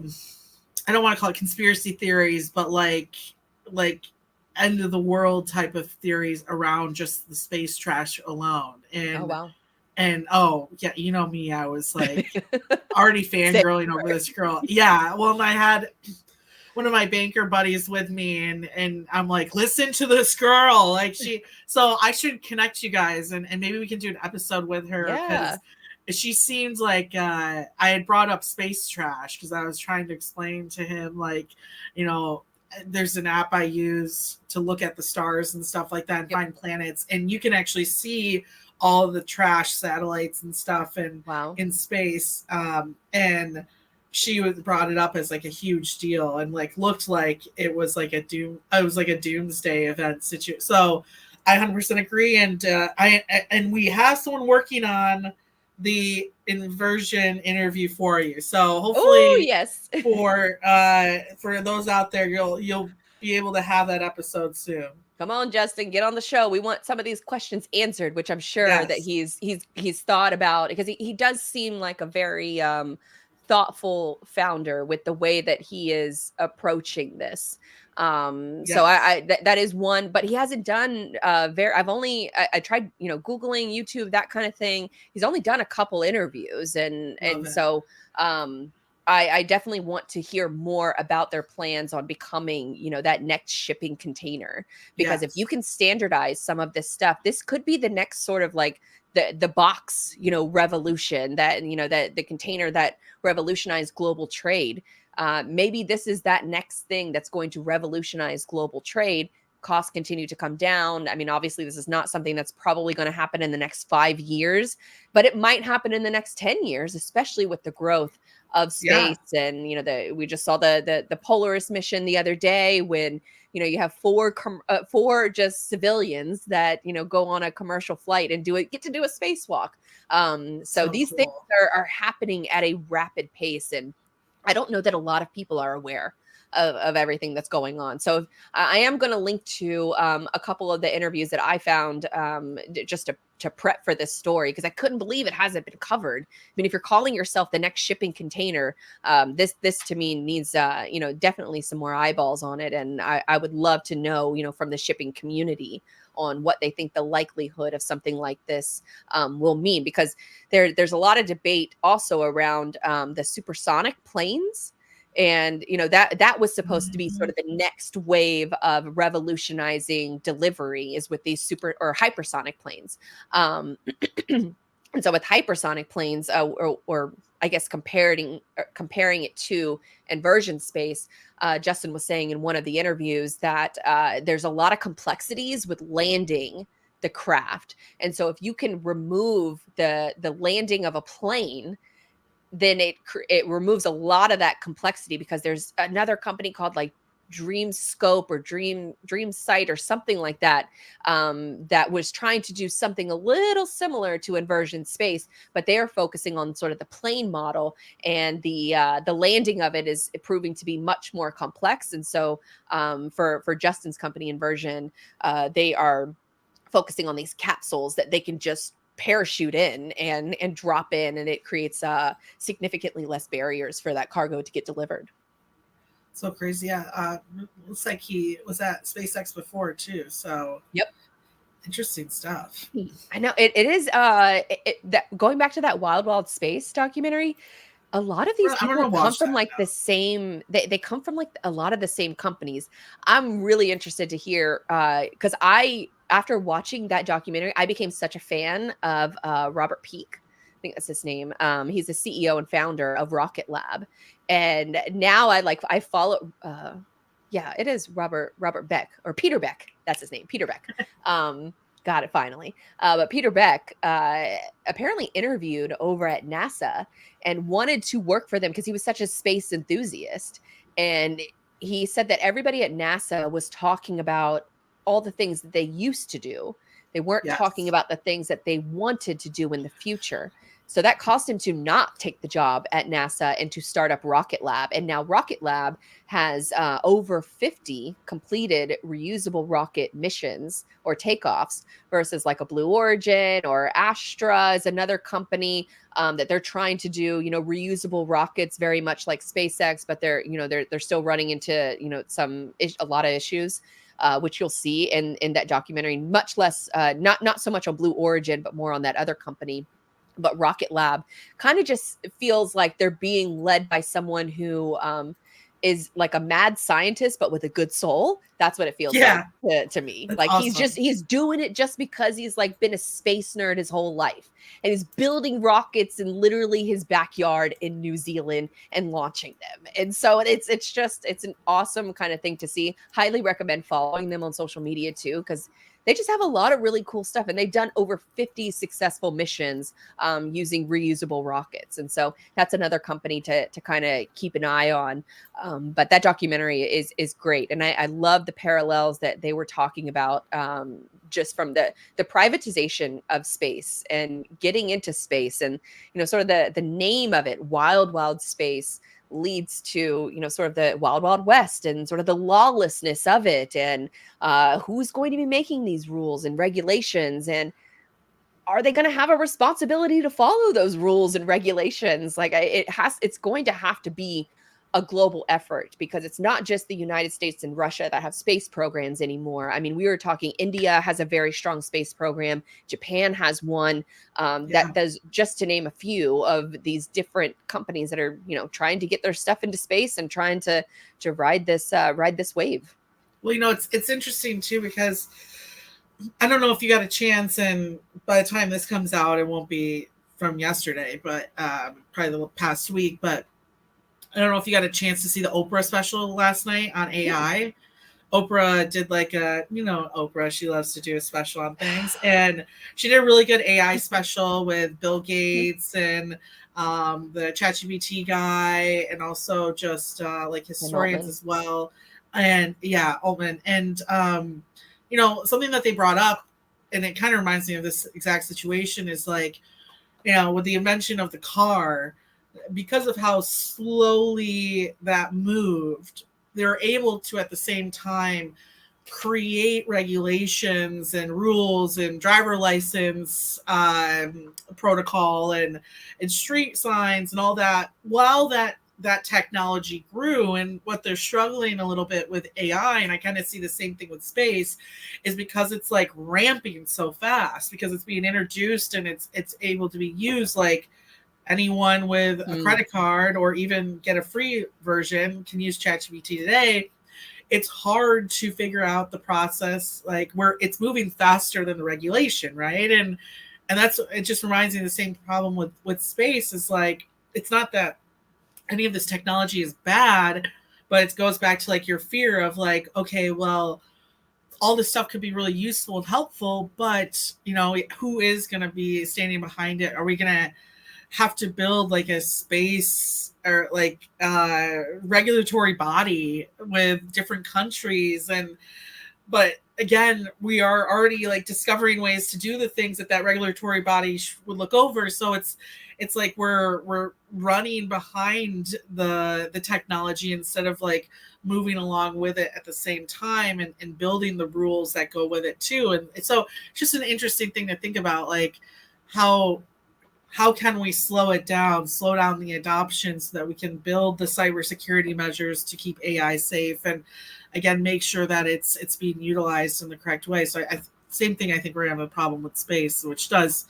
don't want to call it conspiracy theories, but like end of the world type of theories around just the space trash alone. And oh wow. And oh yeah, you know me, I was like already fangirling over this girl. Yeah, well, I had one of my banker buddies with me, and I'm like, listen to this girl, like so I should connect you guys, and maybe we can do an episode with her, because she seems like I had brought up space trash because I was trying to explain to him, like, you know, there's an app I use to look at the stars and stuff like that and find planets, and you can actually see all the trash satellites and stuff in space. And she brought it up as like a huge deal and like looked like it was like a doomsday event situation. So I 100% agree, and we have someone working on the inversion interview for you. So Oh, hopefully, yes. for those out there, you'll be able to have that episode soon. Come on, Justin, get on the show. We want some of these questions answered, which I'm sure that Yes. he's thought about, because he does seem like a very thoughtful founder with the way that he is approaching this. So Yes. that is one, but he hasn't done I tried, Googling, YouTube, that kind of thing. He's only done a couple interviews, and Love it. so I definitely want to hear more about their plans on becoming, that next shipping container. Because if you Yes. can standardize some of this stuff, this could be the next sort of like the box, revolution, that, that the container that revolutionized global trade. Maybe this is that next thing that's going to revolutionize global trade. Costs continue to come down. I mean, obviously, this is not something that's probably going to happen in the next 5 years, but it might happen in the next 10 years, especially with the growth of Yeah. space. And we just saw the Polaris mission the other day, when you have four just civilians that go on a commercial flight and get to do a spacewalk. So So these things cool. are happening at a rapid pace, and I don't know that a lot of people are aware of everything that's going on. So I am going to link to a couple of the interviews that I found, just to prep for this story, because I couldn't believe it hasn't been covered. I mean, if you're calling yourself the next shipping container, this to me needs definitely some more eyeballs on it. And I would love to know, from the shipping community, on what they think the likelihood of something like this will mean, because there's a lot of debate also around the supersonic planes. And that was supposed to be sort of the next wave of revolutionizing delivery, is with these super or hypersonic planes. And so with hypersonic planes, or I guess comparing it to inversion space, Justin was saying in one of the interviews that there's a lot of complexities with landing the craft. And so if you can remove the landing of a plane, then it removes a lot of that complexity, because there's another company called like Dream Scope or Dream Sight or something like that, that was trying to do something a little similar to Inversion Space, but they are focusing on sort of the plane model, and the landing of it is proving to be much more complex. And so for Justin's company, Inversion, they are focusing on these capsules that they can just parachute in and drop in, and it creates significantly less barriers for that cargo to get delivered. So crazy. Yeah. Looks like he was at SpaceX before too. So Yep. Interesting stuff. I know it is that going back to that Wild Space documentary, a lot of these I'm people gonna come watch from that like now. the same, they come from like a lot of the same companies. I'm really interested to hear, because after watching that documentary, I became such a fan of Robert Peake. I think that's his name. He's the CEO and founder of Rocket Lab. And now I follow yeah, it is Robert Beck, or Peter Beck. That's his name, Peter Beck. Got it finally. But Peter Beck apparently interviewed over at NASA and wanted to work for them because he was such a space enthusiast. And he said that everybody at NASA was talking about all the things that they used to do. They weren't talking Yes. about the things that they wanted to do in the future. So that caused him to not take the job at NASA and to start up Rocket Lab. And now Rocket Lab has over 50 completed reusable rocket missions or takeoffs, versus like a Blue Origin or Astra is another company that they're trying to do, reusable rockets, very much like SpaceX, but they're still running into, a lot of issues. Which you'll see in that documentary, much less, not so much on Blue Origin, but more on that other company. But Rocket Lab kind of just feels like they're being led by someone who is like a mad scientist, but with a good soul. That's what it feels like to me. That's Like awesome. he's doing it just because he's like been a space nerd his whole life, and he's building rockets in literally his backyard in New Zealand and launching them. And so it's an awesome kind of thing to see. Highly recommend following them on social media too, because they just have a lot of really cool stuff, and they've done over 50 successful missions using reusable rockets. And so that's another company to kind of keep an eye on. But that documentary is great. And I love the parallels that they were talking about just from the privatization of space and getting into space, and sort of the name of it, wild space, leads to sort of the wild west and sort of the lawlessness of it, and who's going to be making these rules and regulations, and are they going to have a responsibility to follow those rules and regulations? Like it's going to have to be a global effort, because it's not just the United States and Russia that have space programs anymore. I mean, we were talking, India has a very strong space program. Japan has one, that does, just to name a few of these different companies that are, trying to get their stuff into space and trying to ride this wave. Well, it's interesting too, because I don't know if you got a chance, and by the time this comes out, it won't be from yesterday, but probably the past week. But I don't know if you got a chance to see the Oprah special last night on AI. Yeah. Oprah did like Oprah, she loves to do a special on things. And she did a really good AI special with Bill Gates and the ChatGPT guy, and also just like historians as well. And yeah, Altman. And, something that they brought up, and it kind of reminds me of this exact situation, is like, with the invention of the car, because of how slowly that moved, they're able to at the same time create regulations and rules and driver license protocol and street signs and all that, while that technology grew. And what they're struggling a little bit with AI, and I kind of see the same thing with space, is because it's like ramping so fast, because it's being introduced and it's able to be used. Like, anyone with a credit card, or even get a free version, can use ChatGPT today. It's hard to figure out the process, like, where it's moving faster than the regulation, right? And that's, it just reminds me of the same problem with space. Is like, it's not that any of this technology is bad, but it goes back to like your fear of like, okay, well, all this stuff could be really useful and helpful, but who is going to be standing behind it? Are we going to have to build like a space or like regulatory body with different countries? But again, we are already like discovering ways to do the things that regulatory body would look over. So it's like we're running behind the technology instead of like moving along with it at the same time, and building the rules that go with it too. And so it's just an interesting thing to think about, like how can we slow down the adoption, so that we can build the cybersecurity measures to keep AI safe, and again, make sure that it's being utilized in the correct way. So same thing, I think we're going to have a problem with space, which does,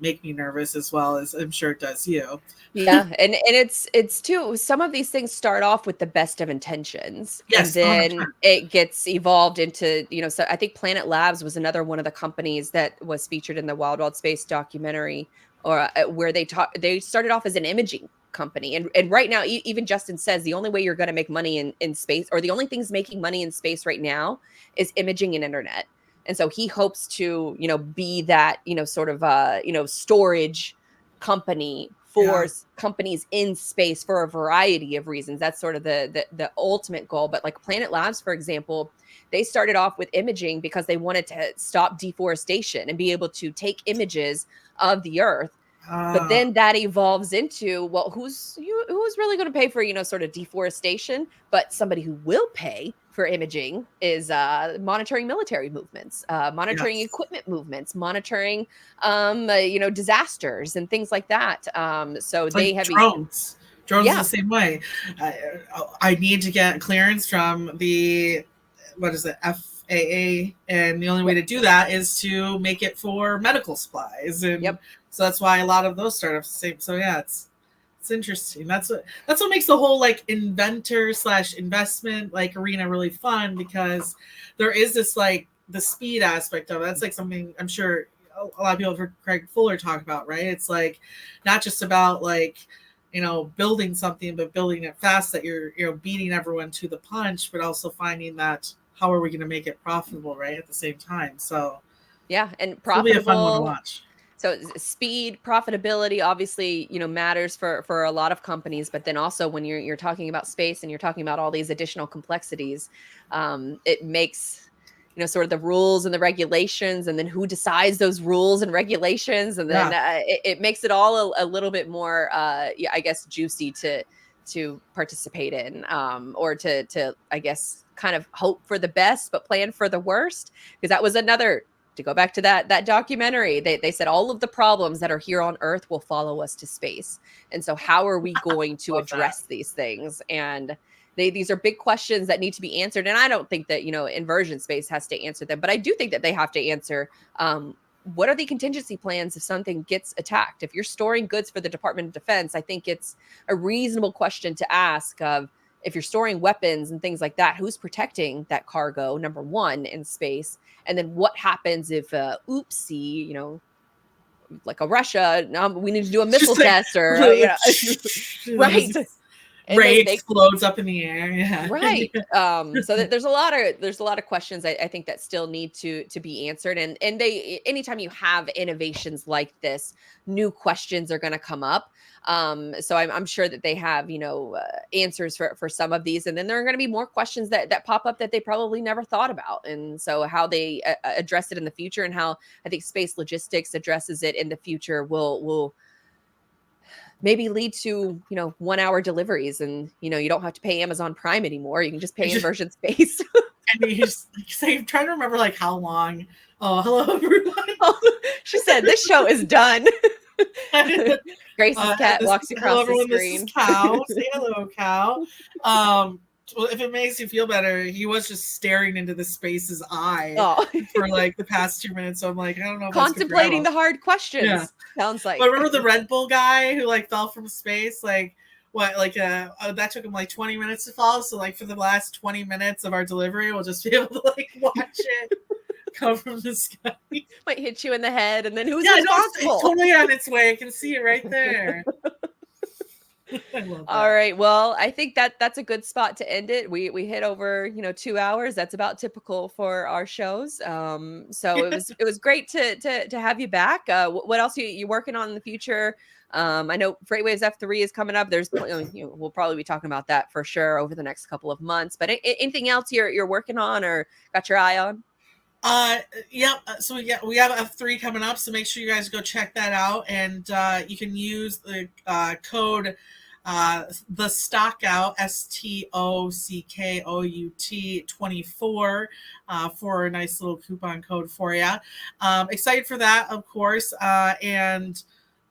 make me nervous, as well as I'm sure it does you. Yeah. And it's too, some of these things start off with the best of intentions. Yes, and then it gets evolved into, so I think Planet Labs was another one of the companies that was featured in the Wild Space documentary, or where they started off as an imaging company. And right now, even Justin says the only way you're going to make money in space, or the only things making money in space right now, is imaging and internet. And so he hopes to, be that, sort of, storage company for companies in space for a variety of reasons. That's sort of the ultimate goal. But like Planet Labs, for example, they started off with imaging because they wanted to stop deforestation and be able to take images of the Earth. But then that evolves into, well, who's really going to pay for, sort of deforestation? But somebody who will pay for imaging is monitoring military movements, monitoring equipment movements, monitoring, disasters and things like that. So it's they like have drones. Drones the same way. I need to get clearance from the, what is it, FAA, and the only way to do that is to make it for medical supplies. And so that's why a lot of those startups say, so it's interesting. That's what makes the whole like inventor / investment like arena really fun, because there is this like the speed aspect of it. That's like something I'm sure a lot of people have heard Craig Fuller talk about, right? It's like not just about like, building something, but building it fast, that you're beating everyone to the punch, but also finding that how are we going to make it profitable, right, at the same time. So and profitable, it'll be a fun one to watch. So speed, profitability, obviously, matters for a lot of companies. But then also when you're talking about space and you're talking about all these additional complexities, it makes sort of the rules and the regulations, and then who decides those rules and regulations, and then it makes it all a little bit more, I guess, juicy to participate in, or to I guess kind of hope for the best but plan for the worst, because that was another. To go back to that documentary, they said all of the problems that are here on Earth will follow us to space. And so how are we going to address these things? And these are big questions that need to be answered. And I don't think that, Inversion Space has to answer them, but I do think that they have to answer, what are the contingency plans if something gets attacked? If you're storing goods for the Department of Defense, I think it's a reasonable question to ask of, if you're storing weapons and things like that, who's protecting that cargo, number one, in space? And then what happens if, oopsie, like a Russia, we need to do a missile test, or, right. And Ray explodes up in the air. Yeah. Right. So there's a lot of questions I think that still need to be answered. And anytime you have innovations like this, new questions are going to come up. So I'm sure that they have, answers for some of these. And then there are going to be more questions that pop up that they probably never thought about. And so how they address it in the future, and how I think space logistics addresses it in the future will maybe lead to, 1 hour deliveries, and, you don't have to pay Amazon Prime anymore. You can just pay Inversion Space. And you just say, I'm trying to remember like how long. Oh, hello everyone. She said, this show is done. Grace's cat walks across the screen. This is Cow. Say hello, Cow. Well, if it makes you feel better, he was just staring into the space's eye for like the past 2 minutes. So I'm like, I don't know. Contemplating the hard questions. Yeah. Sounds like. But remember the Red Bull guy who like fell from space? Like what? Like that took him like 20 minutes to fall. So like for the last 20 minutes of our delivery, we'll just be able to like watch it come from the sky. Might hit you in the head, and then who's responsible? No, it's totally on its way. I can see it right there. All right. Well, I think that's a good spot to end it. We hit over, 2 hours. That's about typical for our shows. So it was great to have you back. What else are you working on in the future? I know Freightwaves F3 is coming up. There's, we'll probably be talking about that for sure over the next couple of months. But anything else you're working on or got your eye on? So we have F3 coming up, so make sure you guys go check that out, and you can use the code the stockout STOCKOUT 24 for a nice little coupon code for you. Excited for that, of course, and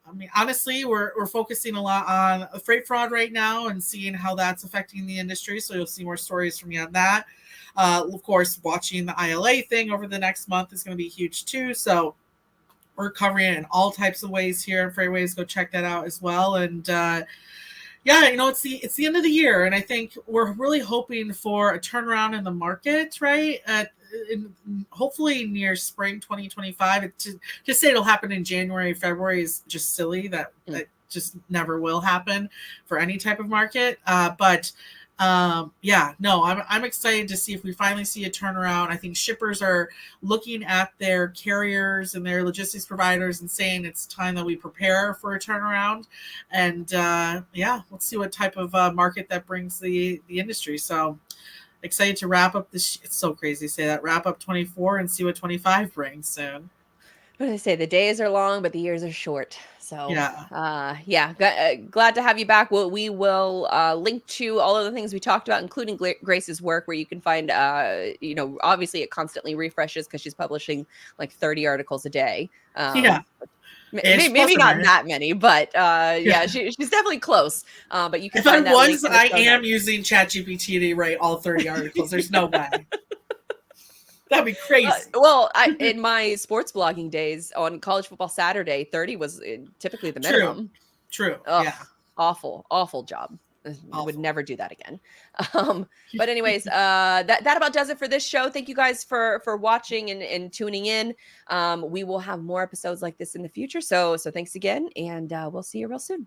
I mean, honestly, we're focusing a lot on freight fraud right now and seeing how that's affecting the industry. So you'll see more stories from me on that. Of course, watching the ILA thing over the next month is going to be huge too. So we're covering it in all types of ways here in Freightwaves. Go check that out as well. And it's the end of the year, and I think we're really hoping for a turnaround in the market, right? Hopefully near spring 2025. To say it'll happen in January, February is just silly. That just never will happen for any type of market. I'm excited to see if we finally see a turnaround. I think shippers are looking at their carriers and their logistics providers and saying it's time that we prepare for a turnaround. And let's see what type of market that brings the industry. So excited to wrap up this. It's so crazy to say that. Wrap up 24 and see what 25 brings soon. What do they say? The days are long, but the years are short. So glad to have you back. We will link to all of the things we talked about, including Grace's work, where you can find, obviously it constantly refreshes because she's publishing like 30 articles a day. Maybe not that many, but she's definitely close. But you can find that. If I am using ChatGPT to write all 30 articles, there's no way. That'd be crazy. In my sports blogging days on College Football Saturday, 30 was typically the minimum. True. Yeah. Awful job. I would never do that again. But anyways, that about does it for this show. Thank you guys for watching and tuning in. We will have more episodes like this in the future. So thanks again, and we'll see you real soon.